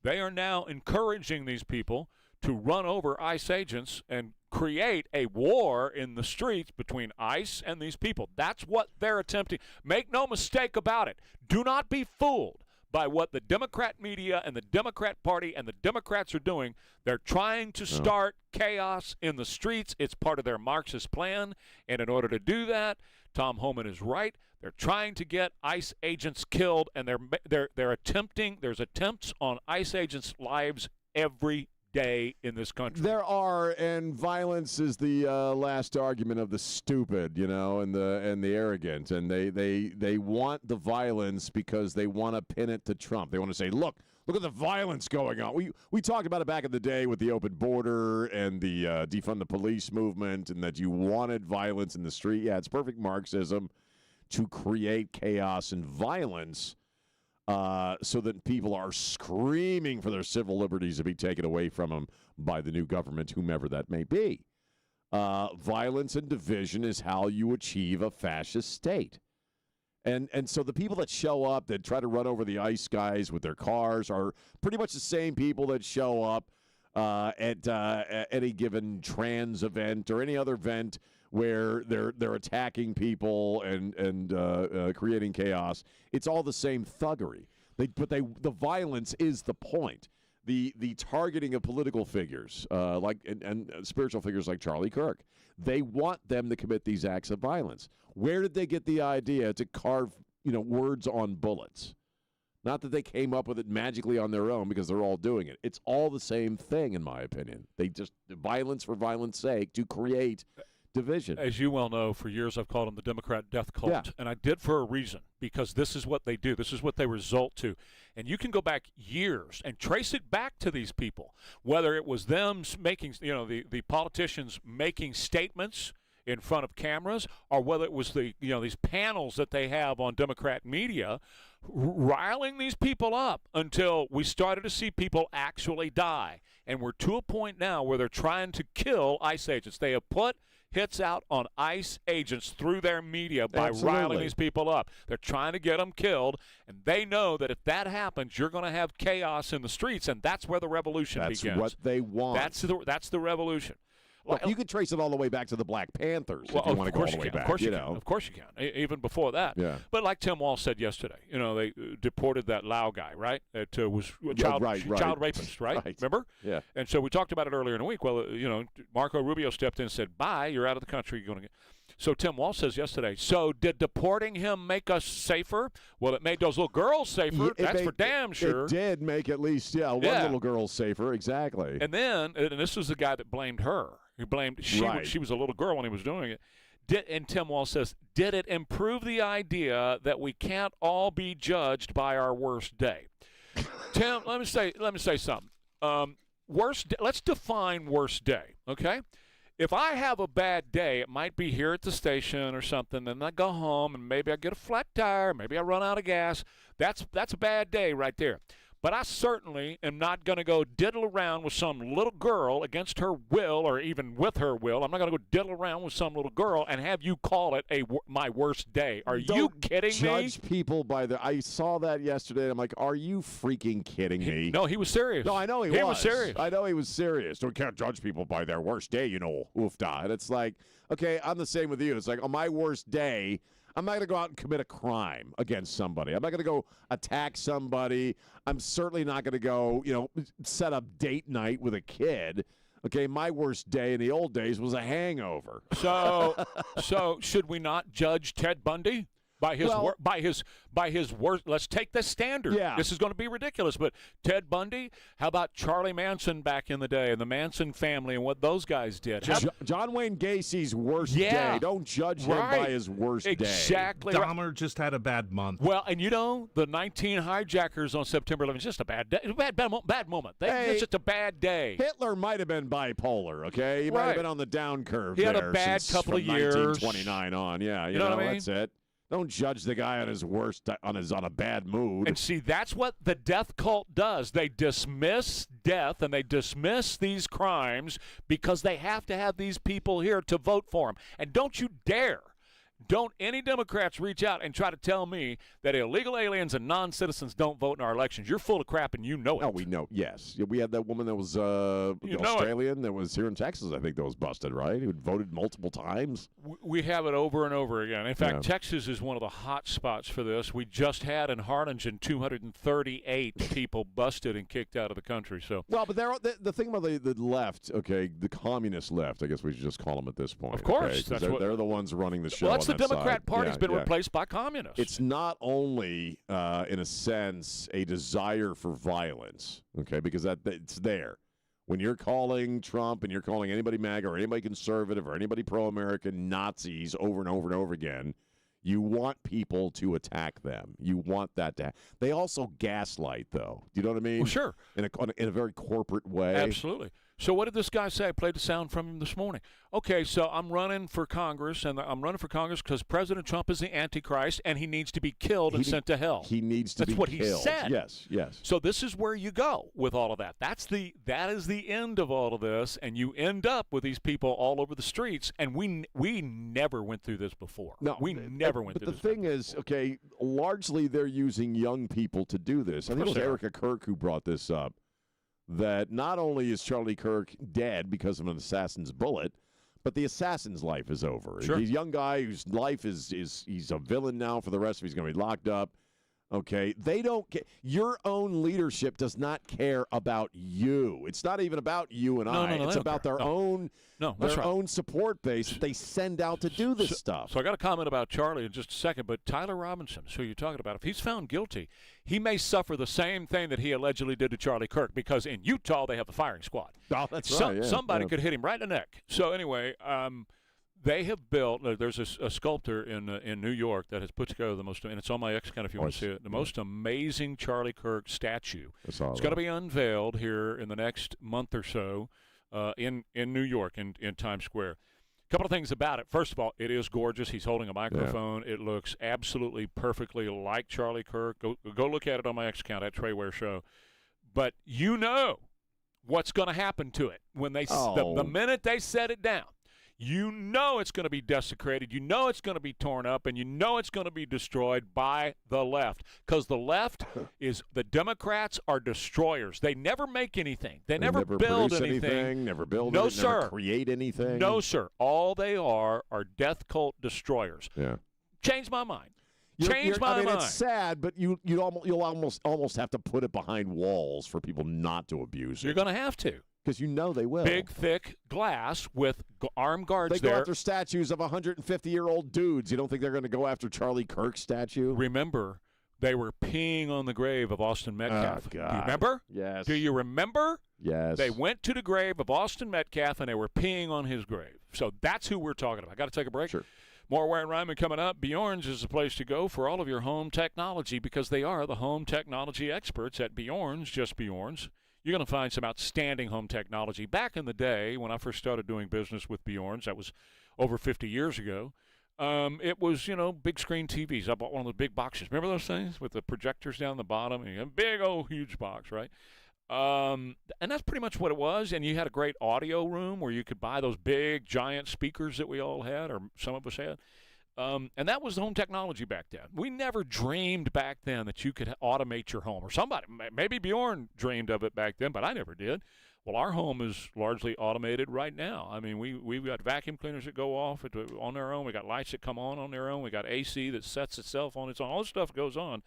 They are now encouraging these people to run over ICE agents and create a war in the streets between ICE and these people. That's what they're attempting. Make no mistake about it. Do not be fooled by what the Democrat media and the Democrat Party and the Democrats are doing. They're trying to start chaos in the streets. It's part of their Marxist plan. And in order to do that, Tom Homan is right. They're trying to get ICE agents killed, and they're attempting. There's attempts on ICE agents' lives every day in this country. There are, and violence is the last argument of the stupid, and the arrogant, and they want the violence because they want to pin it to Trump. They want to say, look at the violence going on. We talked about it back in the day with the open border and the defund the police movement, and that you wanted violence in the street. Yeah, it's perfect Marxism to create chaos and violence. So that people are screaming for their civil liberties to be taken away from them by the new government, whomever that may be. Violence and division is how you achieve a fascist state. And so the people that show up that try to run over the ICE guys with their cars are pretty much the same people that show up at any given trans event or any other event where they're attacking people and creating chaos. It's all the same thuggery. The violence is the point. The targeting of political figures and spiritual figures like Charlie Kirk. They want them to commit these acts of violence. Where did they get the idea to carve words on bullets? Not that they came up with it magically on their own because they're all doing it. It's all the same thing, in my opinion. They just violence for violence sake to create division. As you well know, for years I've called them the Democrat death cult, and I did for a reason, because this is what they do. This is what they result to. And you can go back years and trace it back to these people, whether it was them making, the politicians making statements in front of cameras, or whether it was these panels that they have on Democrat media riling these people up until we started to see people actually die. And we're to a point now where they're trying to kill ICE agents. They have put hits out on ICE agents through their media by riling these people up. They're trying to get them killed, and they know that if that happens, you're going to have chaos in the streets, and that's where the revolution begins. That's what they want. That's the revolution. Look, you could trace it all the way back to the Black Panthers if you want to go all the way back. Of course you can. Of course you can. Even before that. Yeah. But like Tim Walsh said yesterday, they deported that Lao guy, right? That was a child rapist, right? Remember? Yeah. And so we talked about it earlier in the week. Well, Marco Rubio stepped in and said, bye, you're out of the country. You're going to get. So Tim Walsh says yesterday, so did deporting him make us safer? Well, it made those little girls safer. That's for damn sure. It did make at least, one little girl safer. Exactly. And then, and this was the guy that blamed her. He blamed she was a little girl when he was doing it. And Tim Walsh says, did it improve the idea that we can't all be judged by our worst day? Tim, let me say something. Let's define worst day, okay? If I have a bad day, it might be here at the station or something, and I go home and maybe I get a flat tire, maybe I run out of gas. That's a bad day right there. But I certainly am not going to go diddle around with some little girl against her will or even with her will. I'm not going to go diddle around with some little girl and have you call it my worst day. Are you kidding me? Judge people by I saw that yesterday. I'm like, are you freaking kidding me? No, he was serious. No, I know he was. He was serious. I know he was serious. We can't judge people by their worst day, oofda. And it's like, okay, I'm the same with you. It's like, on my worst day, I'm not going to go out and commit a crime against somebody. I'm not going to go attack somebody. I'm certainly not going to go, set up date night with a kid. Okay, my worst day in the old days was a hangover. So should we not judge Ted Bundy by his worst? Let's take this standard. Yeah. This is going to be ridiculous, but Ted Bundy, how about Charlie Manson back in the day and the Manson family and what those guys did? John Wayne Gacy's worst day. Don't judge him by his worst day. Exactly. Dahmer just had a bad month. Well, and the 19 hijackers on September 11th, just a bad day. Bad moment. It's just a bad day. Hitler might have been bipolar, okay? He might have been on the down curve. He had a bad couple of years. 1929 on, yeah. You know what I mean? That's it. Don't judge the guy on his worst, on a bad mood. And see, that's what the death cult does. They dismiss death and they dismiss these crimes because they have to have these people here to vote for them. And don't you dare. Don't any Democrats reach out and try to tell me that illegal aliens and non-citizens don't vote in our elections. You're full of crap, and you know it. Oh, we know. Yes. We had that woman that was Australian that was here in Texas, I think, that was busted, right? Who voted multiple times. We have it over and over again. In fact, Texas is one of the hot spots for this. We just had in Harlingen 238 people busted and kicked out of the country. So well, but the thing about the left, okay, the communist left, I guess we should just call them at this point. Of course. Okay? They're the ones running the show. Well, that's the Democrat side. Party's been replaced by communists. It's not only, in a sense, a desire for violence, okay, because it's there. When you're calling Trump and you're calling anybody MAGA or anybody conservative or anybody pro-American Nazis over and over and over again, you want people to attack them. You want that to happen. They also gaslight, though. Do you know what I mean? Well, sure. In a very corporate way. Absolutely. So what did this guy say? I played the sound from him this morning. Okay, so I'm running for Congress, and I'm running for Congress because President Trump is the Antichrist, and he needs to be killed and sent to hell. He needs to be killed. That's what he said. Yes. So this is where you go with all of that. That is the end of all of this, and you end up with these people all over the streets, and we never went through this before. No, we never went through this. But the thing is, okay, largely they're using young people to do this. I think it was Erica Kirk who brought this up. That not only is Charlie Kirk dead because of an assassin's bullet, but the assassin's life is over. Sure. He's a young guy whose life is he's a villain now for the rest of he's going to be locked up. Okay, they don't care. Your own leadership does not care about you. It's not even about you and I. It's about their own support base that they send out to do this stuff. So I got a comment about Charlie in just a second, but Tyler Robinson, who you're talking about, if he's found guilty, he may suffer the same thing that he allegedly did to Charlie Kirk because in Utah they have the firing squad. Oh, that's right. Somebody could hit him right in the neck. So anyway, they have built. There's a sculptor in New York that has put together the most, and it's on my X account if you want to see it. The most amazing Charlie Kirk statue. It's going to be unveiled here in the next month or so in New York in Times Square. A couple of things about it. First of all, it is gorgeous. He's holding a microphone. Yeah. It looks absolutely perfectly like Charlie Kirk. Go look at it on my X account at Trey Ware Show. But you know what's going to happen to it when they the minute they set it down. you know it's going to be desecrated, you know it's going to be torn up, and you know it's going to be destroyed by the left. Because the left is, the Democrats are destroyers. They never make anything. They never build anything. Never build no, anything. sir. Never create anything. No, sir. All they are death cult destroyers. Yeah. Change my mind. Change my mind. It's sad, but you'll almost have to put it behind walls for people not to abuse it. You're going to have to. Because you know they will. Big, thick glass with armed guards They go after statues of 150-year-old dudes. You don't think they're going to go after Charlie Kirk's statue? Remember, they were peeing on the grave of Austin Metcalf. Oh, God. Do you remember? Yes. Do you remember? Yes. They went to the grave of Austin Metcalf, and they were peeing on his grave. So that's who we're talking about. Got to take a break? Sure. More Ware and Rima coming up. Bjorn's is the place to go for all of your home technology because they are the home technology experts at Bjorn's, just Bjorn's. You're going to find some outstanding home technology. Back in the day, when I first started doing business with Bjorn's, that was over 50 years ago, it was, big screen TVs. I bought one of the big boxes. Remember those things with the projectors down the bottom? And you have a big, huge box, right? And that's pretty much what it was. And you had a great audio room where you could buy those big, giant speakers that we all had, or some of us had. And that was the home technology back then. We never dreamed back then that you could automate your home. Or somebody, maybe Bjorn dreamed of it back then, but I never did. Well, our home is largely automated right now. I mean, we've got vacuum cleaners that go off on their own. We got lights that come on their own. We got AC that sets itself on its own. All this stuff goes on.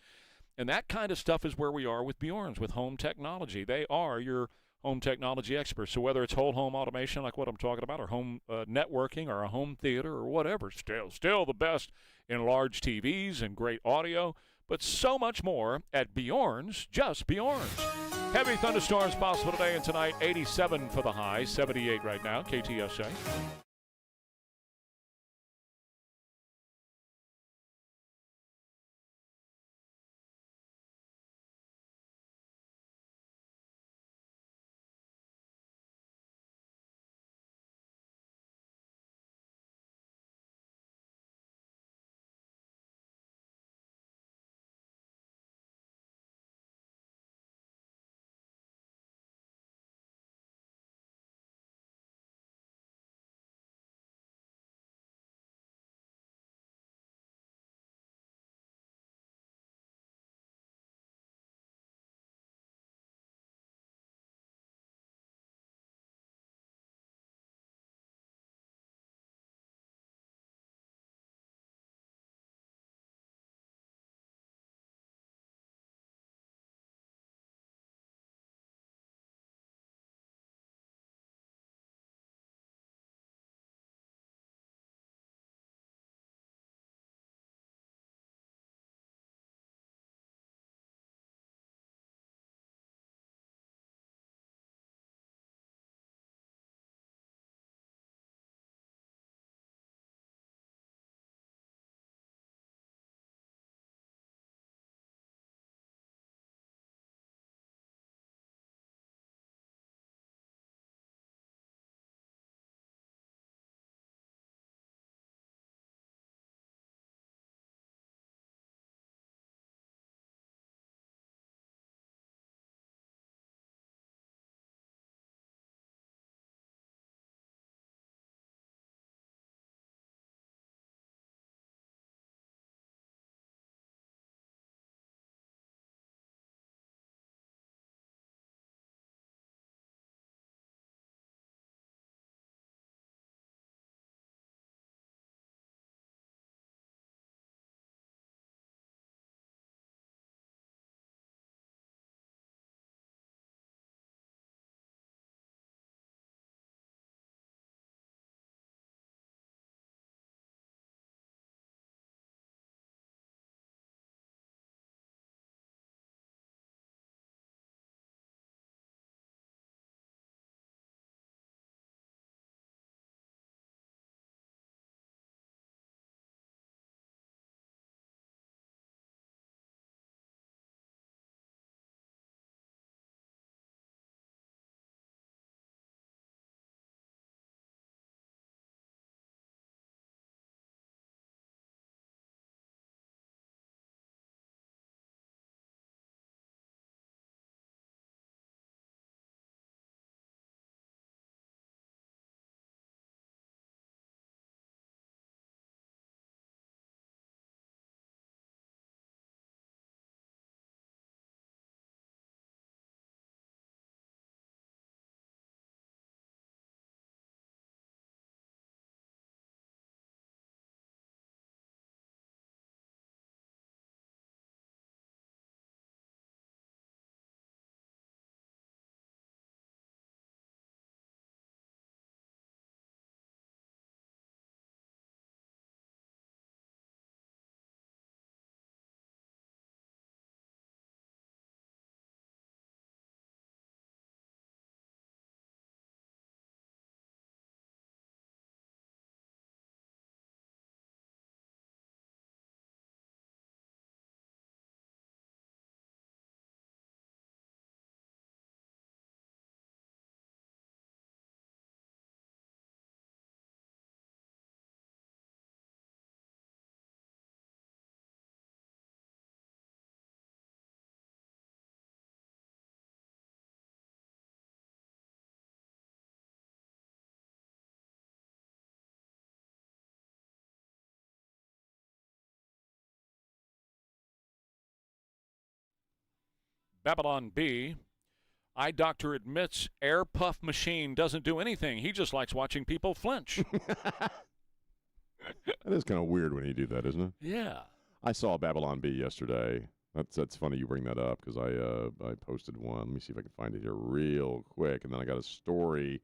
And that kind of stuff is where we are with Bjorn's, with home technology. They are your home technology experts. So whether it's whole home automation like what I'm talking about, or home networking, or a home theater, or whatever, still the best in large TVs and great audio, but so much more at Bjorn's, just Bjorn's. Heavy thunderstorms possible today and tonight, 87 for the high, 78 right now, KTSA. Babylon B. Eye doctor admits air puff machine doesn't do anything. He just likes watching people flinch. That is kind of weird when you do that, isn't it? Yeah. I saw Babylon B yesterday. That's funny you bring that up because I posted one. Let me see if I can find it here real quick. And then I got a story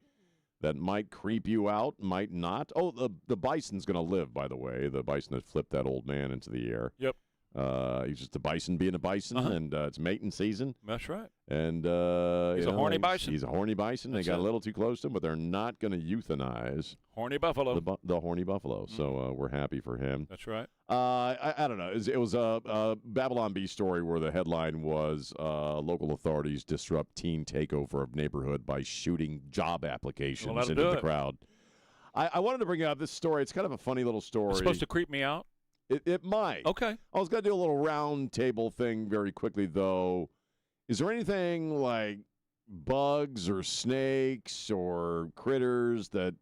that might creep you out, might not. Oh, the bison's going to live, by the way. The bison that flipped that old man into the air. Yep. He's just a bison being a bison, and it's mating season. That's right. And he's a horny bison. He's a horny bison. They got a little too close to him, but they're not going to euthanize horny buffalo. The horny buffalo. So we're happy for him. That's right. I don't know. It was a Babylon B story where the headline was local authorities disrupt teen takeover of neighborhood by shooting job applications into the crowd. I wanted to bring up this story. It's kind of a funny little story. It's supposed to creep me out? It might. Okay. I was going to do a little round table thing very quickly, though. Is there anything like bugs or snakes or critters that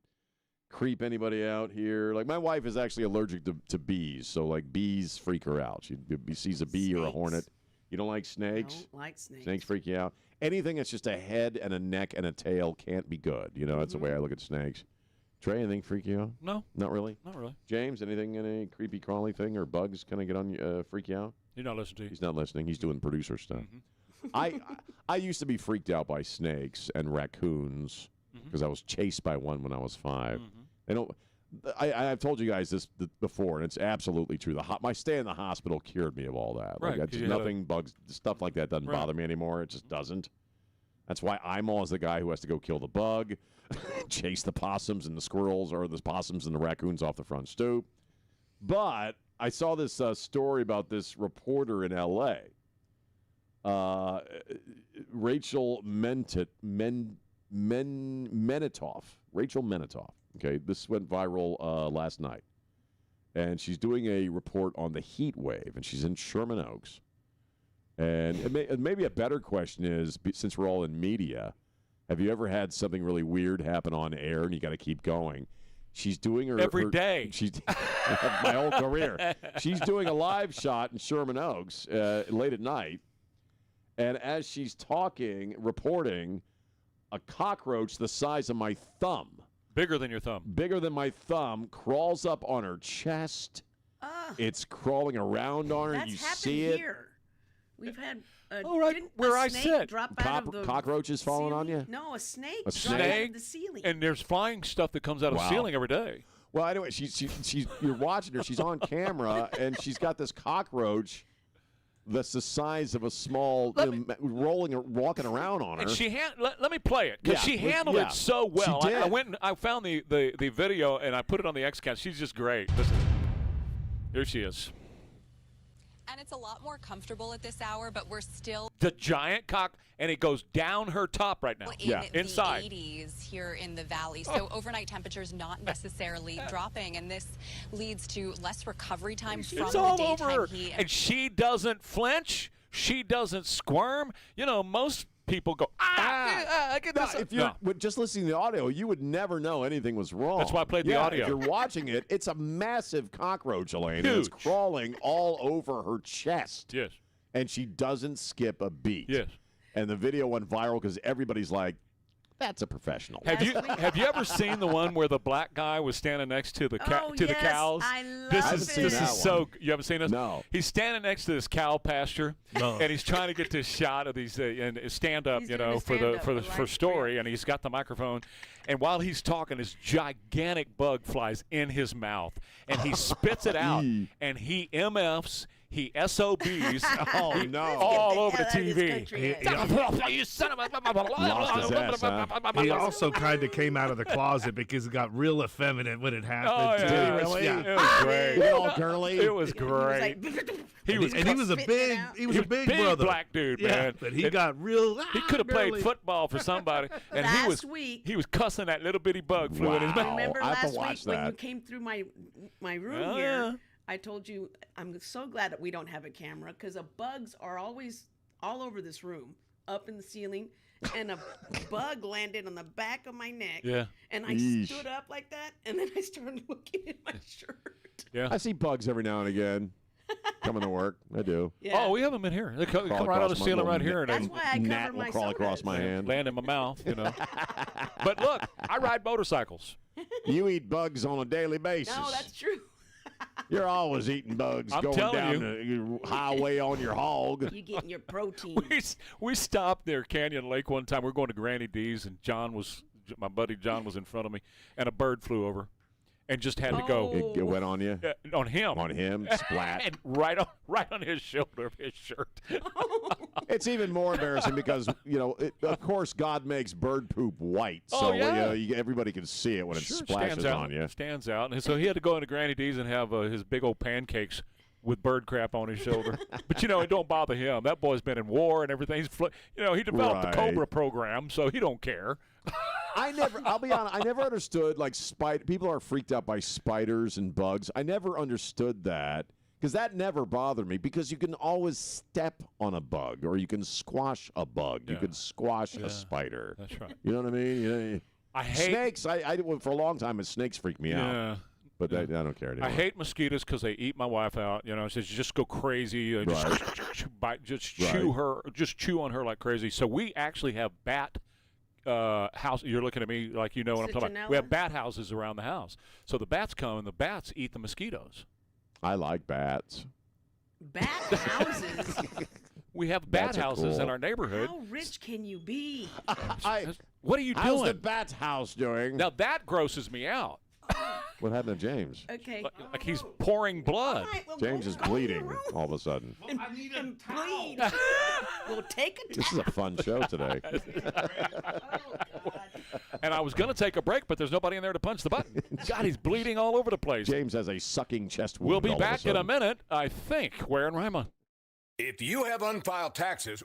creep anybody out here? Like, my wife is actually allergic to bees, so, like, bees freak her out. She sees a bee or a hornet. You don't like snakes? I don't like snakes. Snakes freak you out? Anything that's just a head and a neck and a tail can't be good. You know, that's the way I look at snakes. Trey, anything freak you out? No. Not really? Not really. James, anything, any creepy crawly thing or bugs kind of get on you, freak you out? You're not listening to you. He's not listening. He's doing producer stuff. I used to be freaked out by snakes and raccoons because I was chased by one when I was 5. I've told you guys this before, and it's absolutely true. My stay in the hospital cured me of all that. Right. Like, nothing, bugs, stuff like that doesn't bother me anymore. It just doesn't. That's why I'm always the guy who has to go kill the bug, chase the possums and the squirrels, or the possums and the raccoons off the front stoop. But I saw this story about this reporter in L.A., Rachel Menitoff. Rachel Menitoff. Okay, this went viral last night. And she's doing a report on the heat wave, and she's in Sherman Oaks. And maybe a better question is, since we're all in media, have you ever had something really weird happen on air and you got to keep going? She's doing her every day. She's my whole career. She's doing a live shot in Sherman Oaks late at night, and as she's talking, reporting, a cockroach the size of my thumb, bigger than your thumb, crawls up on her chest. It's crawling around on her. You see it. Here. We've had where I snake sit. drop out of the cockroaches falling on you? No, a snake A drop out of the ceiling. And there's flying stuff that comes out of the ceiling every day. Well, anyway, you're watching her. She's on camera, and she's got this cockroach that's the size of a small, walking around on her. And she let me play it, because she handled it so well. She did. I went and I found the video, and I put it on the Xcast. She's just great. Listen, here she is. And it's a lot more comfortable at this hour, but we're still the giant cock, and it goes down her top right now. Inside. The 80s here in the valley. So overnight temperatures not necessarily dropping, and this leads to less recovery time from It's the all daytime over her. heat. And she doesn't flinch. She doesn't squirm. You know, most people go, get this. If you're just listening to the audio, you would never know anything was wrong. That's why I played the audio. If you're watching it, it's a massive cockroach, Elaine. And it's crawling all over her chest. Yes. And she doesn't skip a beat. Yes. And the video went viral because everybody's like, that's a professional. Have you ever seen the one where the black guy was standing next to the the cows? I love this is so. You haven't seen this? No. He's standing next to this cow pasture, and he's trying to get this shot of these and stand up, for story, and he's got the microphone, and while he's talking, this gigantic bug flies in his mouth, and he spits it out, and he MFs. He SOBs all over the TV. You son of a... He also kind of came out of the closet because it got real effeminate when it happened. Oh, yeah. Really? Yeah. It was great. It all girly. It was great. He was a big brother, black dude, man. But he got real. He could have played football for somebody, and Last week, he was cussing that little bitty bug flew in his mouth. Remember last week when you came through my room here? I told you I'm so glad that we don't have a camera because the bugs are always all over this room, up in the ceiling, and a bug landed on the back of my neck. Yeah. And I stood up like that, and then I started looking at my shirt. Yeah. I see bugs every now and again. Coming to work, I do. Yeah. Oh, we have them in here. They come right out of the ceiling right here. That's why I gnat cover will my crawl across my hand. Land in my mouth, But look, I ride motorcycles. You eat bugs on a daily basis. No, that's true. You're always eating bugs I'm going telling down the highway on your hog. You getting your protein. We stopped near Canyon Lake one time. We were going to Granny D's, and my buddy John was in front of me, and a bird flew over. And just had to go. It went on you? On him. On him, splat. And right on his shoulder of his shirt. It's even more embarrassing because, of course, God makes bird poop white. So, everybody can see it when it splashes on you. Stands out. And so he had to go into Granny D's and have his big old pancakes with bird crap on his shoulder. But, it don't bother him. That boy's been in war and everything. He developed the Cobra program, so he don't care. I'll be honest, I never understood, people are freaked out by spiders and bugs. I never understood that because that never bothered me because you can always step on a bug or you can squash a bug. Yeah. You can squash a spider. That's right. You know what I mean? I hate snakes. I for a long time, snakes freaked me out. But I don't care anymore. I hate mosquitoes because they eat my wife out. Says just go crazy, chew on her like crazy. So we actually have bat house. You're looking at me like what I'm talking about. We have bat houses around the house. So the bats come and the bats eat the mosquitoes. I like bats. Bat houses. We have bat houses in our neighborhood. How rich can you be? What are you doing? How's the bat house doing? Now that grosses me out. What happened to James? Okay. Like he's pouring blood. Right, well, James is bleeding all of a sudden. I need a bleed. We'll take a This is a fun show today. And I was going to take a break, but there's nobody in there to punch the button. God, he's bleeding all over the place. James has a sucking chest wound. We'll be back in a minute, I think. Ware and Rima. If you have unfiled taxes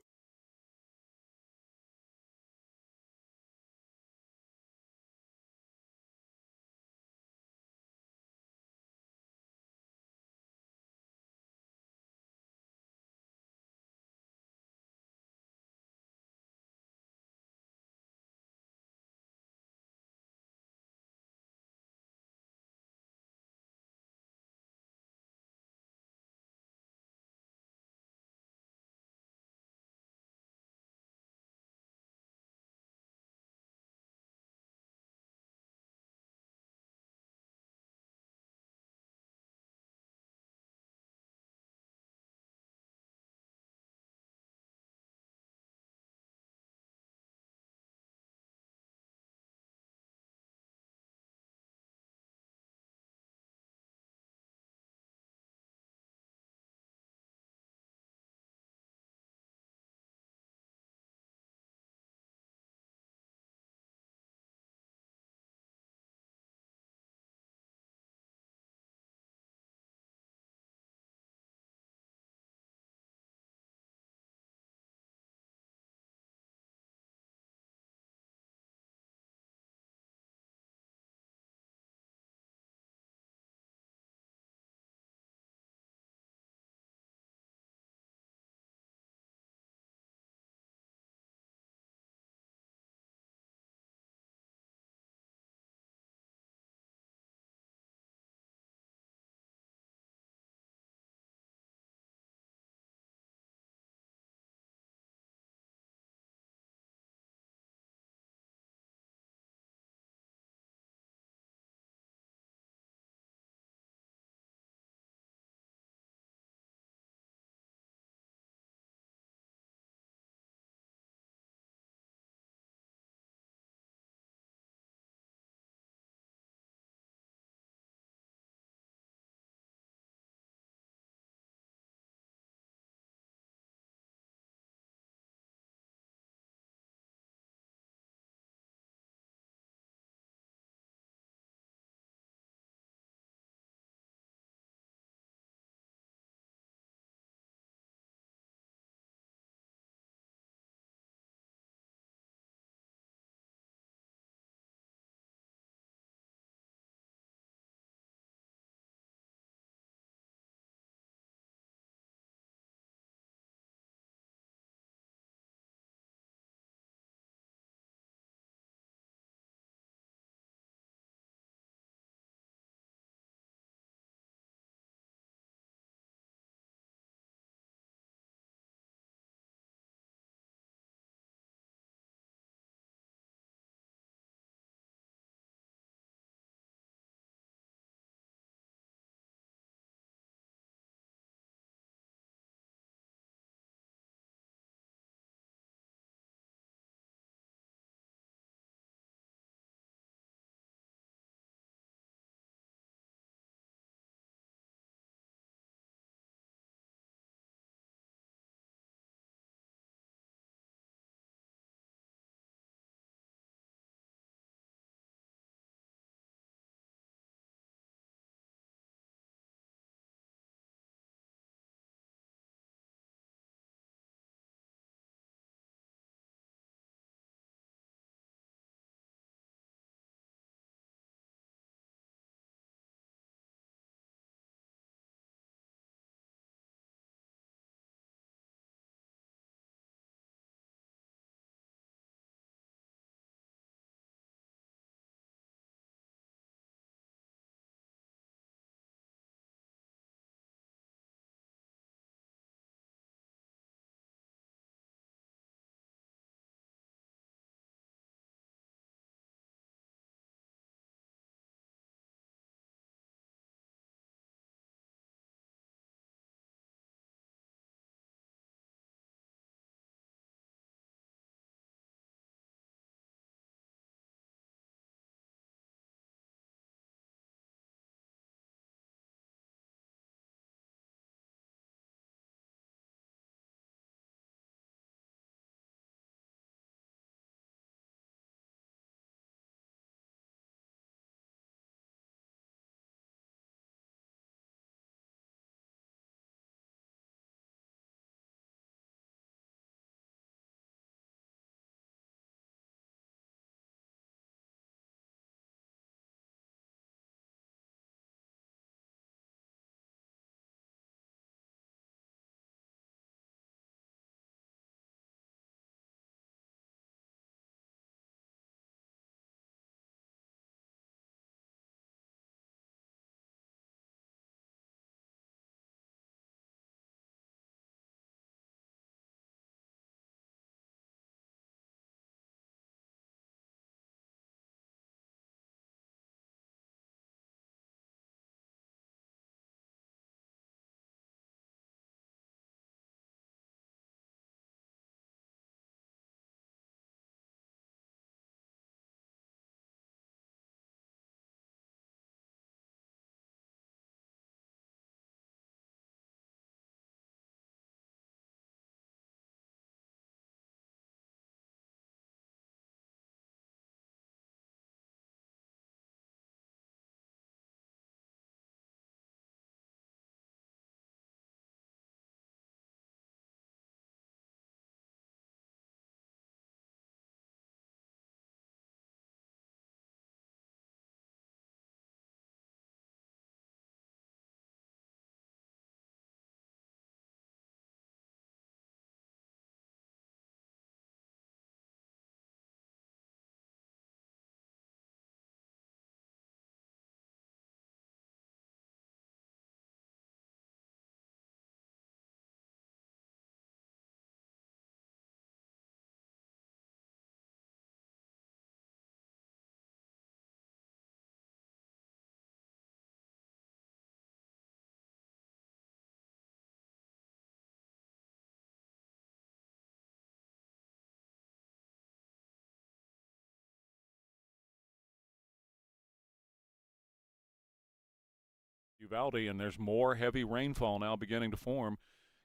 Uvalde, and there's more heavy rainfall now beginning to form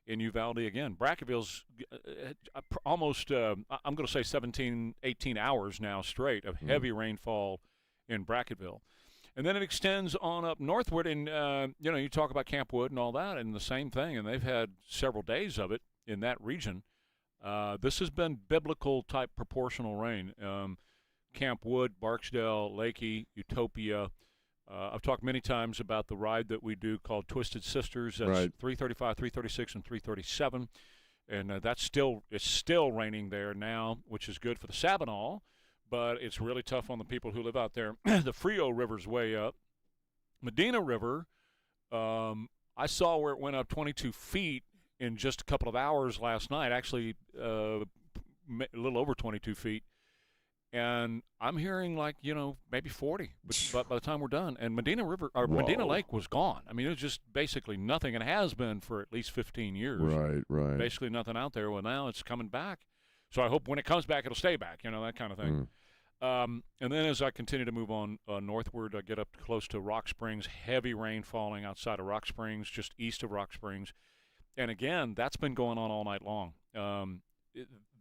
in Uvalde again. Brackettville's almost, I'm going to say 17, 18 hours now straight of heavy rainfall in Brackettville. And then it extends on up northward, and, you talk about Camp Wood and all that, and the same thing, and they've had several days of it in that region. This has been biblical-type proportional rain. Camp Wood, Barksdale, Lakey, Utopia. I've talked many times about the ride that we do called Twisted Sisters. That's right. 335, 336, and 337. And it's still raining there now, which is good for the Sabinal, but it's really tough on the people who live out there. The Frio River's way up. Medina River, I saw where it went up 22 feet in just a couple of hours last night, actually a little over 22 feet. And I'm hearing maybe 40, but by the time we're done. And Medina Lake was gone. I mean, it was just basically nothing, and has been for at least 15 years. Right. Basically nothing out there. Well, now it's coming back. So I hope when it comes back, it'll stay back, that kind of thing. And then as I continue to move on northward, I get up close to Rock Springs, heavy rain falling outside of Rock Springs, just east of Rock Springs. And again, that's been going on all night long.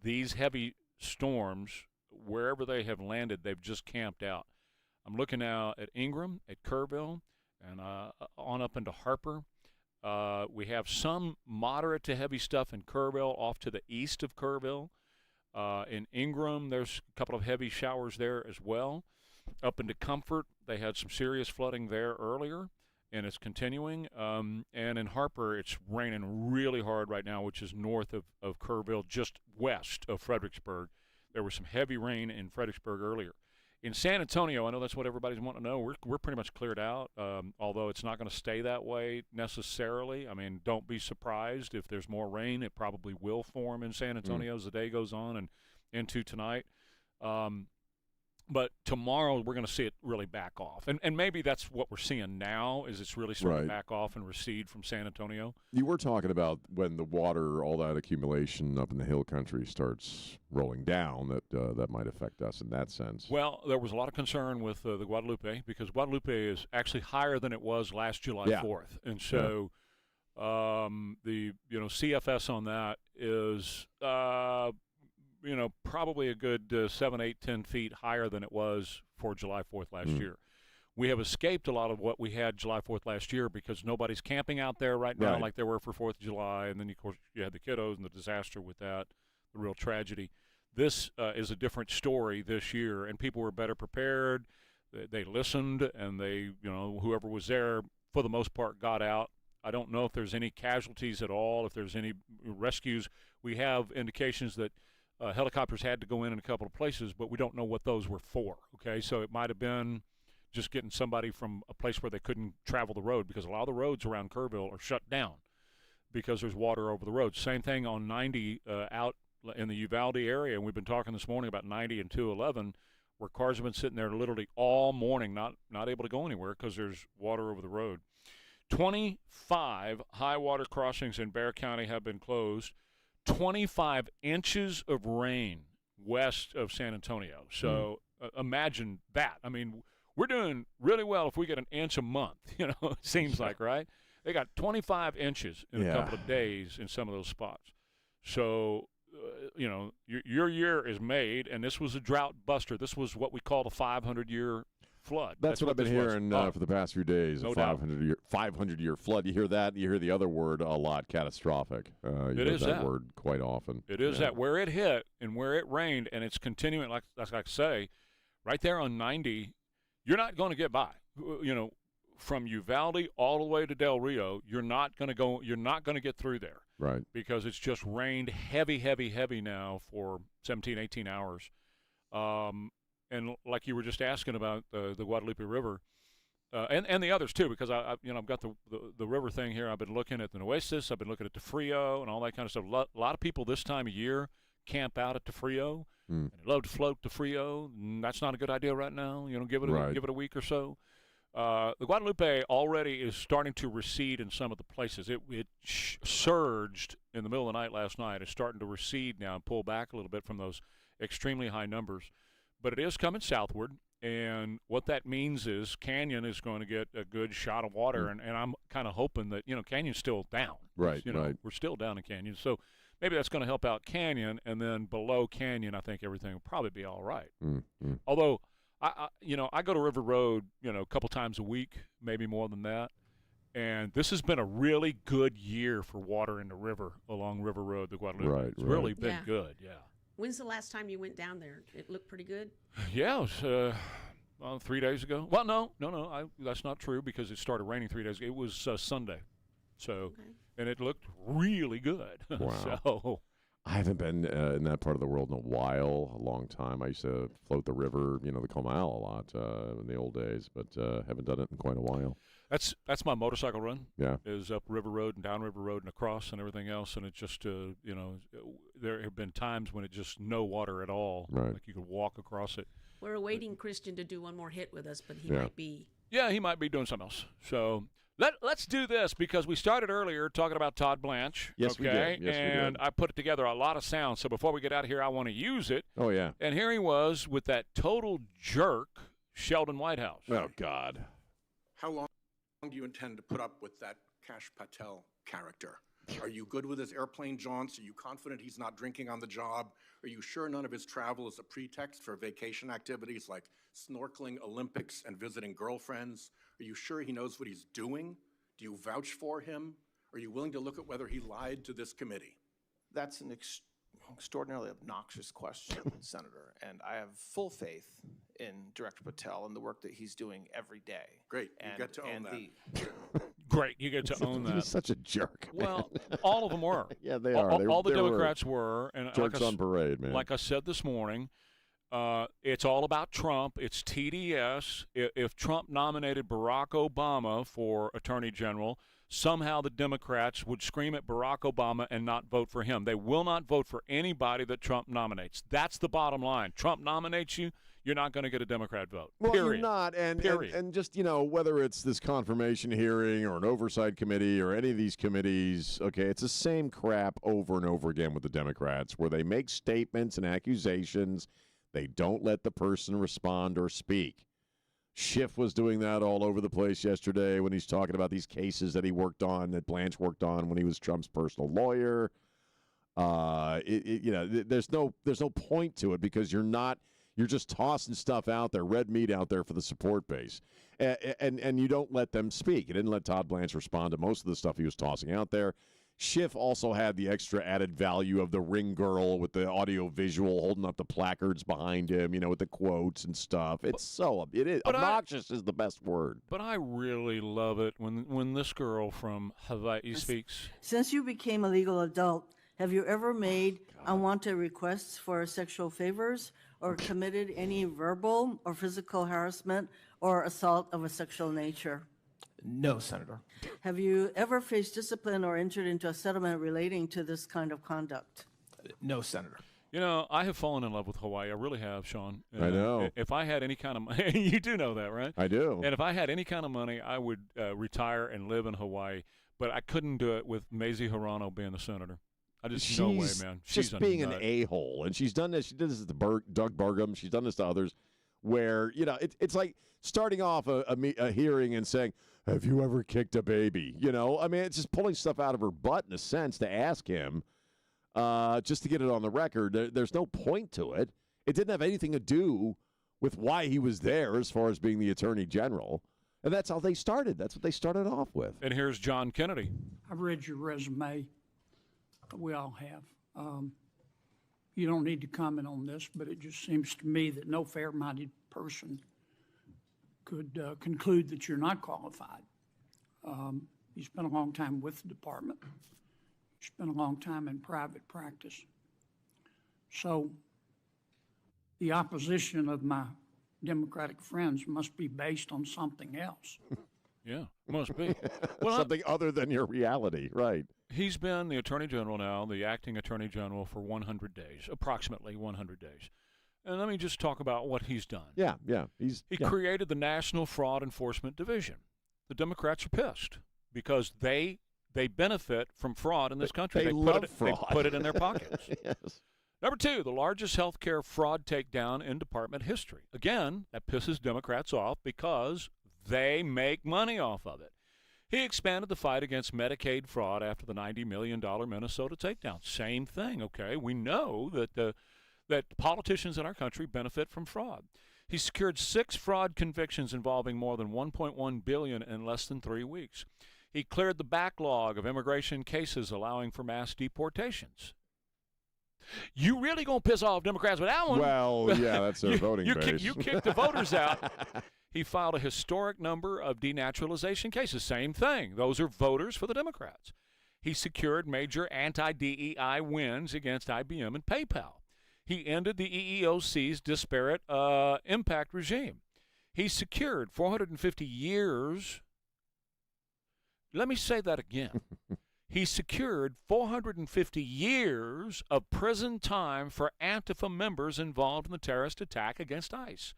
These heavy storms, wherever they have landed, they've just camped out. I'm looking now at Ingram, at Kerrville, and on up into Harper. We have some moderate to heavy stuff in Kerrville, off to the east of Kerrville. In Ingram, there's a couple of heavy showers there as well. Up into Comfort, they had some serious flooding there earlier, and it's continuing. And in Harper, it's raining really hard right now, which is north of Kerrville, just west of Fredericksburg. There was some heavy rain in Fredericksburg earlier. In San Antonio, I know that's what everybody's wanting to know. We're pretty much cleared out, although it's not going to stay that way necessarily. I mean, don't be surprised if there's more rain. It probably will form in San Antonio as the day goes on and into tonight. But tomorrow we're going to see it really back off. And maybe that's what we're seeing now, is it's really starting to back off and recede from San Antonio. You were talking about when the water, all that accumulation up in the hill country starts rolling down, that might affect us in that sense. Well, there was a lot of concern with the Guadalupe, because Guadalupe is actually higher than it was last July 4th. And so the CFS on that is probably a good 7, 8, 10 feet higher than it was for July 4th last year. We have escaped a lot of what we had July 4th last year because nobody's camping out there right now like they were for 4th of July. And then, of course, you had the kiddos and the disaster with that, the real tragedy. This is a different story this year, and people were better prepared. They listened, and whoever was there, for the most part, got out. I don't know if there's any casualties at all, if there's any rescues. We have indications that helicopters had to go in a couple of places, but we don't know what those were for, okay? So it might have been just getting somebody from a place where they couldn't travel the road, because a lot of the roads around Kerrville are shut down because there's water over the road. Same thing on 90 out in the Uvalde area, and we've been talking this morning about 90 and 211, where cars have been sitting there literally all morning, not able to go anywhere because there's water over the road. 25 high water crossings in Bexar County have been closed. 25 inches of rain west of San Antonio. So imagine that. I mean, we're doing really well if we get an inch a month, it seems like, right? They got 25 inches in a couple of days in some of those spots. So, your year is made, and this was a drought buster. This was what we call the 500-year flood. That's what I've been hearing for the past few days. No a 500-year flood. You hear that. You hear the other word a lot, catastrophic. You hear that word quite often. It is that. Where it hit and where it rained, and it's continuing, like I say, right there on 90, you're not going to get by. From Uvalde all the way to Del Rio, you're not going to get through there. Right. Because it's just rained heavy, heavy, heavy now for 17, 18 hours. And like you were just asking about the Guadalupe River, and the others too, because I've got the river thing here. I've been looking at the Nueces, I've been looking at the Frio, and all that kind of stuff. A lot of people this time of year camp out at the Frio, and they love to float the Frio. And that's not a good idea right now. Give it a week or so. The Guadalupe already is starting to recede in some of the places. It surged in the middle of the night last night. It's starting to recede now and pull back a little bit from those extremely high numbers. But it is coming southward, And what that means is Canyon is going to get a good shot of water, and I'm kind of hoping that, Canyon's still down. Right, right. We're still down in Canyon. So maybe that's going to help out Canyon, and then below Canyon, I think everything will probably be all right. Although, I go to River Road, a couple times a week, maybe more than that. And this has been a really good year for water in the river along River Road, the Guadalupe. Right, it's really been good, yeah. When's the last time you went down there? It looked pretty good? Yeah, it was 3 days ago. Well, no, that's not true because it started raining 3 days ago. It was Sunday. So, and it looked really good. Wow. So, I haven't been in that part of the world in a long time. I used to float the river, the Comal a lot in the old days, but haven't done it in quite a while. That's my motorcycle run. Yeah, is up River Road and down River Road and across and everything else, and it's just there have been times when it's just no water at all. Right. Like you could walk across it. We're awaiting Christian to do one more hit with us, but he might be. Yeah, he might be doing something else. So let's do this because we started earlier talking about Todd Blanche. Yes, we did. Yes, and we did. I put together a lot of sound. So before we get out of here, I want to use it. Oh yeah. And here he was with that total jerk, Sheldon Whitehouse. Oh God. How long do you intend to put up with that Kash Patel character? Are you good with his airplane jaunts? Are you confident he's not drinking on the job? Are you sure none of his travel is a pretext for vacation activities like snorkeling, Olympics, and visiting girlfriends? Are you sure he knows what he's doing? Do you vouch for him? Are you willing to look at whether he lied to this committee? That's an extraordinarily obnoxious question, Senator, and I have full faith in Director Patel and the work that he's doing every day. Great, you get to own that. Great, you get to own that. He's such a jerk. Well, all of them were. Yeah, they are. All the Democrats were. And jerks on parade, man. Like I said this morning, it's all about Trump. It's TDS. If Trump nominated Barack Obama for Attorney General, somehow the Democrats would scream at Barack Obama and not vote for him. They will not vote for anybody that Trump nominates. That's the bottom line. Trump nominates you, you're not going to get a Democrat vote. Well, period. You're not. And just, whether it's this confirmation hearing or an oversight committee or any of these committees, okay, it's the same crap over and over again with the Democrats where they make statements and accusations. They don't let the person respond or speak. Schiff was doing that all over the place yesterday when he's talking about these cases that he worked on, that Blanche worked on when he was Trump's personal lawyer. There's no point to it because you're just tossing stuff out there, red meat out there for the support base, and you don't let them speak. You didn't let Todd Blanche respond to most of the stuff he was tossing out there. Schiff also had the extra added value of the ring girl with the audio visual holding up the placards behind him, with the quotes and stuff. It is obnoxious is the best word. But I really love it when this girl from Hawaii speaks. Since you became a legal adult, have you ever made unwanted requests for sexual favors or committed any verbal or physical harassment or assault of a sexual nature? No, Senator. Have you ever faced discipline or entered into a settlement relating to this kind of conduct? No, Senator. I have fallen in love with Hawaii. I really have, Sean. I know. If I had any kind of money, you do know that, right? I do. And if I had any kind of money, I would retire and live in Hawaii. But I couldn't do it with Mazie Hirono being the senator. No way, man. She's just being an a-hole. And she's done this. She did this to Doug Burgum. She's done this to others where, it's like starting off a hearing and saying, have you ever kicked a baby? It's just pulling stuff out of her butt in a sense to ask him just to get it on the record. There's no point to it. It didn't have anything to do with why he was there as far as being the attorney general. And that's how they started. That's what they started off with. And here's John Kennedy. I've read your resume. We all have. You don't need to comment on this, but it just seems to me that no fair-minded person could conclude that you're not qualified. You spent a long time with the department. You spent a long time in private practice. So the opposition of my Democratic friends must be based on something else. Yeah, must be. Something other than your reality, right. He's been the Attorney General now, the acting Attorney General for 100 days, approximately 100 days. And let me just talk about what he's done. Yeah. He created the National Fraud Enforcement Division. The Democrats are pissed because they benefit from fraud in this country. They love They fraud. put it in their pockets. Yes. Number 2, the largest healthcare fraud takedown in department history. Again, that pisses Democrats off because they make money off of it. He expanded the fight against Medicaid fraud after the $90 million Minnesota takedown. Same thing, okay? We know that politicians in our country benefit from fraud. He secured 6 fraud convictions involving more than $1.1 billion in less than 3 weeks. He cleared the backlog of immigration cases allowing for mass deportations. You really gonna piss off Democrats with that one? Well, yeah, that's their voting base. You kicked the voters out. He filed a historic number of denaturalization cases. Same thing. Those are voters for the Democrats. He secured major anti-DEI wins against IBM and PayPal. He ended the EEOC's disparate impact regime. He secured 450 years. Let me say that again. He secured 450 years of prison time for Antifa members involved in the terrorist attack against ICE.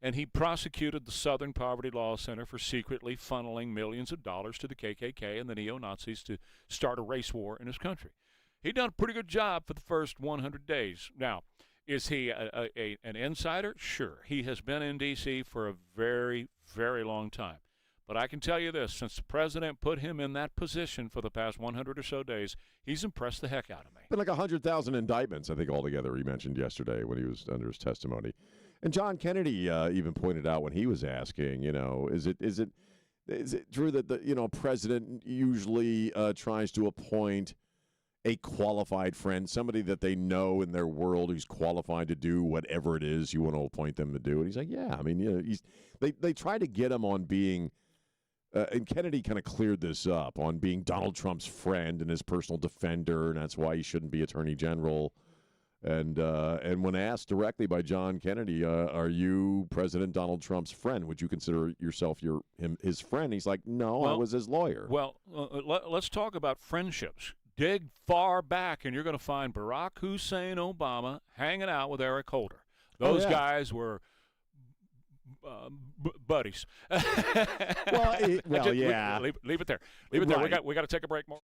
And he prosecuted the Southern Poverty Law Center for secretly funneling millions of dollars to the KKK and the neo-Nazis to start a race war in his country. He done a pretty good job for the first 100 days. Now, is he an insider? Sure. He has been in D.C. for a very, very long time. But I can tell you this, since the president put him in that position for the past 100 or so days, he's impressed the heck out of me. Been like 100,000 indictments, I think, altogether, he mentioned yesterday when he was under his testimony. And John Kennedy even pointed out when he was asking, is it true that the president usually tries to appoint a qualified friend, somebody that they know in their world who's qualified to do whatever it is you want to appoint them to do? And he's like, yeah, I mean, they try to get him on being. And Kennedy kind of cleared this up on being Donald Trump's friend and his personal defender, and that's why he shouldn't be attorney general. And when asked directly by John Kennedy, are you President Donald Trump's friend? Would you consider yourself his friend? He's like, no, I was his lawyer. Well, let's talk about friendships. Dig far back, and you're going to find Barack Hussein Obama hanging out with Eric Holder. Those guys were buddies. Yeah. Leave it there. Leave it there. We got to take a break more.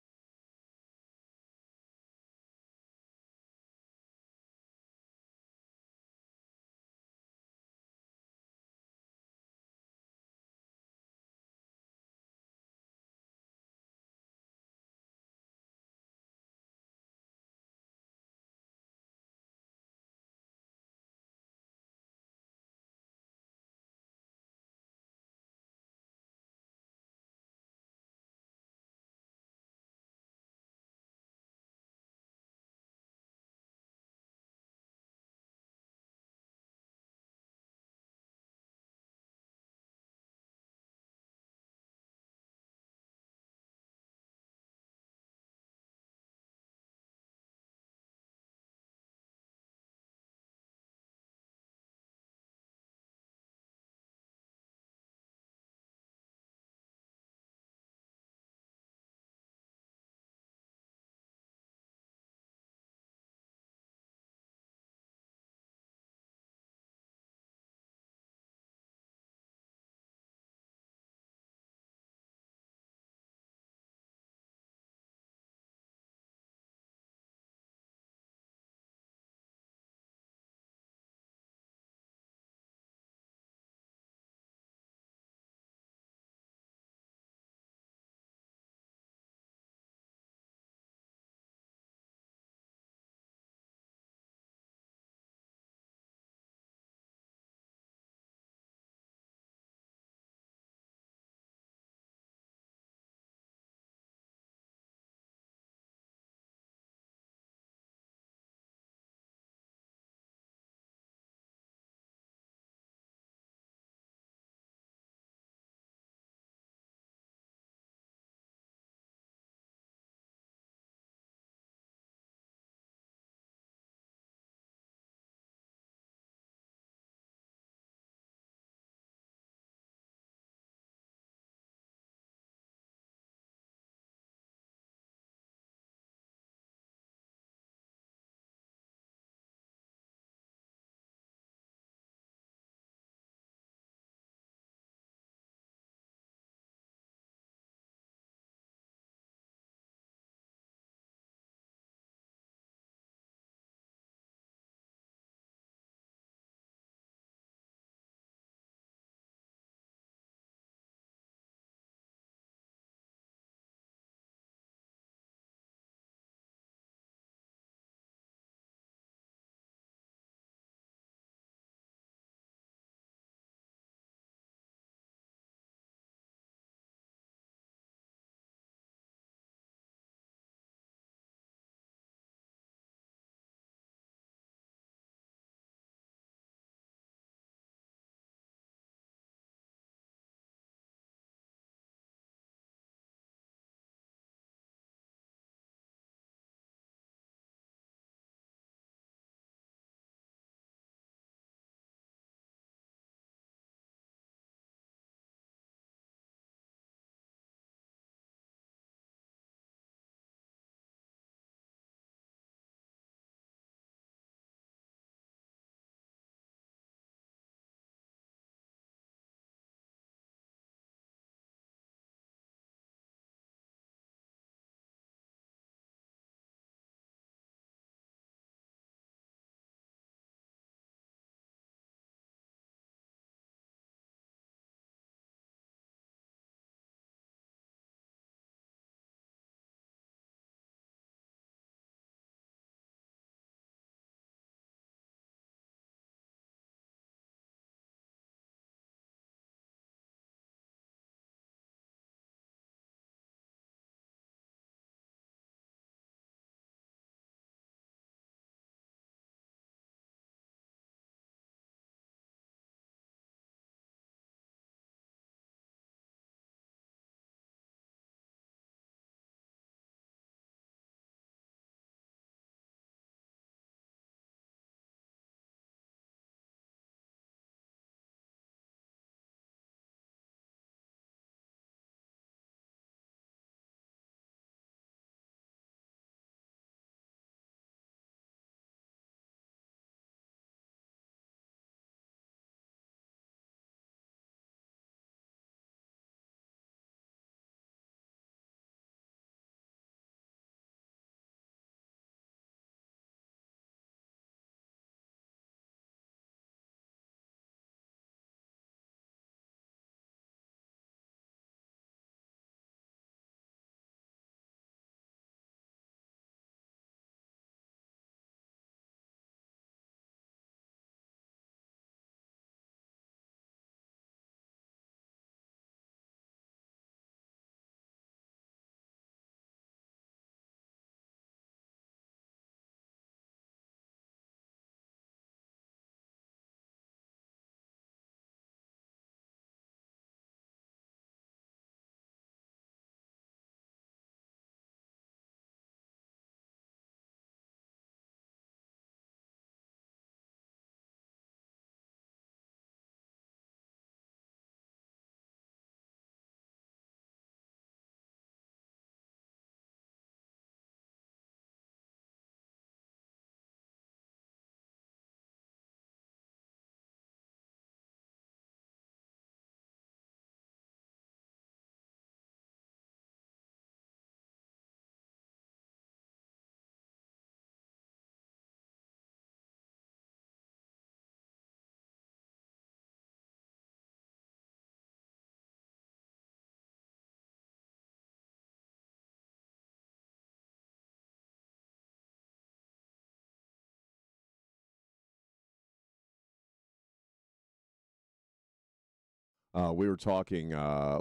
We were talking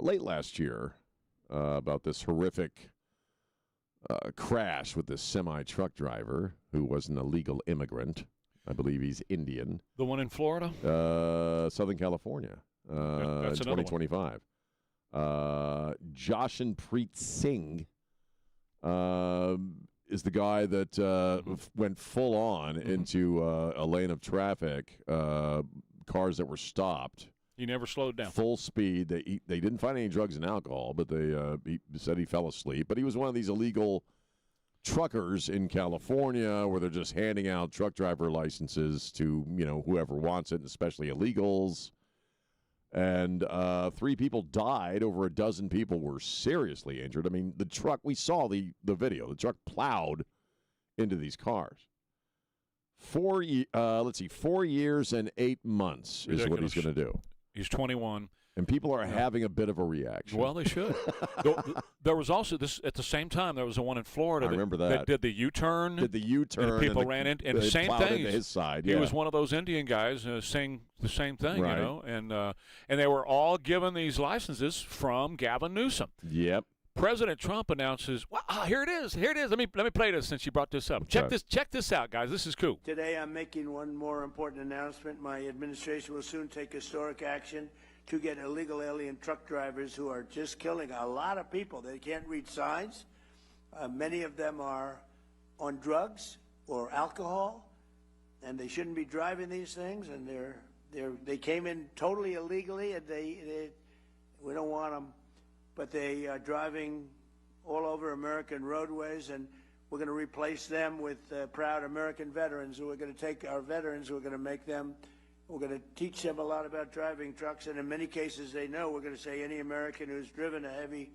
late last year about this horrific crash with this semi-truck driver who was an illegal immigrant. I believe he's Indian. The one in Florida? Southern California. That's in another 2025. Jashanpreet Singh is the guy that went full on into a lane of traffic, cars that were stopped. He never slowed down. Full speed. They didn't find any drugs and alcohol, but he said he fell asleep. But he was one of these illegal truckers in California where they're just handing out truck driver licenses to, whoever wants it, especially illegals. And 3 people died. Over a dozen people were seriously injured. I mean, the truck, we saw the video. The truck plowed into these cars. 4 years and 8 months is what he's going to do. He's 21. And people are having a bit of a reaction. Well, they should. There was also this at the same time. There was the one in Florida. I remember that. That did the U-turn. And people ran in, and the same thing. Into his side. He was one of those Indian guys saying the same thing, Right. And they were all given these licenses from Gavin Newsom. Yep. President Trump announces, "Well, here it is. Here it is. Let me play this since you brought this up. Check this out, guys. This is cool." Today, I'm making one more important announcement. My administration will soon take historic action to get illegal alien truck drivers who are just killing a lot of people. They can't read signs. Many of them are on drugs or alcohol, and they shouldn't be driving these things. And they came in totally illegally, and we don't want them. But they are driving all over American roadways, and we're going to replace them with proud American veterans who are going to take our veterans, who are going to make them, we're going to teach them a lot about driving trucks, and in many cases they know. We're going to say any American who's driven a heavy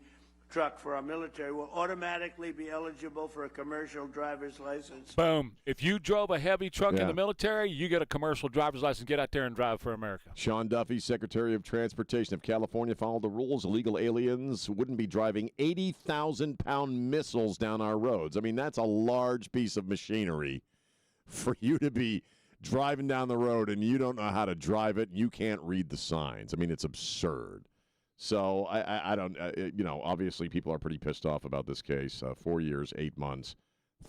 truck for our military will automatically be eligible for a commercial driver's license. Boom. If you drove a heavy truck in the military, you get a commercial driver's license. Get out there and drive for America. Sean Duffy, Secretary of Transportation of California, followed the rules. Illegal aliens wouldn't be driving 80,000-pound missiles down our roads. I mean, that's a large piece of machinery for you to be driving down the road and you don't know how to drive it and you can't read the signs. I mean, it's absurd. So I don't, obviously people are pretty pissed off about this case. 4 years, 8 months,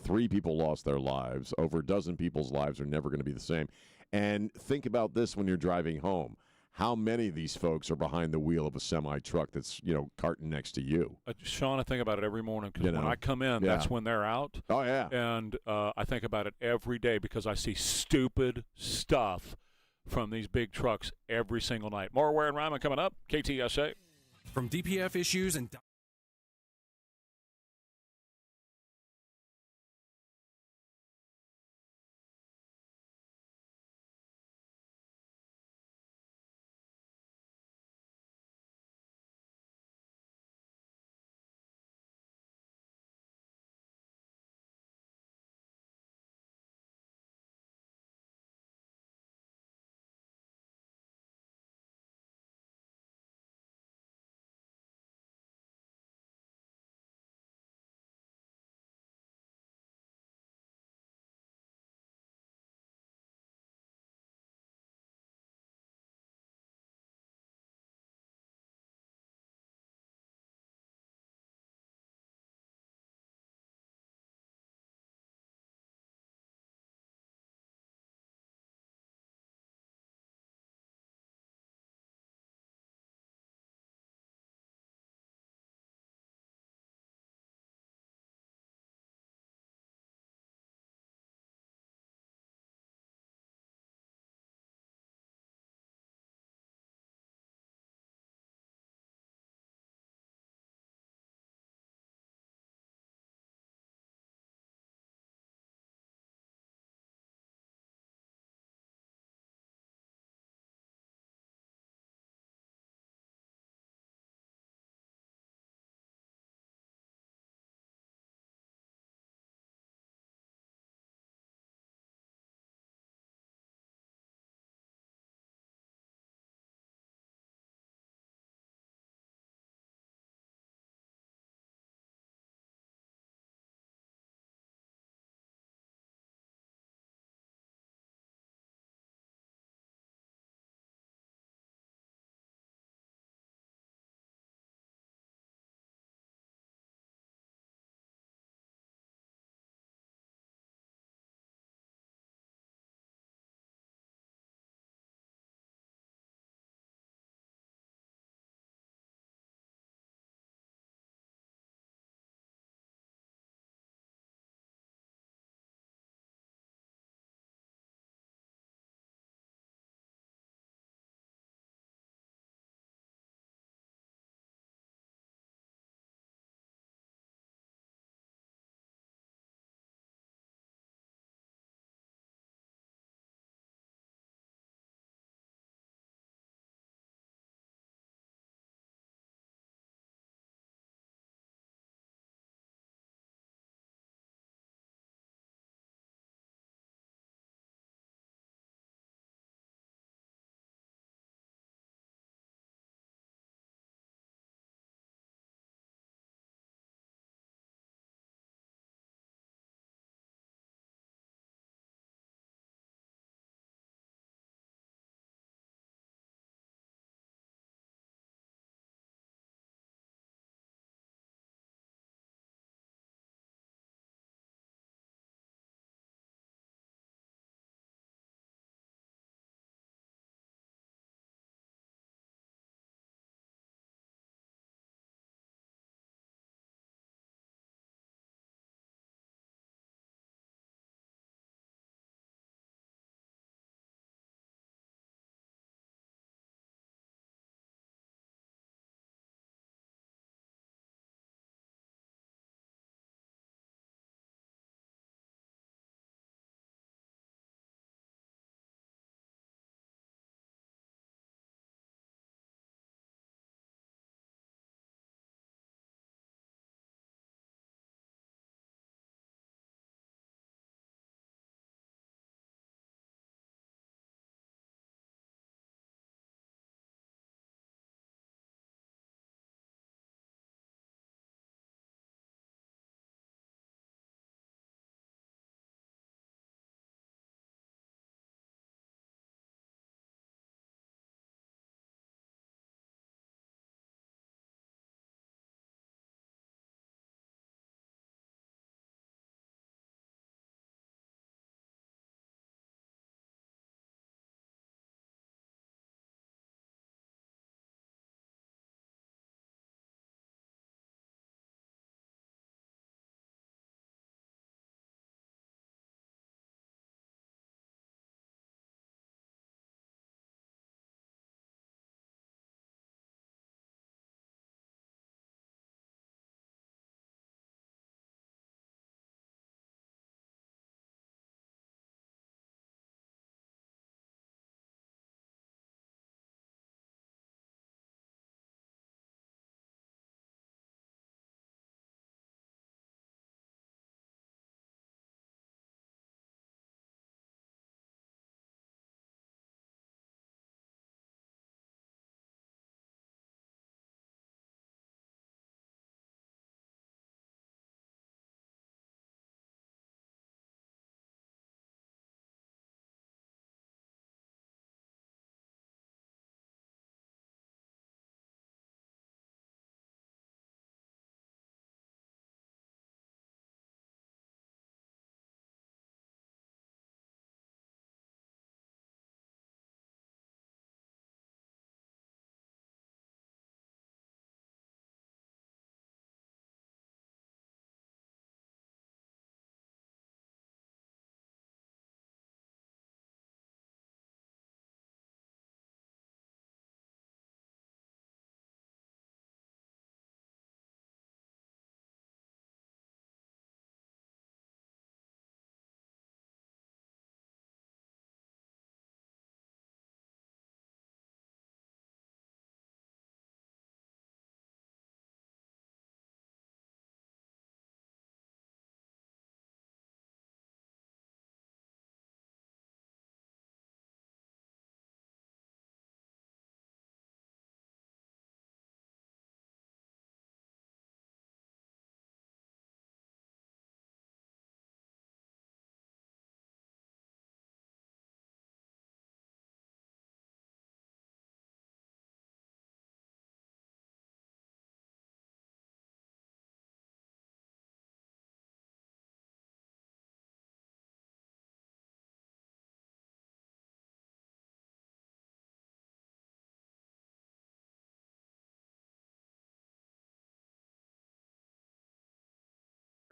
3 people lost their lives. Over a dozen people's lives are never going to be the same. And think about this when you're driving home. How many of these folks are behind the wheel of a semi-truck that's, carting next to you? Sean, I think about it every morning because when I come in, that's when they're out. Oh, yeah. And I think about it every day because I see stupid stuff from these big trucks every single night. More Ware and Rima coming up. KTSA. From DPF issues and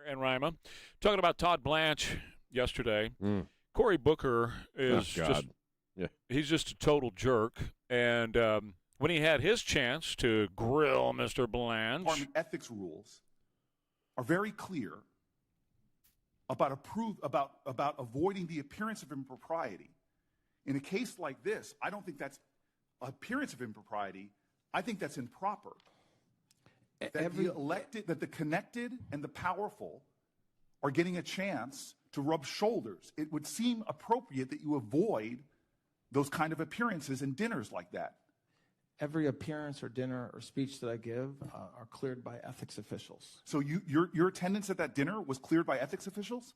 And Rima. Talking about Todd Blanche yesterday. Cory Booker is he's just a total jerk. And when he had his chance to grill Mr. Blanche. Department ethics rules are very clear about avoiding the appearance of impropriety. In a case like this, I don't think that's appearance of impropriety. I think that's improper. That the connected and the powerful are getting a chance to rub shoulders. It would seem appropriate that you avoid those kind of appearances and dinners like that. Every appearance or dinner or speech that I give are cleared by ethics officials. So your attendance at that dinner was cleared by ethics officials?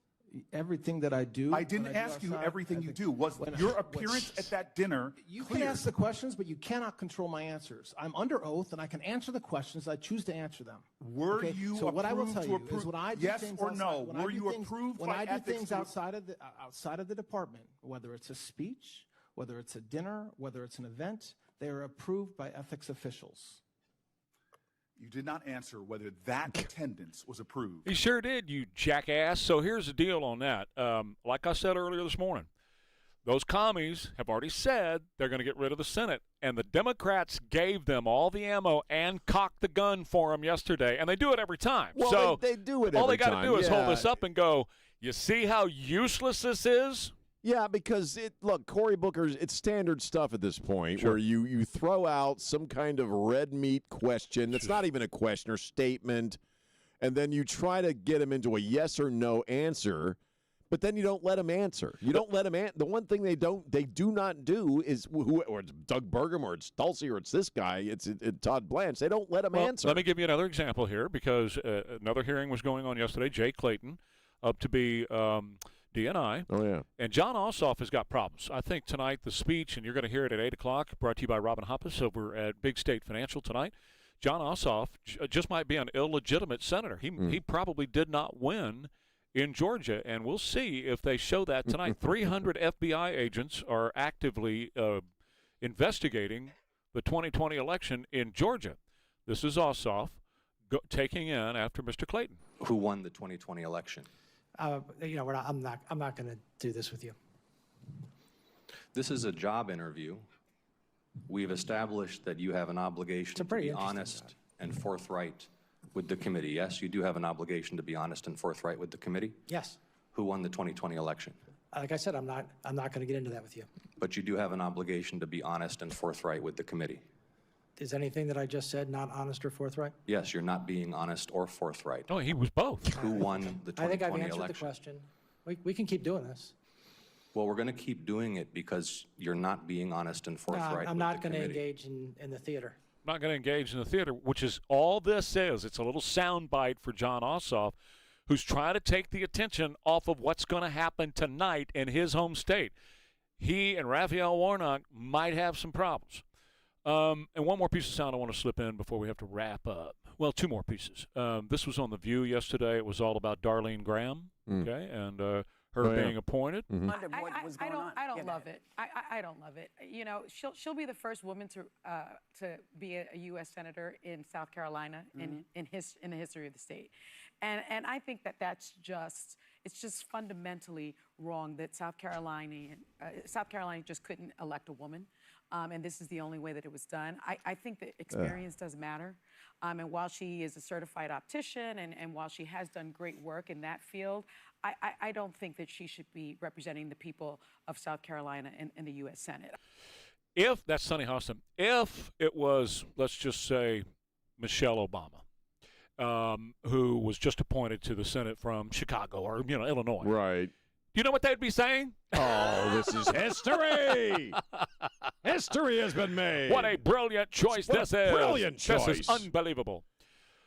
Everything that I do. I didn't ask you everything you do. Was your appearance at that dinner You cleared? can ask the questions, but you cannot control my answers. I'm under oath, and I can answer the questions. I choose to answer them. Were you so what I will tell approved you is when I do yes things or outside, no? when Were I do you things, approved when by I do ethics things to- outside of the department, whether it's a speech, whether it's a dinner, whether it's an event, they are approved by ethics officials. You did not answer whether that attendance was approved. He sure did, you jackass. So here's the deal on that. Like I said earlier this morning, those commies have already said they're going to get rid of the Senate, and the Democrats gave them all the ammo and cocked the gun for them yesterday, and they do it every time. Well, so they do it all every they got to time, do is hold yeah. this up and go, you see how useless this is? Yeah, because look, Cory Booker's it's standard stuff at this point where you throw out some kind of red meat question that's not even a question or statement, and then you try to get him into a yes or no answer, but then you don't let him answer. You don't let him the one thing they do not do is or it's Doug Burgum or it's Tulsi or it's this guy, it's Todd Blanche. They don't let him answer. Let me give you another example here because another hearing was going on yesterday. Jay Clayton up to be DNI. Oh, yeah. And John Ossoff has got problems. I think tonight the speech, and you're going to hear it at 8 o'clock, brought to you by Robin Hoppus over at Big State Financial tonight. John Ossoff just might be an illegitimate senator. He probably did not win in Georgia, and we'll see if they show that tonight. 300 FBI agents are actively investigating the 2020 election in Georgia. This is Ossoff taking in after Mr. Clayton. Who won the 2020 election? I'm not going to do this with you. This is a job interview. We've established that you have an obligation to be honest and forthright with the committee. Yes, you do have an obligation to be honest and forthright with the committee? Yes. Who won the 2020 election? Like I said, I'm not going to get into that with you. But you do have an obligation to be honest and forthright with the committee. Is anything that I just said not honest or forthright? Yes, you're not being honest or forthright. Oh, he was both. Who won the 2020 I think I've answered election? the question. We can keep doing this. Well, we're going to keep doing it because you're not being honest and forthright. I'm not going to engage in the theater. I'm not going to engage in the theater, which is all this is. It's a little soundbite for John Ossoff, who's trying to take the attention off of what's going to happen tonight in his home state. He and Raphael Warnock might have some problems. And one more piece of sound I want to slip in before we have to wrap up. Well, two more pieces. This was on The View yesterday. It was all about Darlene Graham, okay, and her being appointed. I don't love it. I don't love it. You know, she'll be the first woman to be a U.S. senator in South Carolina in the history of the state, and I think that's just fundamentally wrong that South Carolina just couldn't elect a woman. And this is the only way that it was done. I think that experience does matter. And while she is a certified optician and while she has done great work in that field, I don't think that she should be representing the people of South Carolina in the U.S. Senate. That's Sonny Hostin. If it was, let's just say, Michelle Obama, who was just appointed to the Senate from Chicago or, Illinois. Right. Do you know what they'd be saying? Oh, this is history. History has been made. What a brilliant choice this is. Brilliant choice. This is unbelievable.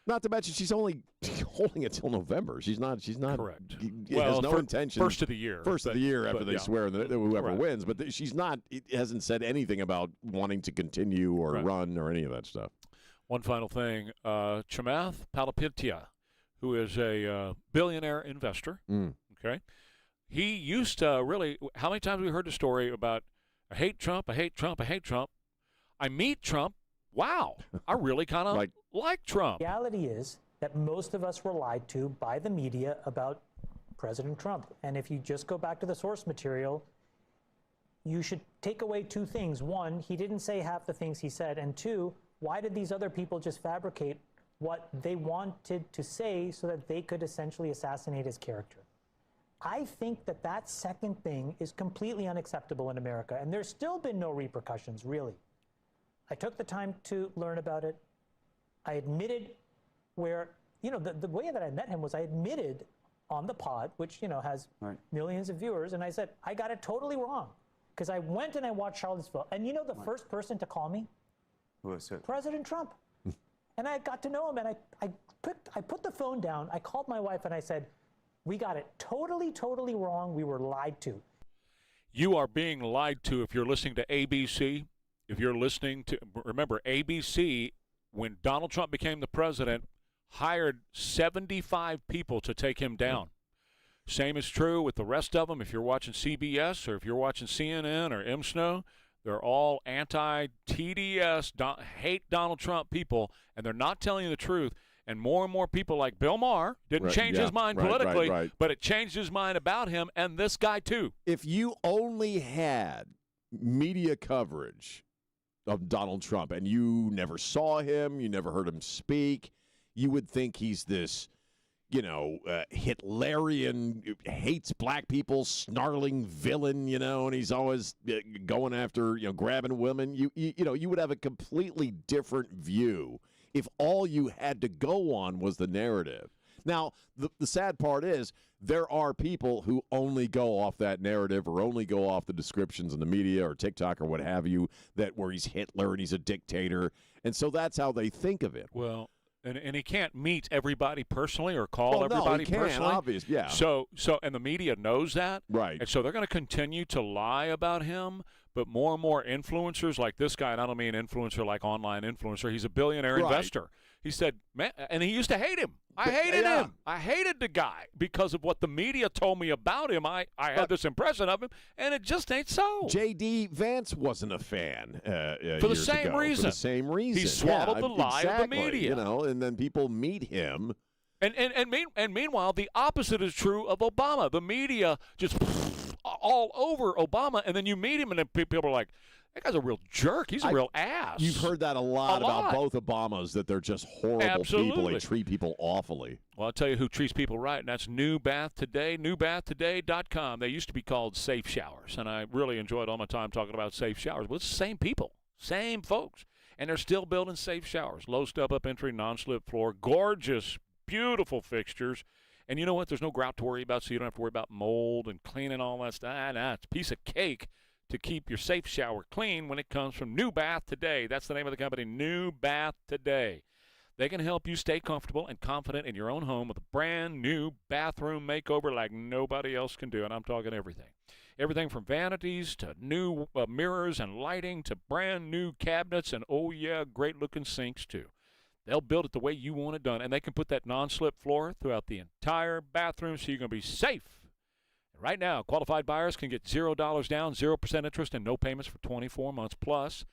Not to mention she's only holding it till November. She's not correct. Has no intention. First of the year. First of the year after they swear whoever Right. wins. But she's not. It hasn't said anything about wanting to continue or run or any of that stuff. One final thing. Chamath Palihapitiya, who is a billionaire investor, okay? He used to really, how many times have we heard the story about, I hate Trump, I hate Trump, I hate Trump. I meet Trump. Wow, I really kind of like Trump. The reality is that most of us were lied to by the media about President Trump. And if you just go back to the source material, you should take away two things. One, he didn't say half the things he said. And two, why did these other people just fabricate what they wanted to say so that they could essentially assassinate his character? I think that that second thing is completely unacceptable in America, and there's still been no repercussions, really. I took the time to learn about it. I admitted where, the way that I met him was I admitted on the pod, which, has millions of viewers, and I said, I got it totally wrong. Because I went and I watched Charlottesville, and the first person to call me? Who was it? President Trump. And I got to know him, and I put the phone down, I called my wife, and I said, we got it totally, totally wrong. We were lied to. You are being lied to if you're listening to ABC. If you're listening to, remember, ABC, when Donald Trump became the president, hired 75 people to take him down. Same is true with the rest of them. If you're watching CBS or if you're watching CNN or MSNO, they're all anti-TDS, hate Donald Trump people, and they're not telling you the truth. And more people like Bill Maher didn't change his mind politically, but it changed his mind about him and this guy too. If you only had media coverage of Donald Trump and you never saw him, you never heard him speak, you would think he's this, Hitlerian, hates black people, snarling villain, and he's always going after, grabbing women. You would have a completely different view if all you had to go on was the narrative. Now, the sad part is there are people who only go off that narrative or only go off the descriptions in the media or TikTok or what have you, that where he's Hitler and he's a dictator. And so that's how they think of it. Well, and he can't meet everybody personally or call everybody he can, personally. Obvious, yeah. So and the media knows that. Right. And so they're going to continue to lie about him. But more and more influencers like this guy, and I don't mean influencer like online influencer, he's a billionaire investor. He said, man, and he used to hate him. I hated him. I hated the guy because of what the media told me about him. I had this impression of him, and it just ain't so. J.D. Vance wasn't a fan for the same reason. For the same reason. He swallowed the lie of the media. And then people meet him. And meanwhile, the opposite is true of Obama. The media just all over Obama, and then you meet him, and then people are like, that guy's a real jerk. He's a real ass. You've heard that a lot about both Obamas, that they're just horrible people. They treat people awfully. Well, I'll tell you who treats people right, and that's New Bath Today, newbathtoday.com. They used to be called Safe Showers, and I really enjoyed all my time talking about safe showers. Well, it's the same people, same folks, and they're still building safe showers. Low step-up entry, non-slip floor, gorgeous, beautiful fixtures. And you know what? There's no grout to worry about, so you don't have to worry about mold and cleaning all that stuff. It's a piece of cake to keep your safe shower clean when it comes from New Bath Today. That's the name of the company, New Bath Today. They can help you stay comfortable and confident in your own home with a brand new bathroom makeover like nobody else can do, and I'm talking everything. Everything from vanities to new mirrors and lighting to brand new cabinets and, oh yeah, great-looking sinks too. They'll build it the way you want it done, and they can put that non-slip floor throughout the entire bathroom so you're going to be safe. Right now, qualified buyers can get $0 down, 0% interest, and no payments for 24 months. Plus,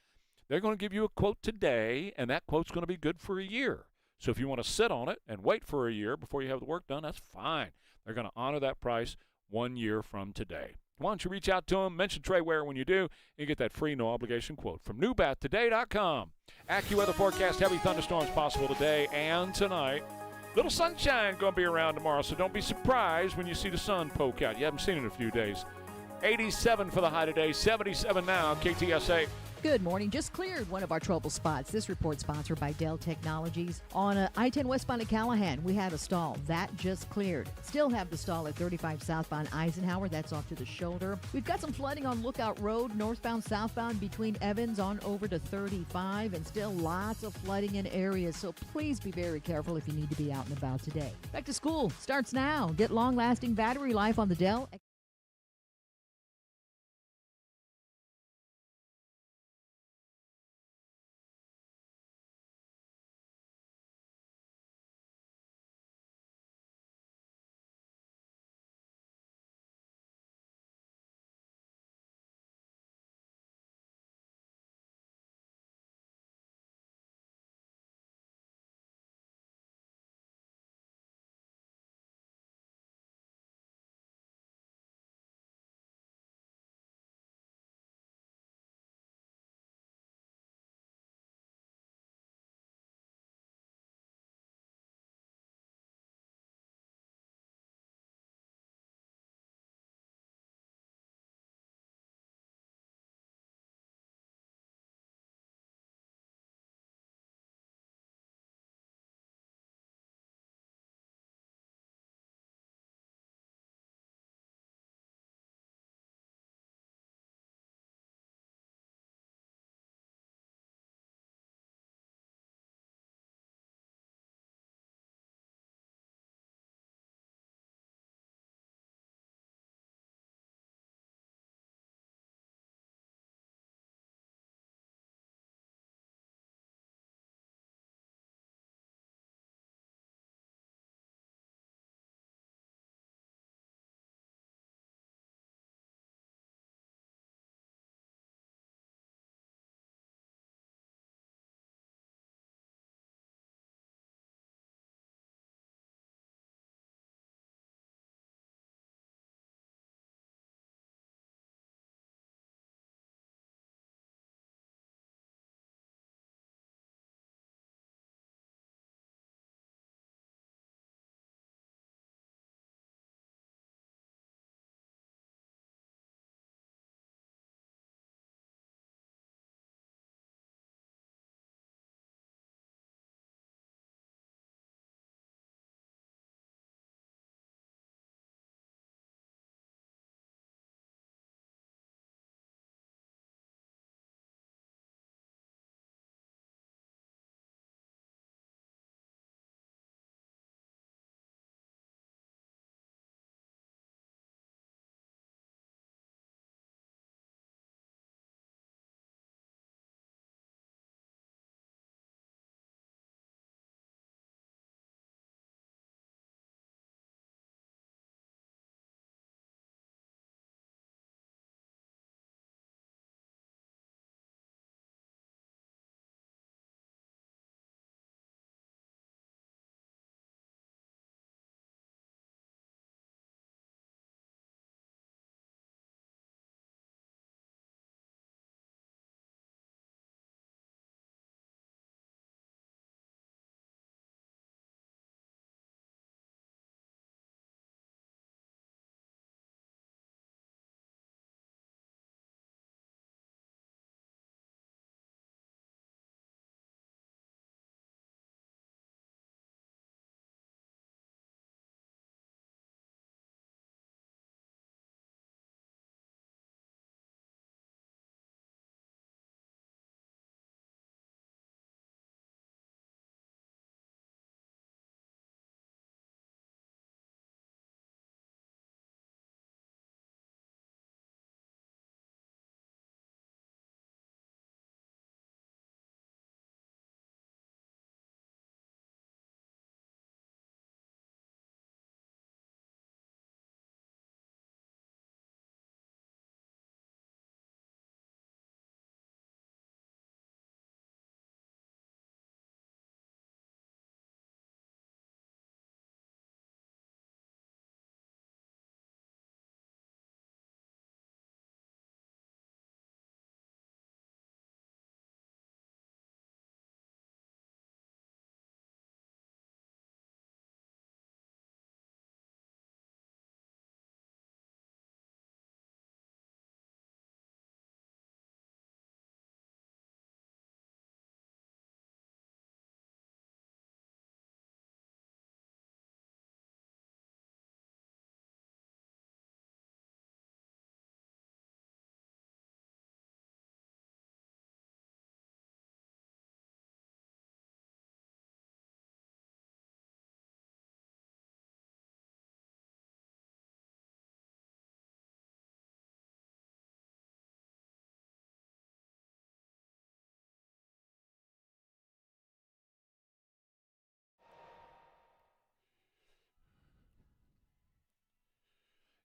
they're going to give you a quote today, and that quote's going to be good for a year. So if you want to sit on it and wait for a year before you have the work done, that's fine. They're going to honor that price 1 year from today. Why don't you reach out to them, mention Trey Ware when you do, and get that free no-obligation quote from newbathtoday.com. AccuWeather forecast, heavy thunderstorms possible today and tonight. Little sunshine going to be around tomorrow, so don't be surprised when you see the sun poke out. You haven't seen it in a few days. 87 for the high today, 77 now, KTSA. Good morning. Just cleared one of our trouble spots. This report sponsored by Dell Technologies. On I-10 westbound at Callahan, we had a stall. That just cleared. Still have the stall at 35 southbound Eisenhower. That's off to the shoulder. We've got some flooding on Lookout Road, northbound, southbound between Evans on over to 35, and still lots of flooding in areas. So please be very careful if you need to be out and about today. Back to school starts now. Get long-lasting battery life on the Dell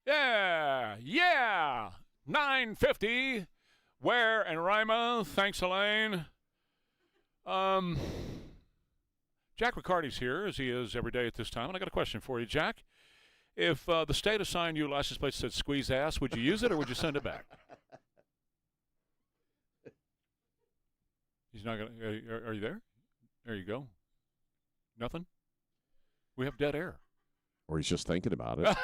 Yeah. 9:50. Ware and Rima. Thanks, Elaine. Jack Riccardi's here, as he is every day at this time, and I got a question for you, Jack. If the state assigned you a license plate that said squeeze ass, would you use it or would you send it back? He's not going to. Are you there? There you go. Nothing? We have dead air. Or he's just thinking about it.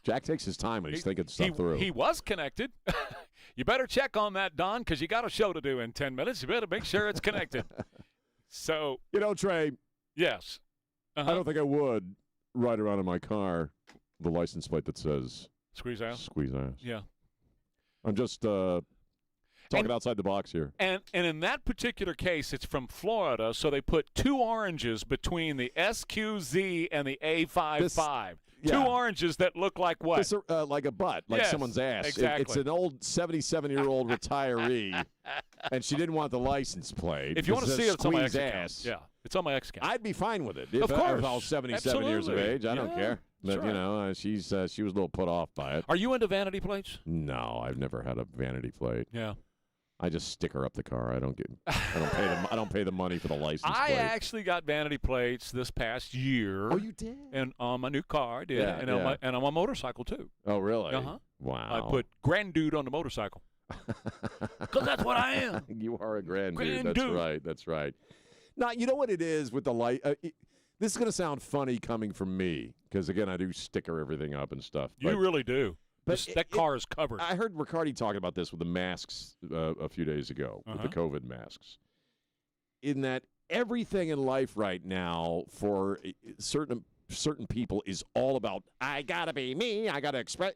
Jack takes his time when he's thinking stuff through. He was connected. You better check on that, Don, because you got a show to do in 10 minutes. You better make sure it's connected. So, Trey. Yes. I don't think I would ride around in my car the license plate that says squeeze ass. Squeeze ass. Yeah. I'm just talking outside the box here. And in that particular case, it's from Florida, so they put two oranges between the SQZ and the A55. Two oranges that look like what? This, like a butt, like someone's ass. Exactly. It's an old 77-year-old retiree, and she didn't want the license plate. If you want to see it, it's on my X account. ass. Yeah, it's on my X account. I'd be fine with it. Of course. If I was 77 years of age, I don't care. But, right. she was a little put off by it. Are you into vanity plates? No, I've never had a vanity plate. Yeah. I just sticker up the car. I don't pay the money for the license I plate. actually got vanity plates this past year. Oh, you did? And on my new car, I did. Yeah, and yeah. on my motorcycle too. Oh, really? Uh-huh. Wow. I put grand dude on the motorcycle. Because that's what I am. You are a grand dude. Grand That's dude. right. That's right. Now, you know what it is with the light? This is going to sound funny coming from me because, again, I do sticker everything up and stuff. You really do. But that car is covered. I heard Riccardi talking about this with the masks a few days ago, with the COVID masks, in that everything in life right now for certain people is all about, I got to be me, I got to express,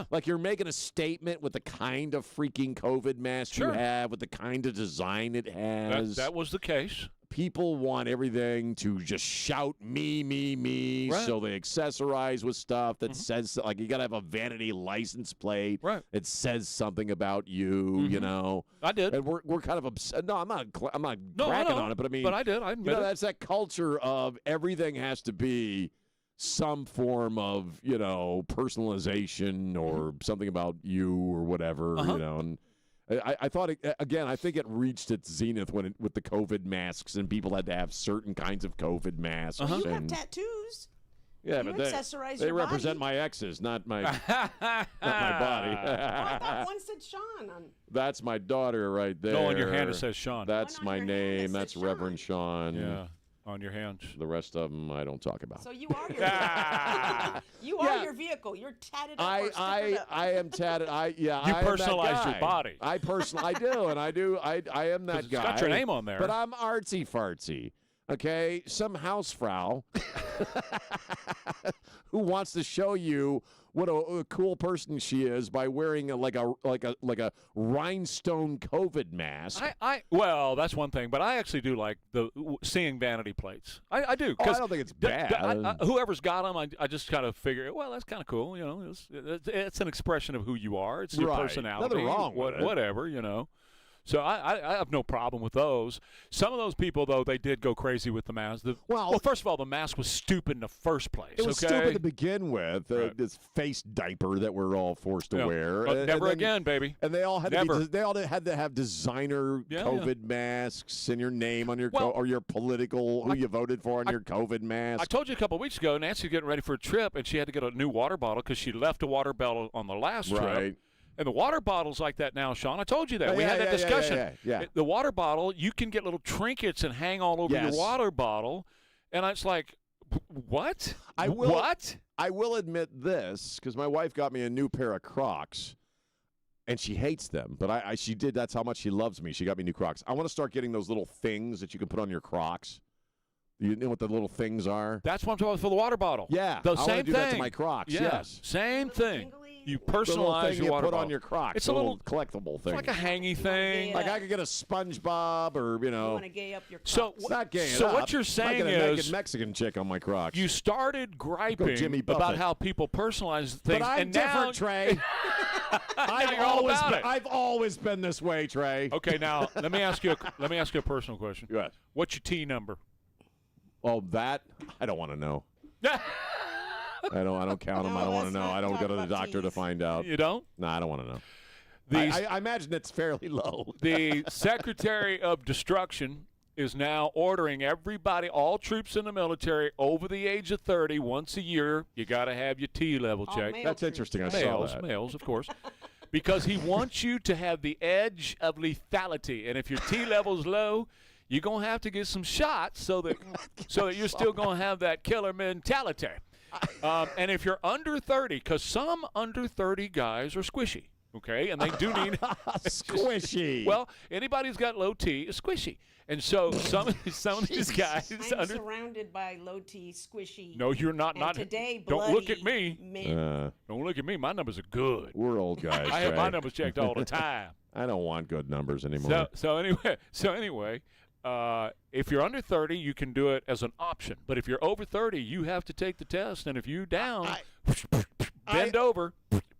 like you're making a statement with the kind of freaking COVID mask you have, with the kind of design it has. That was the case. People want everything to just shout me, Right. so they accessorize with stuff that says, like, you got to have a vanity license plate. Right. It says something about you, you know. I did. And we're kind of upset. No, I'm not No, I cracking know. on it, but I mean. But I did. I admit it. That's that culture of everything has to be some form of, personalization or something about you or whatever, and I thought, I think it reached its zenith with the COVID masks, and people had to have certain kinds of COVID masks. Well, you have and, tattoos. yeah, You but accessorize they your represent body. my exes, not my not my body. I thought one said Sean on. That's my daughter right there. No, on your hand it says Sean. That's my name. That's Reverend Sean. Yeah, on your hands. The rest of them I don't talk about. So you are your vehicle. You are your vehicle. You're tatted up or stickered up. I am tatted. You I am personalize that guy. your body. I do, and I am that It's guy. got your name on there. But I'm artsy fartsy. Okay, some hausfrau who wants to show you what a cool person she is by wearing like a rhinestone COVID mask. Well, that's one thing, but I actually do like seeing vanity plates. I do. I don't think it's bad. Whoever's got them, I just kind of figure, well, that's kind of cool. It's an expression of who you are. It's your personality. Nothing wrong with it. Whatever, So I have no problem with those. Some of those people, though, they did go crazy with the mask. Well, first of all, the mask was stupid in the first place. It was stupid to begin with. This face diaper that we're all forced to wear. But never again, baby. And they all had Never. they all had to have designer COVID masks and your name on your or your political who you voted for on your COVID mask. I told you a couple of weeks ago, Nancy's getting ready for a trip, and she had to get a new water bottle because she left a water bottle on the last trip. And the water bottle's like that now, Sean. I told you that. We had that discussion. Yeah. The water bottle, you can get little trinkets and hang all over your water bottle. And it's like, what? I will admit this, because my wife got me a new pair of Crocs, and she hates them. But she did. That's how much she loves me. She got me new Crocs. I want to start getting those little things that you can put on your Crocs. You know what the little things are? That's what I'm talking about for the water bottle. Yeah. The I want same to do thing. that to my Crocs. Yes. Same thing. You The little personalize thing your you water put bottle. on your Crocs. It's a little collectible thing. It's like a hangy thing. Like I could get a SpongeBob or, You want to gay up your Crocs. So not gay So it what up. you're I saying get a naked is Mexican chick on my Crocs. you started griping Jimmy about Buffett. how people personalize things. But I'm and different, now, Trey. I've always been this way, Trey. Okay, now let me ask you a personal question. Yes. What's your T number? Oh, that I don't want to know. I don't count them. I don't want to know. I don't go to the doctor to find out. You don't? No, I don't want to know. The, I imagine it's fairly low. The Secretary of Destruction is now ordering everybody, all troops in the military over the age of 30, once a year, you got to have your T level checked. That's interesting. I saw that. Males, of course. Because he wants you to have the edge of lethality. And if your T level's low, you're going to have to get some shots so that you're still going to have that killer mentality. And if you're under 30, because some under 30 guys are squishy, okay? And they do need squishy. Well, anybody who's got low T is squishy. And so some of these guys I'm surrounded by low T, squishy. No, you're not. And Not today, don't look at me. Men. Don't look at me. My numbers are good. We're old guys. I have my Trey. numbers checked all the time. I don't want good numbers anymore. So anyway, if you're under 30, you can do it as an option. But if you're over 30, you have to take the test. And if you down, bend over.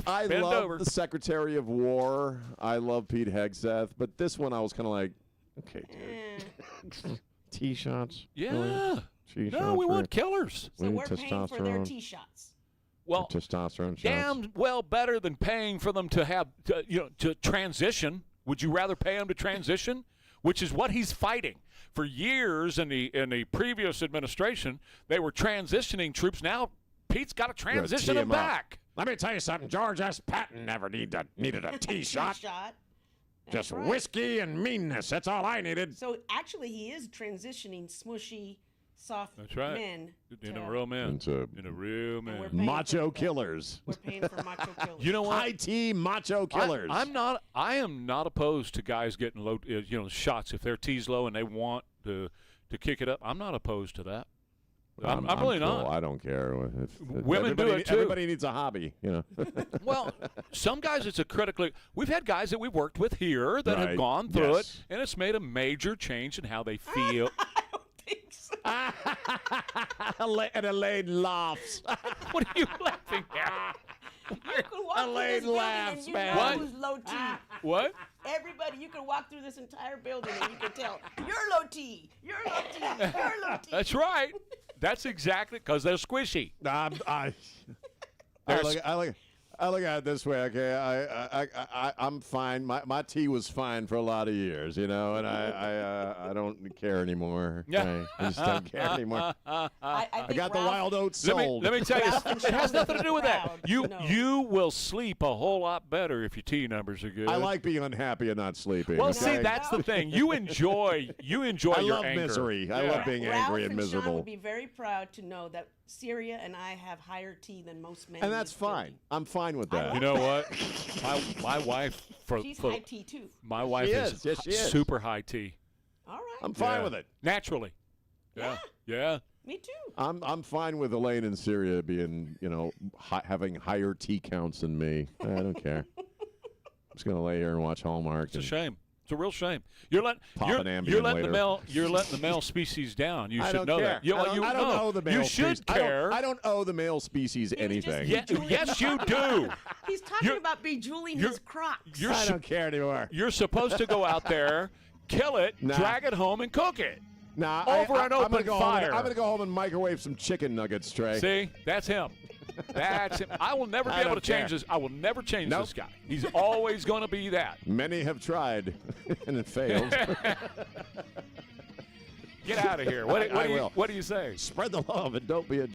I bend love over. the Secretary of War. I love Pete Hegseth. But this one, I was kind of like, okay, dude. T-shots? Yeah. Really? No, we want killers. So we're paying for their T-shots. Well, testosterone shots. Damn well better than paying for them to have, to transition. Would you rather pay them to transition? Which is what he's fighting. For years in the previous administration, they were transitioning troops. Now Pete's got to transition them back. Let me tell you something. George S. Patton never needed a T-shot. Just right. whiskey and meanness. That's all I needed. So actually, he is transitioning smushy, soft That's right. men In a real man. In a real man. Macho killers. We're paying for macho killers. You know what? High T macho killers. I am not opposed to guys getting low, shots if their T's low and they want to kick it up. I'm not opposed to that. I'm really cool. not. I don't care. Women do it too. Everybody needs a hobby, Well, some guys it's a critically. We've had guys that we worked with here that have Right. gone through Yes. it, and it's made a major change in how they feel. And Elaine laughs. What are you laughing at? You can walk through Elaine this building laughs, and you man. know What? who's low T. What? Everybody, you can walk through this entire building and you can tell you're low T. You're low T. You're low T. That's right. That's exactly because they're squishy. I look at it this way, okay? I'm fine. My T was fine for a lot of years, and I don't care anymore. Yeah. I just don't care anymore. I I got the wild oats Let sold. me tell you, Ralph and it has Sean nothing to do with that. proud You to know. you will sleep a whole lot better if your T numbers are good. I like being unhappy and not sleeping. Well, okay? see, that's the thing. You enjoy I your love anger. misery. I Yeah. love being Ralph angry and Sean miserable. would be very proud to know that Syria and I have higher T than most men. And in that's this building. fine. I'm fine with that. You know what? My wife She's high T too. my wife She is, is. Yes, she is. super high T. All right. I'm fine Yeah. with it. Naturally. Yeah. Me too. I'm fine with Elaine in Syria being, having higher T counts than me. I don't care. I'm just gonna lay here and watch Hallmark. It's a shame. It's a real shame. You're letting Pop an Ambien you're letting later. the male species down. You I should don't know care. that. You, I don't owe the male You species. should care. I don't owe the male species anything. Yes, you do. He's talking about bejeweling his Crocs. I don't care anymore. You're supposed to go out there, kill it, Nah. drag it home, and cook it. Nah, Over an I'm gonna open go fire. I'm gonna go home and microwave some chicken nuggets, Trey. See, that's him. That's him. I will never be I able to don't change care. this. I will never change Nope. this guy. He's always going to be that. Many have tried, and it failed. Get out of here. What I will. do you say? Spread the love and don't be a